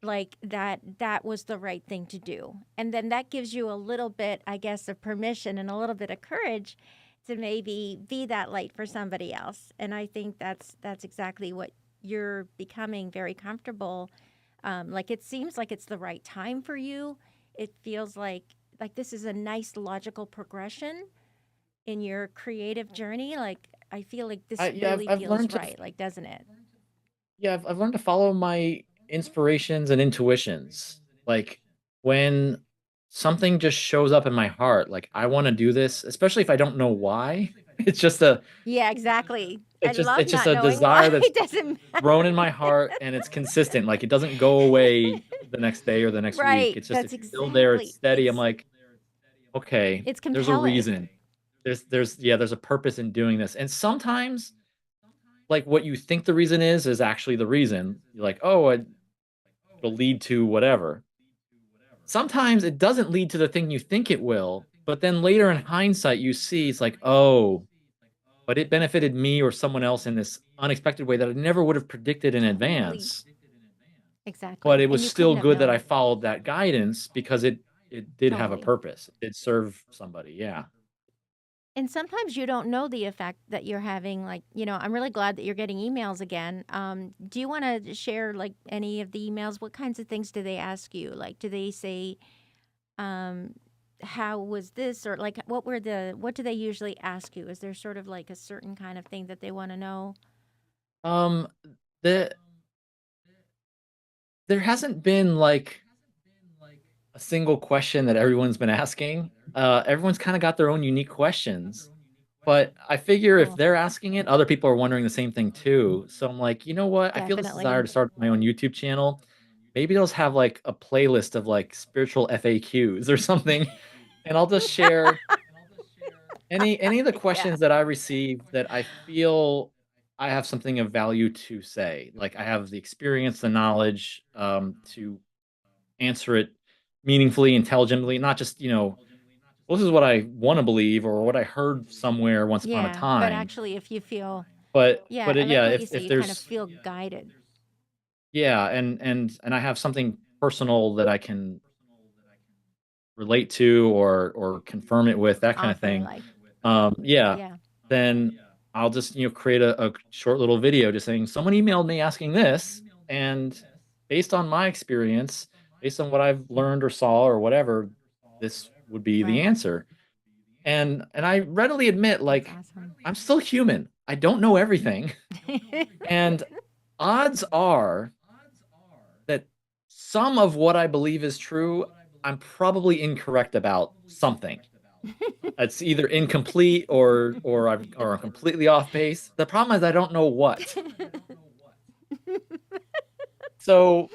[SPEAKER 1] like that was the right thing to do. And then that gives you a little bit, I guess, of permission and a little bit of courage to maybe be that light for somebody else. And I think that's exactly what you're becoming very comfortable. Like it seems like it's the right time for you. It feels like this is a nice logical progression in your creative journey. Like I feel like this
[SPEAKER 2] Yeah,
[SPEAKER 1] really
[SPEAKER 2] I've
[SPEAKER 1] feels
[SPEAKER 2] learned to
[SPEAKER 1] right, like doesn't it?
[SPEAKER 2] I've learned to follow my inspirations and intuitions. Like when something just shows up in my heart, like I want to do this, especially if I don't know why. It's just a
[SPEAKER 1] Yeah, exactly. I love
[SPEAKER 2] it's just
[SPEAKER 1] not
[SPEAKER 2] a
[SPEAKER 1] knowing why.
[SPEAKER 2] desire that's
[SPEAKER 1] It doesn't
[SPEAKER 2] thrown in
[SPEAKER 1] matter.
[SPEAKER 2] my heart and it's consistent. Like it doesn't go away the next day or the next week.
[SPEAKER 1] Right.
[SPEAKER 2] It's just
[SPEAKER 1] That's
[SPEAKER 2] it's still there, it's
[SPEAKER 1] exactly.
[SPEAKER 2] steady. I'm like, okay,
[SPEAKER 1] It's
[SPEAKER 2] there's a
[SPEAKER 1] compelling.
[SPEAKER 2] reason. There's a purpose in doing this. And sometimes like what you think the reason is actually the reason. You're like, oh, it'll lead to whatever. Sometimes it doesn't lead to the thing you think it will, but then later in hindsight, you see it's like, oh, but it benefited me or someone else in this unexpected way that I never would have predicted in
[SPEAKER 1] Totally.
[SPEAKER 2] advance. But
[SPEAKER 1] Exactly.
[SPEAKER 2] it
[SPEAKER 1] And
[SPEAKER 2] was
[SPEAKER 1] you
[SPEAKER 2] still
[SPEAKER 1] couldn't have
[SPEAKER 2] good that I
[SPEAKER 1] known.
[SPEAKER 2] followed that guidance because it did have a
[SPEAKER 1] Totally.
[SPEAKER 2] purpose. It did serve somebody. Yeah.
[SPEAKER 1] And sometimes you don't know the effect that you're having. Like, I'm really glad that you're getting emails again. Do you want to share like any of the emails? What kinds of things do they ask you? Like, do they say, um, how was this? Or like, what do they usually ask you? Is there sort of like a certain kind of thing that they want to know?
[SPEAKER 2] Um the there hasn't been like a single question that everyone's been asking. Everyone's kind of got their own unique questions. But I figure if
[SPEAKER 1] Cool.
[SPEAKER 2] they're asking it, other people are wondering the same thing too. So I'm like, you know what? I feel this desire
[SPEAKER 1] Definitely.
[SPEAKER 2] to start my own YouTube channel. Maybe I'll just have like a playlist of like spiritual FAQs or something, and I'll just share any of the
[SPEAKER 1] Yeah.
[SPEAKER 2] questions that I receive that I feel I have something of value to say. Like I have the experience, the knowledge, to answer it meaningfully, intelligently, not just well, this is what I want to believe or what I heard somewhere once upon a
[SPEAKER 1] Yeah. But
[SPEAKER 2] time.
[SPEAKER 1] actually, if you feel,
[SPEAKER 2] But
[SPEAKER 1] yeah, I like
[SPEAKER 2] yeah,
[SPEAKER 1] what you say.
[SPEAKER 2] if
[SPEAKER 1] You kind of
[SPEAKER 2] there's
[SPEAKER 1] feel guided.
[SPEAKER 2] yeah, and I have something personal that I can relate to or confirm it with, that kind of
[SPEAKER 1] Offer,
[SPEAKER 2] thing.
[SPEAKER 1] like,
[SPEAKER 2] Yeah,
[SPEAKER 1] yeah.
[SPEAKER 2] then I'll just create a short little video just saying someone emailed me asking this, and based on my experience, based on what I've learned or saw or whatever, this would be the
[SPEAKER 1] Right.
[SPEAKER 2] answer. And I readily admit,
[SPEAKER 1] That's
[SPEAKER 2] like,
[SPEAKER 1] awesome.
[SPEAKER 2] I'm still human. I don't know everything. And odds are that some of what I believe is true, I'm probably incorrect about something. It's either incomplete or I'm completely off base. The problem is I don't know what. So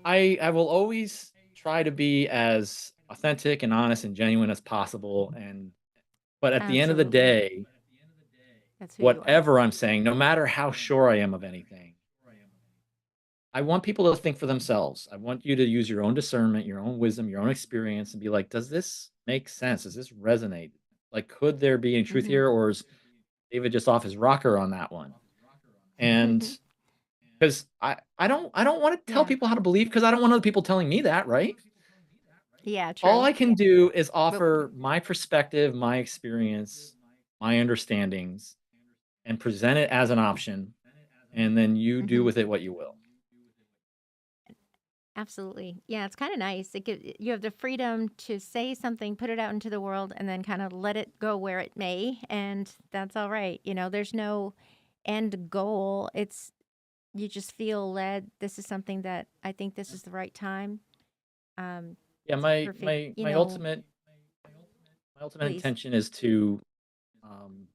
[SPEAKER 2] I will always try to be as authentic and honest and genuine as possible. And but at the end of the
[SPEAKER 1] Absolutely.
[SPEAKER 2] day,
[SPEAKER 1] That's who you are.
[SPEAKER 2] whatever I'm saying, no matter how sure I am of anything, I want people to think for themselves. I want you to use your own discernment, your own wisdom, your own experience, and be like, does this make sense? Does this resonate? Like, could there be any truth
[SPEAKER 1] Hmm.
[SPEAKER 2] here, or is David just off his rocker on that one? And because I don't want to tell
[SPEAKER 1] Yeah.
[SPEAKER 2] people how to believe because I don't want other people telling me that, right?
[SPEAKER 1] Yeah,
[SPEAKER 2] All
[SPEAKER 1] true.
[SPEAKER 2] I can do is
[SPEAKER 1] But
[SPEAKER 2] offer my perspective, my experience, my understandings, and present it as an option, and then you do
[SPEAKER 1] hmm
[SPEAKER 2] with it what you will.
[SPEAKER 1] absolutely. Yeah, it's kind of nice. You have the freedom to say something, put it out into the world, and then kind of let it go where it may, and that's all right. There's no end goal. It's you just feel led. This is something that I think this is the right time.
[SPEAKER 2] Yeah,
[SPEAKER 1] It's perfect.
[SPEAKER 2] my ultimate
[SPEAKER 1] Please.
[SPEAKER 2] intention is to um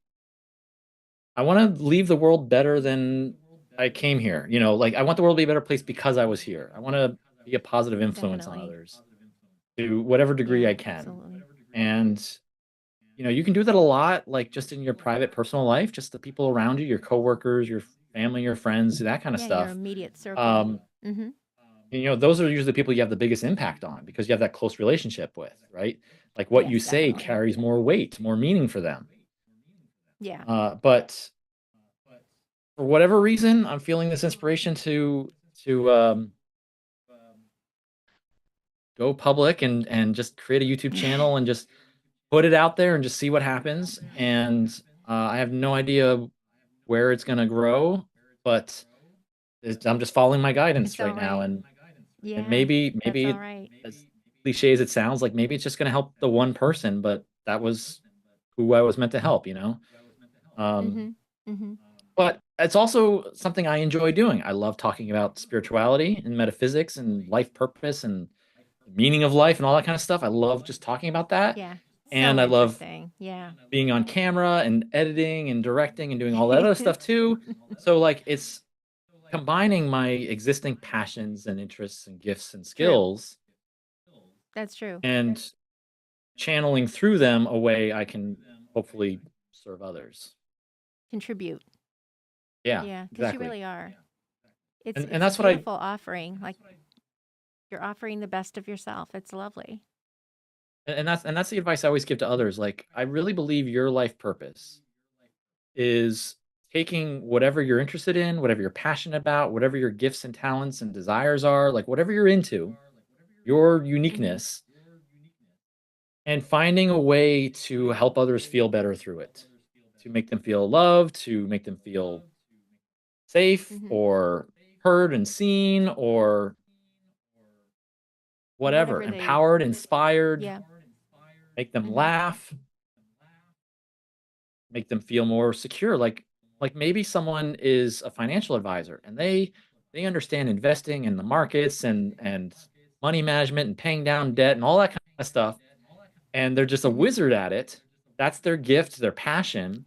[SPEAKER 2] I want to leave the world better than I came here. Like I want the world to be a better place because I was here. I want to be a positive influence on
[SPEAKER 1] Definitely.
[SPEAKER 2] others to whatever degree
[SPEAKER 1] Yeah,
[SPEAKER 2] I can.
[SPEAKER 1] absolutely.
[SPEAKER 2] And you can do that a lot, like just in your private personal life, just the people around you, your coworkers, your family, your friends, that kind of
[SPEAKER 1] Yeah, your
[SPEAKER 2] stuff.
[SPEAKER 1] immediate circle.
[SPEAKER 2] Um,
[SPEAKER 1] Mm-hmm.
[SPEAKER 2] those are usually the people you have the biggest impact on because you have that close relationship with, right? Like what you
[SPEAKER 1] Yes,
[SPEAKER 2] say
[SPEAKER 1] definitely.
[SPEAKER 2] carries more weight, more meaning for them.
[SPEAKER 1] Yeah.
[SPEAKER 2] But for whatever reason, I'm feeling this inspiration to go public and just create a YouTube channel and just put it out there and just see what happens. And I have no idea where it's gonna grow, but I'm just following my guidance
[SPEAKER 1] It's
[SPEAKER 2] right
[SPEAKER 1] all
[SPEAKER 2] now,
[SPEAKER 1] right.
[SPEAKER 2] and
[SPEAKER 1] Yeah, that's all
[SPEAKER 2] maybe
[SPEAKER 1] right.
[SPEAKER 2] as cliche as it sounds, like maybe it's just gonna help the one person, but that was who I was meant to help, you know. Um,
[SPEAKER 1] Mhm. Mhm.
[SPEAKER 2] but it's also something I enjoy doing. I love talking about spirituality and metaphysics and life purpose and the meaning of life and all that kind of stuff. I love just talking about that,
[SPEAKER 1] Yeah. So
[SPEAKER 2] and I love
[SPEAKER 1] interesting. Yeah.
[SPEAKER 2] being on camera and editing and directing and doing all that other stuff too. So like it's combining my existing passions and interests and gifts and
[SPEAKER 1] True.
[SPEAKER 2] skills
[SPEAKER 1] That's true.
[SPEAKER 2] and channeling through them a way I can hopefully serve others.
[SPEAKER 1] Contribute.
[SPEAKER 2] Yeah,
[SPEAKER 1] Yeah, because you
[SPEAKER 2] exactly.
[SPEAKER 1] really are. It's
[SPEAKER 2] And
[SPEAKER 1] it's a
[SPEAKER 2] that's what I
[SPEAKER 1] beautiful offering. Like you're offering the best of yourself. It's lovely.
[SPEAKER 2] and that's the advice I always give to others. Like I really believe your life purpose is taking whatever you're interested in, whatever you're passionate about, whatever your gifts and talents and desires are, like whatever you're into, your
[SPEAKER 1] Mhm.
[SPEAKER 2] uniqueness, and finding a way to help others feel better through it, to make them feel loved, to make them feel safe
[SPEAKER 1] Mhm.
[SPEAKER 2] or heard and seen or whatever,
[SPEAKER 1] Whatever they
[SPEAKER 2] empowered, inspired,
[SPEAKER 1] yeah.
[SPEAKER 2] make them
[SPEAKER 1] Mhm.
[SPEAKER 2] laugh, make them feel more secure. Like maybe someone is a financial advisor and they understand investing in the markets and money management and paying down debt and all that kind of stuff, and they're just a
[SPEAKER 1] Mhm.
[SPEAKER 2] wizard at it. That's their gift, their passion.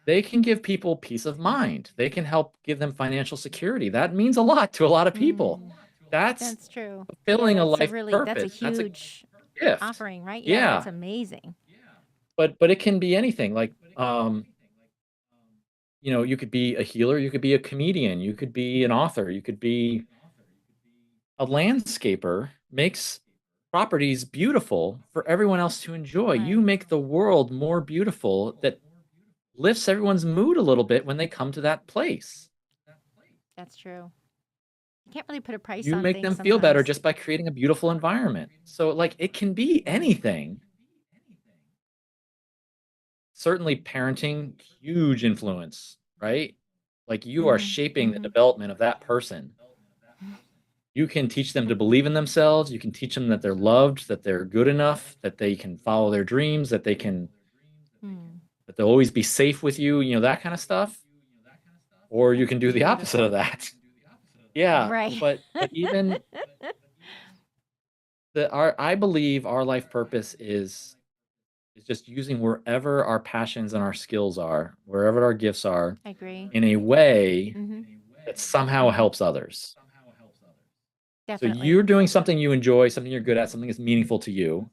[SPEAKER 2] They can give people peace of mind. They can help give them financial security. That means a lot to a lot of people.
[SPEAKER 1] Mm.
[SPEAKER 2] That's
[SPEAKER 1] That's true. Yeah,
[SPEAKER 2] fulfilling a life
[SPEAKER 1] that's a
[SPEAKER 2] purpose. That's a
[SPEAKER 1] huge
[SPEAKER 2] gift.
[SPEAKER 1] offering, right? Yeah, that's
[SPEAKER 2] Yeah.
[SPEAKER 1] amazing.
[SPEAKER 2] But it can be anything. Like you know, you could be a healer, you could be a comedian, you could be an author, you could be a landscaper, makes properties beautiful for everyone else to enjoy. You
[SPEAKER 1] Right.
[SPEAKER 2] make the world more beautiful that lifts everyone's mood a little bit when they come to that place.
[SPEAKER 1] That's true. You can't really put a price
[SPEAKER 2] You
[SPEAKER 1] on
[SPEAKER 2] make
[SPEAKER 1] things
[SPEAKER 2] them feel better
[SPEAKER 1] sometimes.
[SPEAKER 2] just by creating a beautiful environment. So like it can be anything. Certainly parenting, huge influence, right? Like you are
[SPEAKER 1] Mhm.
[SPEAKER 2] shaping the
[SPEAKER 1] Mhm.
[SPEAKER 2] development of that person. You can teach them to believe in themselves. You can teach them that they're loved, that they're good enough, that they can follow their dreams,
[SPEAKER 1] Mm.
[SPEAKER 2] that they'll always be safe with you, you know, that kind of stuff. Or you
[SPEAKER 1] That's
[SPEAKER 2] can do the opposite of
[SPEAKER 1] beautiful.
[SPEAKER 2] that. Yeah,
[SPEAKER 1] Right.
[SPEAKER 2] but even I believe our life purpose is just using wherever our passions and our skills are, wherever our gifts are,
[SPEAKER 1] I agree.
[SPEAKER 2] in a way
[SPEAKER 1] Mhm.
[SPEAKER 2] that somehow
[SPEAKER 1] Mhm.
[SPEAKER 2] helps others. So
[SPEAKER 1] Definitely.
[SPEAKER 2] you're doing something you enjoy, something you're good at, something that's meaningful to you.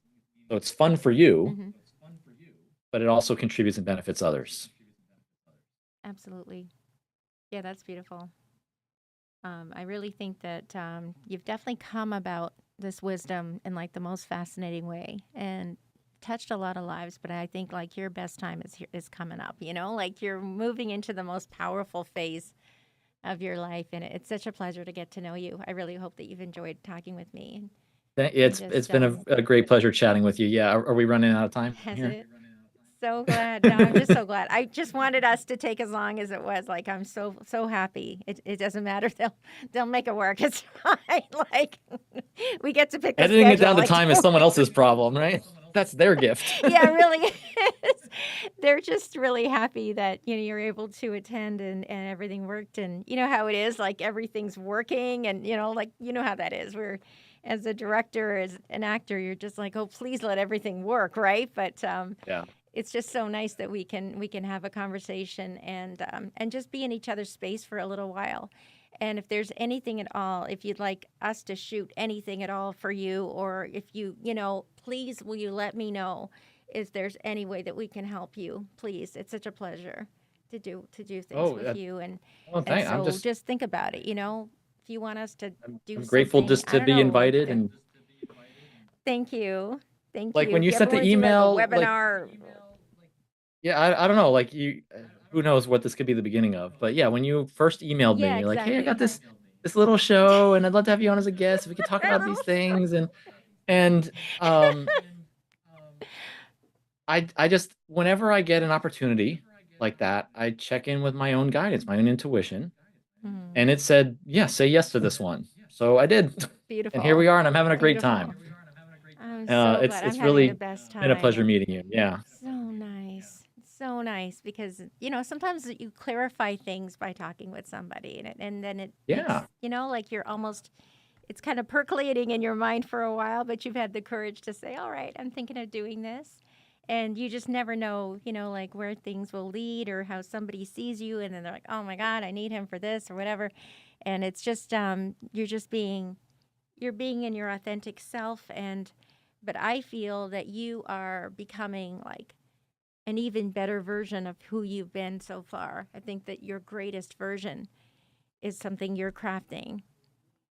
[SPEAKER 2] So it's fun for you,
[SPEAKER 1] Mhm.
[SPEAKER 2] but it also contributes and benefits others.
[SPEAKER 1] Absolutely. Yeah, that's beautiful. I really think that you've definitely come about this wisdom in like the most fascinating way and touched a lot of lives. But I think like your best time is coming up. You know, like you're moving into the most powerful phase of your life, and it's such a pleasure to get to know you. I really hope that you've enjoyed talking with me and
[SPEAKER 2] It's
[SPEAKER 1] just
[SPEAKER 2] been a great pleasure chatting with you. Yeah, are we running out of time
[SPEAKER 1] has
[SPEAKER 2] here?
[SPEAKER 1] it. So glad. No, I'm just so glad. I just wanted us to take as long as it was. Like I'm so happy. It doesn't matter. They'll make it work. It's fine. Like we get to pick the
[SPEAKER 2] Editing it
[SPEAKER 1] schedule.
[SPEAKER 2] down to
[SPEAKER 1] Like
[SPEAKER 2] time is
[SPEAKER 1] don't
[SPEAKER 2] someone else's problem, right? That's their gift.
[SPEAKER 1] yeah, it really is. They're just really happy that you're able to attend and everything worked and you know how it is like everything's working and like you know how that is. We're as a director as an actor you're just like oh please let everything work right but
[SPEAKER 2] Yeah.
[SPEAKER 1] it's just so nice that we can have a conversation and just be in each other's space for a little while. And if there's anything at all, if you'd like us to shoot anything at all for you, or if please will you let me know if there's any way that we can help you? Please, it's such a pleasure to do things
[SPEAKER 2] Oh,
[SPEAKER 1] with you
[SPEAKER 2] well,
[SPEAKER 1] and
[SPEAKER 2] I'm
[SPEAKER 1] so just think about it. If you want us to do
[SPEAKER 2] I'm grateful
[SPEAKER 1] something,
[SPEAKER 2] just
[SPEAKER 1] I
[SPEAKER 2] to
[SPEAKER 1] don't
[SPEAKER 2] be
[SPEAKER 1] know, like
[SPEAKER 2] invited and
[SPEAKER 1] thank you, thank
[SPEAKER 2] like
[SPEAKER 1] you.
[SPEAKER 2] when
[SPEAKER 1] If
[SPEAKER 2] you
[SPEAKER 1] you ever
[SPEAKER 2] sent
[SPEAKER 1] want
[SPEAKER 2] the
[SPEAKER 1] to do like a
[SPEAKER 2] email, like
[SPEAKER 1] webinar,
[SPEAKER 2] yeah, I don't know, like you who knows what this could be the beginning of. But yeah, when you first emailed me,
[SPEAKER 1] yeah,
[SPEAKER 2] you're like, "Hey, I got
[SPEAKER 1] exactly.
[SPEAKER 2] this little show and I'd love to have you on as a guest. If we could talk about these things." And um, I just whenever I get an opportunity like that, I check in with my own guidance, my own intuition,
[SPEAKER 1] Mm,
[SPEAKER 2] and it said, yeah, say yes to this one. So I did, and here
[SPEAKER 1] beautiful.
[SPEAKER 2] we are, and I'm having a great
[SPEAKER 1] Beautiful.
[SPEAKER 2] time.
[SPEAKER 1] I'm so glad. I'm
[SPEAKER 2] It's
[SPEAKER 1] having the
[SPEAKER 2] really
[SPEAKER 1] best
[SPEAKER 2] been a
[SPEAKER 1] time.
[SPEAKER 2] pleasure
[SPEAKER 1] And
[SPEAKER 2] meeting you. Yeah,
[SPEAKER 1] so nice. So nice because, sometimes you clarify things by talking with somebody and then it makes,
[SPEAKER 2] yeah,
[SPEAKER 1] like you're almost, it's kind of percolating in your mind for a while, but you've had the courage to say, all right, I'm thinking of doing this. And you just never know, like where things will lead or how somebody sees you. And then they're like, oh my God, I need him for this or whatever. And it's just, you're being in your authentic self. But I feel that you are becoming like an even better version of who you've been so far. I think that your greatest version is something you're crafting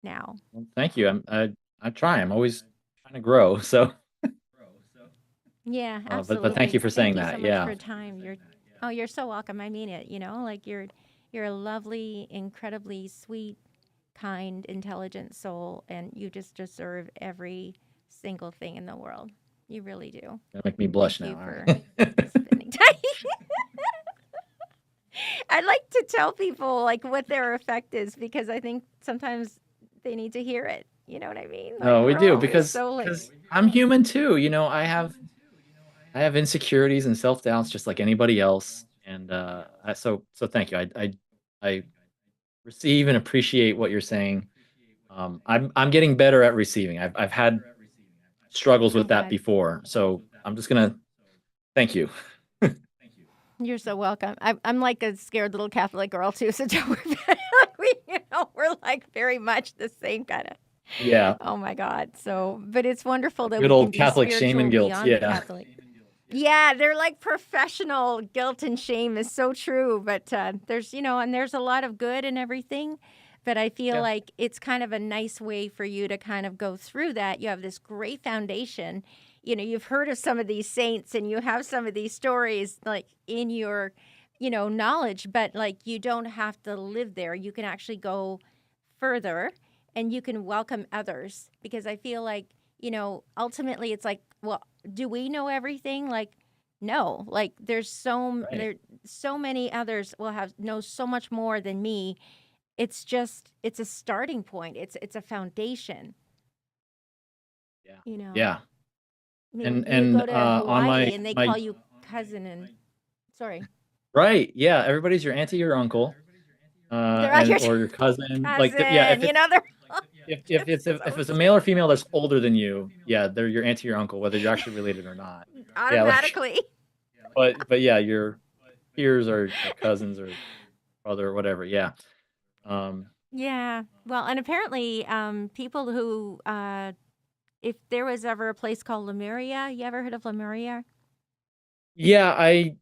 [SPEAKER 1] now.
[SPEAKER 2] well, thank you. I try. I'm always trying to grow. So,
[SPEAKER 1] Yeah,
[SPEAKER 2] but thank you
[SPEAKER 1] absolutely.
[SPEAKER 2] for
[SPEAKER 1] Thank
[SPEAKER 2] saying
[SPEAKER 1] you so
[SPEAKER 2] that.
[SPEAKER 1] much for
[SPEAKER 2] Yeah,
[SPEAKER 1] your time. You're so welcome. I mean it, like you're a lovely, incredibly sweet, kind, intelligent soul and you just deserve every single thing in the world. You really do.
[SPEAKER 2] gonna make me blush
[SPEAKER 1] Thank you
[SPEAKER 2] now.
[SPEAKER 1] for spending time. I like to tell people like what their effect is because I think sometimes they need to hear it. You know what I mean? Like
[SPEAKER 2] No, we
[SPEAKER 1] we're
[SPEAKER 2] do
[SPEAKER 1] always
[SPEAKER 2] because
[SPEAKER 1] so like
[SPEAKER 2] I'm human too. I have insecurities and self doubts just like anybody else. And so thank you. I receive and appreciate what you're saying. I'm getting better at receiving. I've had struggles
[SPEAKER 1] I'm
[SPEAKER 2] with that
[SPEAKER 1] glad.
[SPEAKER 2] before, so I'm just gonna thank you.
[SPEAKER 1] You're so welcome. I'm like a scared little Catholic girl too, so don't worry about it. We're like very much the same kind of.
[SPEAKER 2] Yeah,
[SPEAKER 1] Oh my God. So, but it's wonderful that
[SPEAKER 2] good
[SPEAKER 1] we can
[SPEAKER 2] old
[SPEAKER 1] be
[SPEAKER 2] Catholic shame
[SPEAKER 1] spiritual
[SPEAKER 2] and guilt.
[SPEAKER 1] beyond the
[SPEAKER 2] Yeah,
[SPEAKER 1] Catholic. Yeah, they're like professional guilt and shame is so true. But there's, and there's a lot of good and everything. But I feel
[SPEAKER 2] yeah,
[SPEAKER 1] like it's kind of a nice way for you to kind of go through that. You have this great foundation. You've heard of some of these saints and you have some of these stories like in your, knowledge, but like you don't have to live there. You can actually go further and you can welcome others because I feel like, ultimately it's like, well, do we know everything? Like, no. Like,
[SPEAKER 2] right.
[SPEAKER 1] there so many others will have know so much more than me. It's a starting point. It's a foundation.
[SPEAKER 2] Yeah,
[SPEAKER 1] You know,
[SPEAKER 2] yeah.
[SPEAKER 1] I mean, you
[SPEAKER 2] And
[SPEAKER 1] go to
[SPEAKER 2] on
[SPEAKER 1] Hawaii and they
[SPEAKER 2] my
[SPEAKER 1] call you cousin and sorry,
[SPEAKER 2] right, yeah, everybody's your auntie or uncle,
[SPEAKER 1] they're out
[SPEAKER 2] and
[SPEAKER 1] here
[SPEAKER 2] or your cousin. Like, yeah,
[SPEAKER 1] cousin. They're
[SPEAKER 2] if
[SPEAKER 1] just
[SPEAKER 2] if
[SPEAKER 1] so
[SPEAKER 2] it's a male or
[SPEAKER 1] sweet
[SPEAKER 2] female that's older than you, yeah, they're your auntie or uncle, whether you're actually related or not. Yeah, like,
[SPEAKER 1] automatically.
[SPEAKER 2] but yeah, your peers or cousins or brother or whatever. Yeah, um,
[SPEAKER 1] Yeah. Well, and apparently, people who, if there was ever a place called Lemuria, you ever heard of Lemuria?
[SPEAKER 2] yeah. I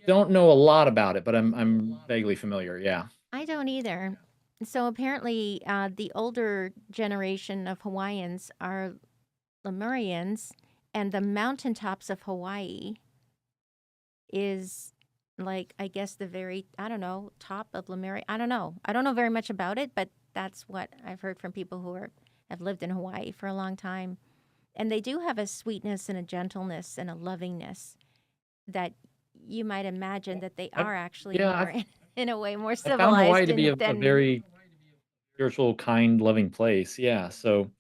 [SPEAKER 2] don't know a lot about it, but I'm vaguely familiar. Yeah,
[SPEAKER 1] I don't either. So apparently, the older generation of Hawaiians are Lemurians, and the mountaintops of Hawaii is like, I guess, the very, I don't know, top of Lemuria. I don't know. I don't know very much about it, but that's what I've heard from people have lived in Hawaii for a long time. And they do have a sweetness and a gentleness and a lovingness that you might imagine that they
[SPEAKER 2] I've
[SPEAKER 1] are actually
[SPEAKER 2] yeah
[SPEAKER 1] more, in a way, more
[SPEAKER 2] I found Hawaii
[SPEAKER 1] civilized
[SPEAKER 2] to be a
[SPEAKER 1] than
[SPEAKER 2] very spiritual, kind, loving place. Yeah, so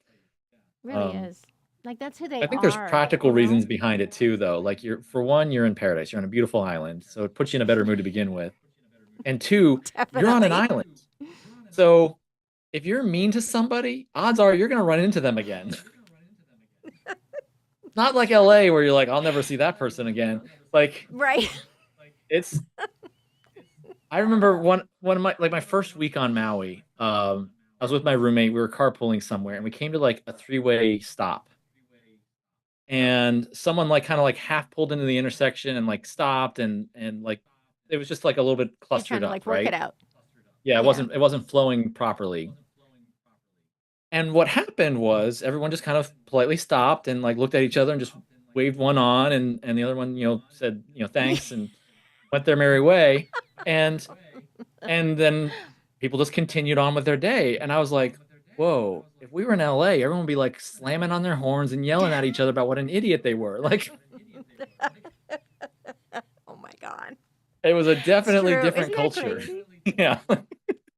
[SPEAKER 1] really
[SPEAKER 2] um,
[SPEAKER 1] is. Like that's who they
[SPEAKER 2] I think there's
[SPEAKER 1] are,
[SPEAKER 2] practical reasons behind it too, though. Like you're for one, you're in paradise. You're on a beautiful island, so it puts you in a better mood to begin with. And two, you're on an
[SPEAKER 1] Definitely.
[SPEAKER 2] island. So if you're mean to somebody, odds are you're gonna run into them again. Not like LA where you're like, I'll never see that person again. Like
[SPEAKER 1] Right.
[SPEAKER 2] it's I remember one of my first week on Maui, I was with my roommate, we were carpooling somewhere and we came to like a three-way stop. And someone like kind of like half pulled into the intersection and like stopped and like it was just like a little bit
[SPEAKER 1] You're trying
[SPEAKER 2] clustered
[SPEAKER 1] to
[SPEAKER 2] up,
[SPEAKER 1] like work it
[SPEAKER 2] right?
[SPEAKER 1] out.
[SPEAKER 2] Yeah,
[SPEAKER 1] Yeah.
[SPEAKER 2] it wasn't flowing properly. And what happened was everyone just kind of politely stopped and like looked at each other and just waved one on and the other one, said, thanks and went their merry way. And then people just continued on with their day. And I was like, whoa, if we were in LA, everyone would be like slamming on their horns and yelling at each other about what an idiot they were. Like
[SPEAKER 1] Oh my God.
[SPEAKER 2] it was a
[SPEAKER 1] It's
[SPEAKER 2] definitely
[SPEAKER 1] true.
[SPEAKER 2] different
[SPEAKER 1] Isn't that
[SPEAKER 2] culture.
[SPEAKER 1] crazy?
[SPEAKER 2] Yeah.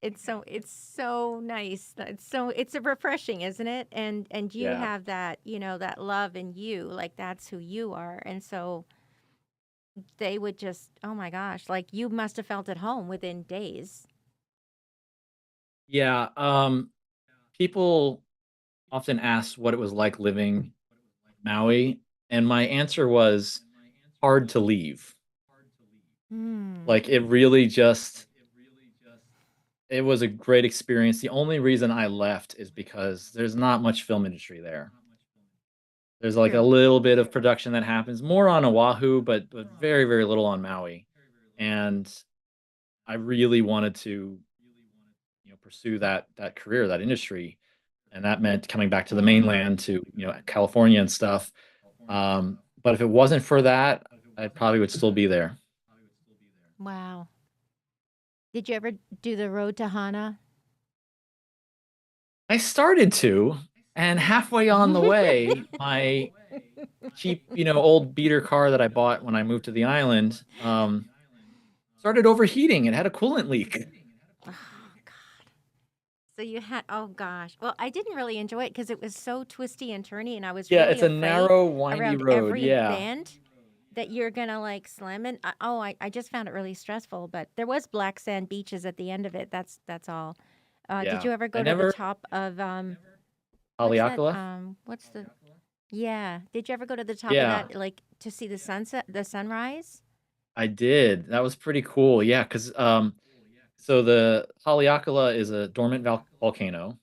[SPEAKER 1] It's so nice. It's a refreshing, isn't it? And you
[SPEAKER 2] Yeah.
[SPEAKER 1] have that, that love in you, like that's who you are. And so they would just, oh my gosh, like you must have felt at home within days.
[SPEAKER 2] Yeah. People often ask what it was like living in Maui, and my answer was hard to leave.
[SPEAKER 1] Hmm.
[SPEAKER 2] Like it really just it was a great experience. The only reason I left is because there's not much film industry there. There's like a
[SPEAKER 1] True.
[SPEAKER 2] little bit of production that happens more on Oahu, but very, very little on Maui. And I really wanted to, pursue that career, that industry. And that meant coming back to the
[SPEAKER 1] Yeah.
[SPEAKER 2] mainland to, California and stuff. But if it wasn't for that, I probably would still be there.
[SPEAKER 1] Wow. Did you ever do the road to Hana?
[SPEAKER 2] I started to, and halfway on the way, my cheap, old beater car that I bought when I moved to the island, started overheating. It had a coolant leak.
[SPEAKER 1] Oh God. So you had, oh gosh. Well, I didn't really enjoy it because it was so twisty and turny, and I was
[SPEAKER 2] Yeah,
[SPEAKER 1] really
[SPEAKER 2] it's a
[SPEAKER 1] afraid
[SPEAKER 2] narrow, windy
[SPEAKER 1] around
[SPEAKER 2] road.
[SPEAKER 1] every
[SPEAKER 2] Yeah.
[SPEAKER 1] bend that you're gonna like slam in. I just found it really stressful. But there was black sand beaches at the end of it. That's all. Did
[SPEAKER 2] Yeah.
[SPEAKER 1] you ever
[SPEAKER 2] I
[SPEAKER 1] go to the
[SPEAKER 2] never
[SPEAKER 1] top of what's that?
[SPEAKER 2] Haleakala?
[SPEAKER 1] What's the yeah? Did you ever go to the top of
[SPEAKER 2] Yeah,
[SPEAKER 1] that like to see the sunset, the sunrise?
[SPEAKER 2] I did. That was pretty cool. Yeah, because so the Haleakala is a dormant volcano,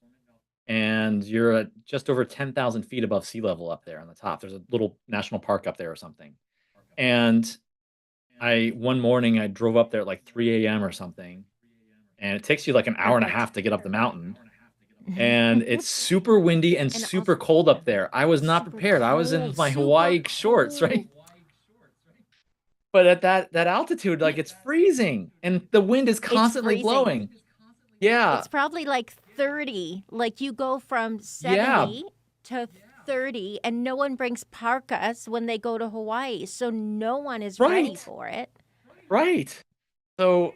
[SPEAKER 2] and you're at just over 10,000 feet above sea level up there on the top. There's a little national park up there or something. And I one morning I drove up there at like 3 a.m. or something, and it takes you like an hour and a
[SPEAKER 1] Perfect.
[SPEAKER 2] half to get up the mountain. And it's super windy and
[SPEAKER 1] And
[SPEAKER 2] super
[SPEAKER 1] also
[SPEAKER 2] cold up there. I was not
[SPEAKER 1] super
[SPEAKER 2] prepared. I was in
[SPEAKER 1] cold,
[SPEAKER 2] my
[SPEAKER 1] super
[SPEAKER 2] Hawaii shorts, right?
[SPEAKER 1] cold.
[SPEAKER 2] But at that altitude, like it's freezing and the wind is
[SPEAKER 1] It's
[SPEAKER 2] constantly
[SPEAKER 1] freezing.
[SPEAKER 2] blowing. Yeah.
[SPEAKER 1] It's probably like 30. Like you go from
[SPEAKER 2] Yeah.
[SPEAKER 1] 70 to 30 and no one brings parkas when they go to Hawaii. So no one is ready
[SPEAKER 2] Right.
[SPEAKER 1] for it.
[SPEAKER 2] Right. So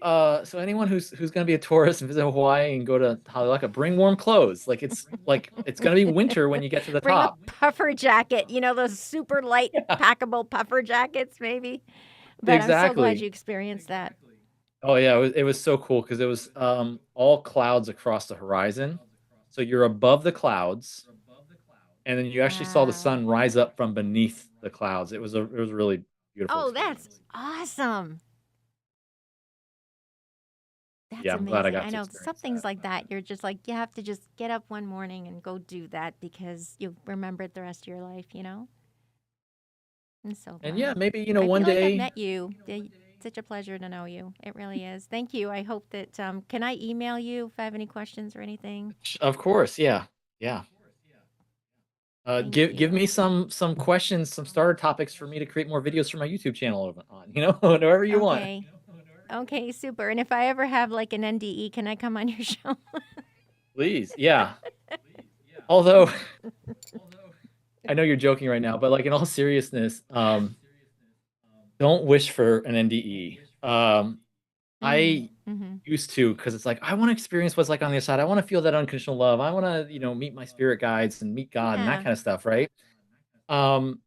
[SPEAKER 2] anyone who's gonna be a tourist and visit Hawaii and go to Haleakala, bring warm clothes. Like it's gonna be winter when you get to the
[SPEAKER 1] Bring a
[SPEAKER 2] top.
[SPEAKER 1] puffer jacket, those super light
[SPEAKER 2] Yeah,
[SPEAKER 1] packable puffer jackets maybe. But I'm so glad
[SPEAKER 2] exactly.
[SPEAKER 1] you experienced that.
[SPEAKER 2] Oh yeah, it was so cool because it was all clouds across the horizon. So you're above the clouds, and then you actually saw the
[SPEAKER 1] Wow.
[SPEAKER 2] sun rise up from beneath the clouds. It was a really beautiful
[SPEAKER 1] Oh, that's
[SPEAKER 2] experience.
[SPEAKER 1] awesome.
[SPEAKER 2] Yeah,
[SPEAKER 1] That's
[SPEAKER 2] I'm glad I
[SPEAKER 1] amazing.
[SPEAKER 2] got
[SPEAKER 1] I
[SPEAKER 2] to
[SPEAKER 1] know some
[SPEAKER 2] experience
[SPEAKER 1] things
[SPEAKER 2] that.
[SPEAKER 1] like that, you're just like, you have to just get up one morning and go do that because you'll remember it the rest of your life, you know? I'm so
[SPEAKER 2] And yeah,
[SPEAKER 1] glad.
[SPEAKER 2] maybe,
[SPEAKER 1] I
[SPEAKER 2] one
[SPEAKER 1] feel like I've
[SPEAKER 2] day,
[SPEAKER 1] met you. Such a pleasure to know you. It really is. Thank you. I hope that, can I email you if I have any questions or anything?
[SPEAKER 2] of course, yeah. Yeah.
[SPEAKER 1] Thank
[SPEAKER 2] Give me
[SPEAKER 1] you.
[SPEAKER 2] some questions, some starter topics for me to create more videos for my YouTube channel on, whatever you want.
[SPEAKER 1] Okay. Okay, super. And if I ever have like an NDE, can I come on your show?
[SPEAKER 2] Please. Yeah. Although I know you're joking right now, but like in all seriousness, don't wish for an NDE.
[SPEAKER 1] Mm,
[SPEAKER 2] I
[SPEAKER 1] mm-hmm.
[SPEAKER 2] used to because it's like I want to experience what's like on the other side. I want to feel that unconditional love. I want to, meet my spirit guides and meet God and that
[SPEAKER 1] Yeah.
[SPEAKER 2] kind of stuff, right? Um,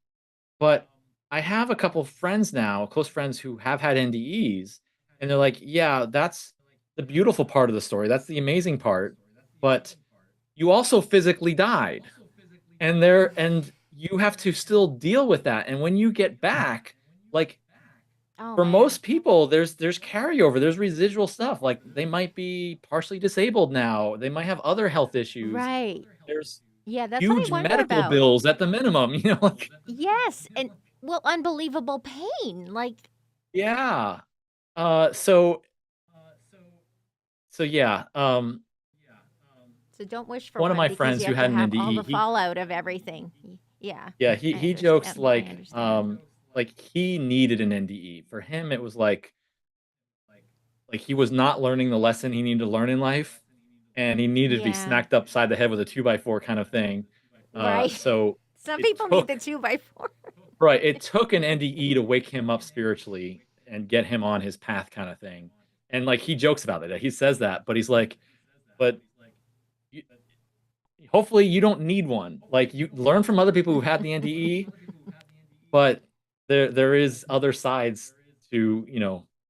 [SPEAKER 2] but I have a couple friends now, close friends who have had NDEs, and they're like, "Yeah, that's the beautiful part of the story. That's the amazing part, but you also physically died, and you have to still deal with that. And when you get back, like
[SPEAKER 1] Oh,
[SPEAKER 2] for
[SPEAKER 1] man.
[SPEAKER 2] most people there's carryover, there's residual stuff, like they might be partially disabled now, they might have other health issues,
[SPEAKER 1] Right.
[SPEAKER 2] there's
[SPEAKER 1] Yeah, that's what I
[SPEAKER 2] huge
[SPEAKER 1] wonder
[SPEAKER 2] medical
[SPEAKER 1] about.
[SPEAKER 2] bills at the minimum, like
[SPEAKER 1] Yes, and well, unbelievable pain. Like,
[SPEAKER 2] yeah. So yeah,
[SPEAKER 1] so don't wish for
[SPEAKER 2] one of
[SPEAKER 1] one
[SPEAKER 2] my
[SPEAKER 1] because
[SPEAKER 2] friends
[SPEAKER 1] you
[SPEAKER 2] who
[SPEAKER 1] have to
[SPEAKER 2] had an
[SPEAKER 1] have all
[SPEAKER 2] NDE,
[SPEAKER 1] the fallout of everything. Yeah,
[SPEAKER 2] yeah, he jokes
[SPEAKER 1] I understand.
[SPEAKER 2] like he needed an NDE. For him it was like he was not learning the lesson he needed to learn in life, and he needed to be
[SPEAKER 1] Yeah.
[SPEAKER 2] smacked upside the head with a 2x4 kind of thing.
[SPEAKER 1] Right.
[SPEAKER 2] So
[SPEAKER 1] Some
[SPEAKER 2] it
[SPEAKER 1] people need the
[SPEAKER 2] took
[SPEAKER 1] 2x4.
[SPEAKER 2] right, it took an NDE to wake him up spiritually and get him on his path, kind of thing. And like he jokes about it, he says that, but he's like, but you, hopefully you don't need one. Like you learn from other people who had the NDE, but there is other sides to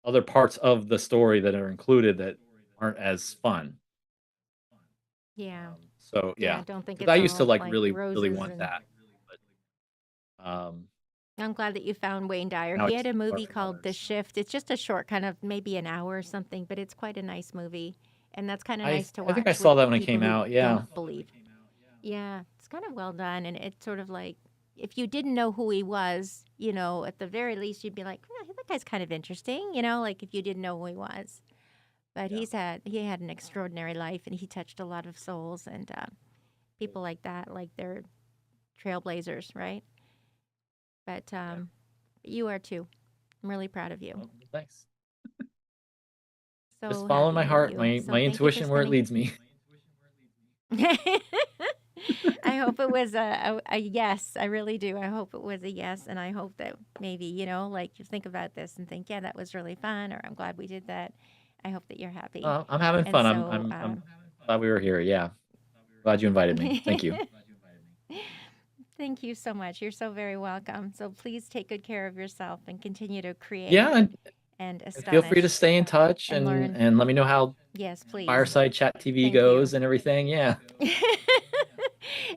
[SPEAKER 2] other parts of the story that are included that aren't as fun.
[SPEAKER 1] Yeah.
[SPEAKER 2] So
[SPEAKER 1] Yeah,
[SPEAKER 2] yeah,
[SPEAKER 1] I don't think
[SPEAKER 2] because I
[SPEAKER 1] it's
[SPEAKER 2] used to
[SPEAKER 1] all
[SPEAKER 2] like
[SPEAKER 1] like
[SPEAKER 2] really
[SPEAKER 1] roses
[SPEAKER 2] want
[SPEAKER 1] and
[SPEAKER 2] that, but
[SPEAKER 1] I'm glad that you found Wayne Dyer.
[SPEAKER 2] now I
[SPEAKER 1] He had
[SPEAKER 2] just
[SPEAKER 1] a
[SPEAKER 2] keep
[SPEAKER 1] movie
[SPEAKER 2] learning
[SPEAKER 1] called The
[SPEAKER 2] others.
[SPEAKER 1] Shift. It's just a short, kind of maybe an hour or something, but it's quite a nice movie. And that's kind of
[SPEAKER 2] I
[SPEAKER 1] nice to
[SPEAKER 2] I think I
[SPEAKER 1] watch with
[SPEAKER 2] saw that when it
[SPEAKER 1] people
[SPEAKER 2] came
[SPEAKER 1] who
[SPEAKER 2] out. Yeah.
[SPEAKER 1] don't believe. Yeah, it's kind of well done. And it's sort of like if you didn't know who he was, at the very least, you'd be like, that guy's kind of interesting, like if you didn't know who he was. But
[SPEAKER 2] Yeah.
[SPEAKER 1] he had an extraordinary life and he touched a lot of souls and people like that, like they're trailblazers, right? But
[SPEAKER 2] Yeah.
[SPEAKER 1] you are too. I'm really proud of you.
[SPEAKER 2] Well, thanks. Just
[SPEAKER 1] So
[SPEAKER 2] following
[SPEAKER 1] happy
[SPEAKER 2] my
[SPEAKER 1] to meet
[SPEAKER 2] heart,
[SPEAKER 1] you.
[SPEAKER 2] my
[SPEAKER 1] So thank you for
[SPEAKER 2] intuition where it
[SPEAKER 1] spending.
[SPEAKER 2] leads me.
[SPEAKER 1] I hope it was a yes. I really do. I hope it was a yes. And I hope that maybe, like you think about this and think, yeah, that was really fun, or I'm glad we did that. I hope that you're happy.
[SPEAKER 2] I'm having
[SPEAKER 1] And
[SPEAKER 2] fun.
[SPEAKER 1] so,
[SPEAKER 2] I'm glad we were here. Yeah. Glad you invited me. Thank you.
[SPEAKER 1] thank you so much. You're so very welcome. So please take good care of yourself and continue to create
[SPEAKER 2] Yeah,
[SPEAKER 1] and
[SPEAKER 2] and feel free to
[SPEAKER 1] astonish
[SPEAKER 2] stay in touch
[SPEAKER 1] and
[SPEAKER 2] and
[SPEAKER 1] learn.
[SPEAKER 2] let me know how
[SPEAKER 1] Yes, please.
[SPEAKER 2] Fireside Chat TV
[SPEAKER 1] Thank you.
[SPEAKER 2] goes and everything. Yeah.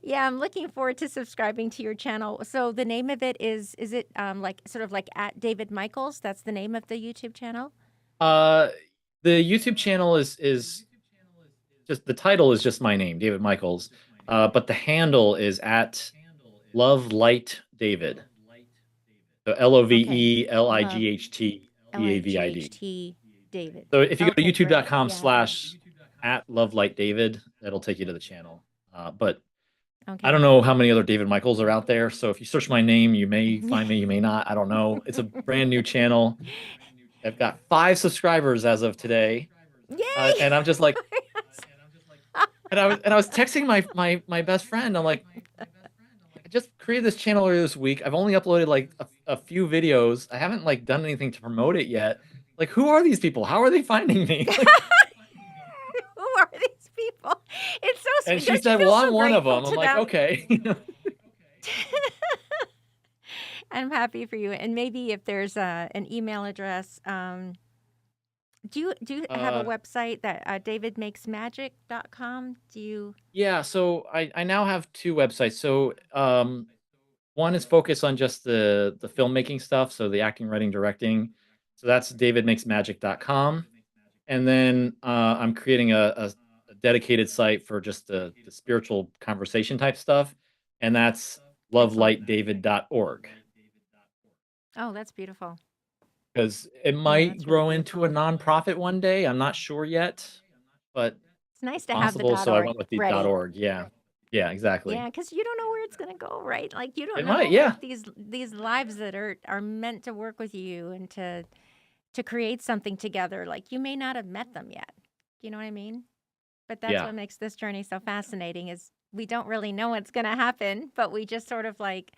[SPEAKER 1] Yeah, I'm looking forward to subscribing to your channel. So the name of it is it like sort of like at David Michaels? That's the name of the YouTube channel?
[SPEAKER 2] Uh, the YouTube channel is just the title is just my name, David Michaels. But the handle is at Love Light David. So
[SPEAKER 1] Okay.
[SPEAKER 2] LOVELIGHT
[SPEAKER 1] Love
[SPEAKER 2] DAVID.
[SPEAKER 1] LIGHT David.
[SPEAKER 2] So if you go to
[SPEAKER 1] Okay, great.
[SPEAKER 2] youtube.com
[SPEAKER 1] Yeah, I got it.
[SPEAKER 2] slash at Love Light David, that'll take you to the channel. But I
[SPEAKER 1] Okay.
[SPEAKER 2] don't know how many other David Michaels are out there. So if you search my name, you may find me, you may not. I don't know. It's a brand new channel. I've got 5 subscribers as of today.
[SPEAKER 1] Yay!
[SPEAKER 2] And I'm just like, and I was texting my best friend. I'm like, I just created this channel earlier this week. I've only uploaded like a few videos. I haven't like done anything to promote it yet. Like, who are these people? How are they finding me? Like,
[SPEAKER 1] Who are these people? It's so
[SPEAKER 2] and
[SPEAKER 1] sweet.
[SPEAKER 2] she
[SPEAKER 1] Don't you
[SPEAKER 2] said,
[SPEAKER 1] feel
[SPEAKER 2] "Well, I'm
[SPEAKER 1] so
[SPEAKER 2] one of
[SPEAKER 1] grateful
[SPEAKER 2] them." I'm
[SPEAKER 1] to
[SPEAKER 2] like,
[SPEAKER 1] them?
[SPEAKER 2] okay.
[SPEAKER 1] I'm happy for you. And maybe if there's an email address, do you have a
[SPEAKER 2] uh,
[SPEAKER 1] website that davidmakesmagic.com? Do you?
[SPEAKER 2] yeah. So I now have 2 websites. So one is focused on just the filmmaking stuff, so the acting, writing, directing. So that's davidmakesmagic.com. And then I'm creating a dedicated site for just the spiritual conversation type stuff, and that's
[SPEAKER 1] Excellent.
[SPEAKER 2] lovelightdavid.org,
[SPEAKER 1] Oh, that's beautiful.
[SPEAKER 2] because it
[SPEAKER 1] Yeah,
[SPEAKER 2] might
[SPEAKER 1] that's really
[SPEAKER 2] grow into a
[SPEAKER 1] beautiful.
[SPEAKER 2] nonprofit one day. I'm not sure yet, but
[SPEAKER 1] It's nice
[SPEAKER 2] it's
[SPEAKER 1] to have the
[SPEAKER 2] possible. So I
[SPEAKER 1] .org
[SPEAKER 2] went with the
[SPEAKER 1] ready.
[SPEAKER 2] .org. Yeah, yeah, exactly.
[SPEAKER 1] Yeah, because you don't know where it's gonna go, right? Like you don't
[SPEAKER 2] It might.
[SPEAKER 1] know,
[SPEAKER 2] Yeah,
[SPEAKER 1] like these lives that are meant to work with you and to create something together. Like you may not have met them yet. Do you know what I mean? But that's
[SPEAKER 2] yeah,
[SPEAKER 1] what makes this journey so fascinating is we don't really know what's going to happen, but we just sort of like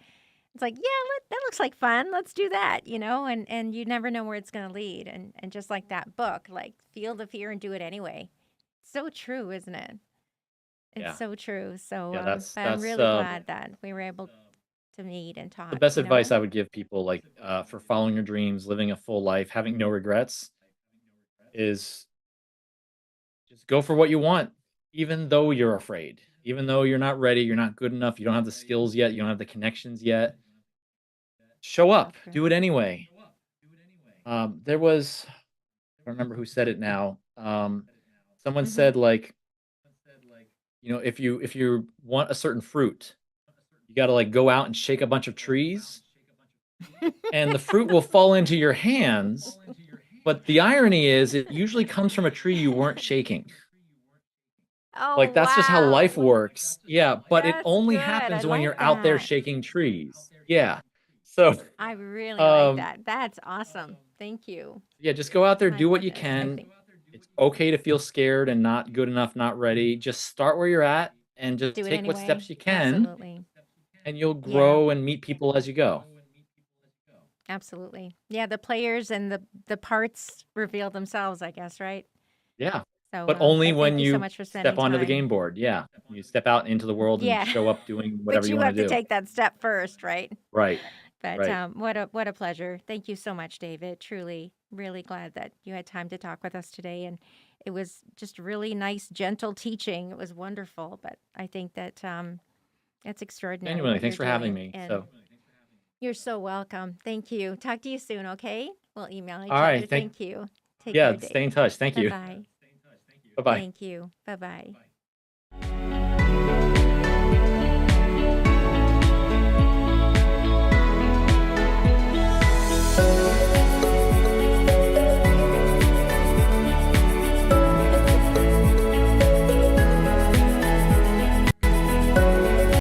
[SPEAKER 1] it's like, yeah, that looks like fun. Let's do that, and you never know where it's going to lead. And just like that book, like feel the fear and do it anyway. So true, isn't it? It's
[SPEAKER 2] yeah,
[SPEAKER 1] so true. So,
[SPEAKER 2] yeah. That's
[SPEAKER 1] but I'm
[SPEAKER 2] that's
[SPEAKER 1] really glad that we were able to meet and
[SPEAKER 2] the
[SPEAKER 1] talk,
[SPEAKER 2] best advice I would give people, like for following your dreams, living a full life, having no regrets, is just go for what you want, even though you're afraid, even though you're not ready, you're not good enough, you don't have the skills yet, you don't have the connections yet. Show
[SPEAKER 1] So
[SPEAKER 2] up,
[SPEAKER 1] true.
[SPEAKER 2] do it anyway. There was, I don't remember who said it now. Someone
[SPEAKER 1] Hmm.
[SPEAKER 2] said like, if you want a certain fruit, you got to like go out and shake a bunch of trees, and the fruit will fall into your hands. But the irony is, it usually comes from a tree you weren't shaking.
[SPEAKER 1] Oh,
[SPEAKER 2] Like, that's just how life
[SPEAKER 1] wow.
[SPEAKER 2] works. Yeah, but it
[SPEAKER 1] That's
[SPEAKER 2] only
[SPEAKER 1] good. I
[SPEAKER 2] happens when
[SPEAKER 1] like
[SPEAKER 2] you're out there
[SPEAKER 1] that.
[SPEAKER 2] shaking trees. Yeah. So,
[SPEAKER 1] I really like
[SPEAKER 2] um,
[SPEAKER 1] that. That's awesome. Thank you.
[SPEAKER 2] yeah, just go out there,
[SPEAKER 1] My
[SPEAKER 2] do what you
[SPEAKER 1] goodness. I
[SPEAKER 2] can.
[SPEAKER 1] think.
[SPEAKER 2] It's okay to feel scared and not good enough, not ready. Just start where you're at and just
[SPEAKER 1] Do it
[SPEAKER 2] take what
[SPEAKER 1] anyway.
[SPEAKER 2] steps you can,
[SPEAKER 1] Absolutely.
[SPEAKER 2] and you'll
[SPEAKER 1] Yeah.
[SPEAKER 2] grow and meet people as you go.
[SPEAKER 1] Absolutely. Yeah, the players and the parts reveal themselves, I guess, right?
[SPEAKER 2] Yeah.
[SPEAKER 1] So,
[SPEAKER 2] But only
[SPEAKER 1] I
[SPEAKER 2] when
[SPEAKER 1] thank you so
[SPEAKER 2] you
[SPEAKER 1] much for
[SPEAKER 2] step
[SPEAKER 1] spending
[SPEAKER 2] onto the game
[SPEAKER 1] time.
[SPEAKER 2] board. Yeah. You step out into the world and
[SPEAKER 1] Yeah.
[SPEAKER 2] show up doing whatever
[SPEAKER 1] But
[SPEAKER 2] you
[SPEAKER 1] you
[SPEAKER 2] want to
[SPEAKER 1] have to
[SPEAKER 2] do.
[SPEAKER 1] take that step first, right?
[SPEAKER 2] Right.
[SPEAKER 1] But
[SPEAKER 2] Right.
[SPEAKER 1] what a pleasure. Thank you so much, David. Truly, really glad that you had time to talk with us today, and it was just really nice, gentle teaching. It was wonderful. But I think that it's extraordinary
[SPEAKER 2] Genuinely,
[SPEAKER 1] what
[SPEAKER 2] thanks
[SPEAKER 1] you're
[SPEAKER 2] for having
[SPEAKER 1] doing,
[SPEAKER 2] me.
[SPEAKER 1] and
[SPEAKER 2] So,
[SPEAKER 1] you're so welcome. Thank you. Talk to you soon. Okay? We'll email
[SPEAKER 2] all
[SPEAKER 1] each other.
[SPEAKER 2] right.
[SPEAKER 1] Thank you. Take care,
[SPEAKER 2] Yeah, stay
[SPEAKER 1] Dave.
[SPEAKER 2] in touch. Thank
[SPEAKER 1] Bye
[SPEAKER 2] you.
[SPEAKER 1] bye.
[SPEAKER 2] Bye bye.
[SPEAKER 1] Thank you. Bye bye.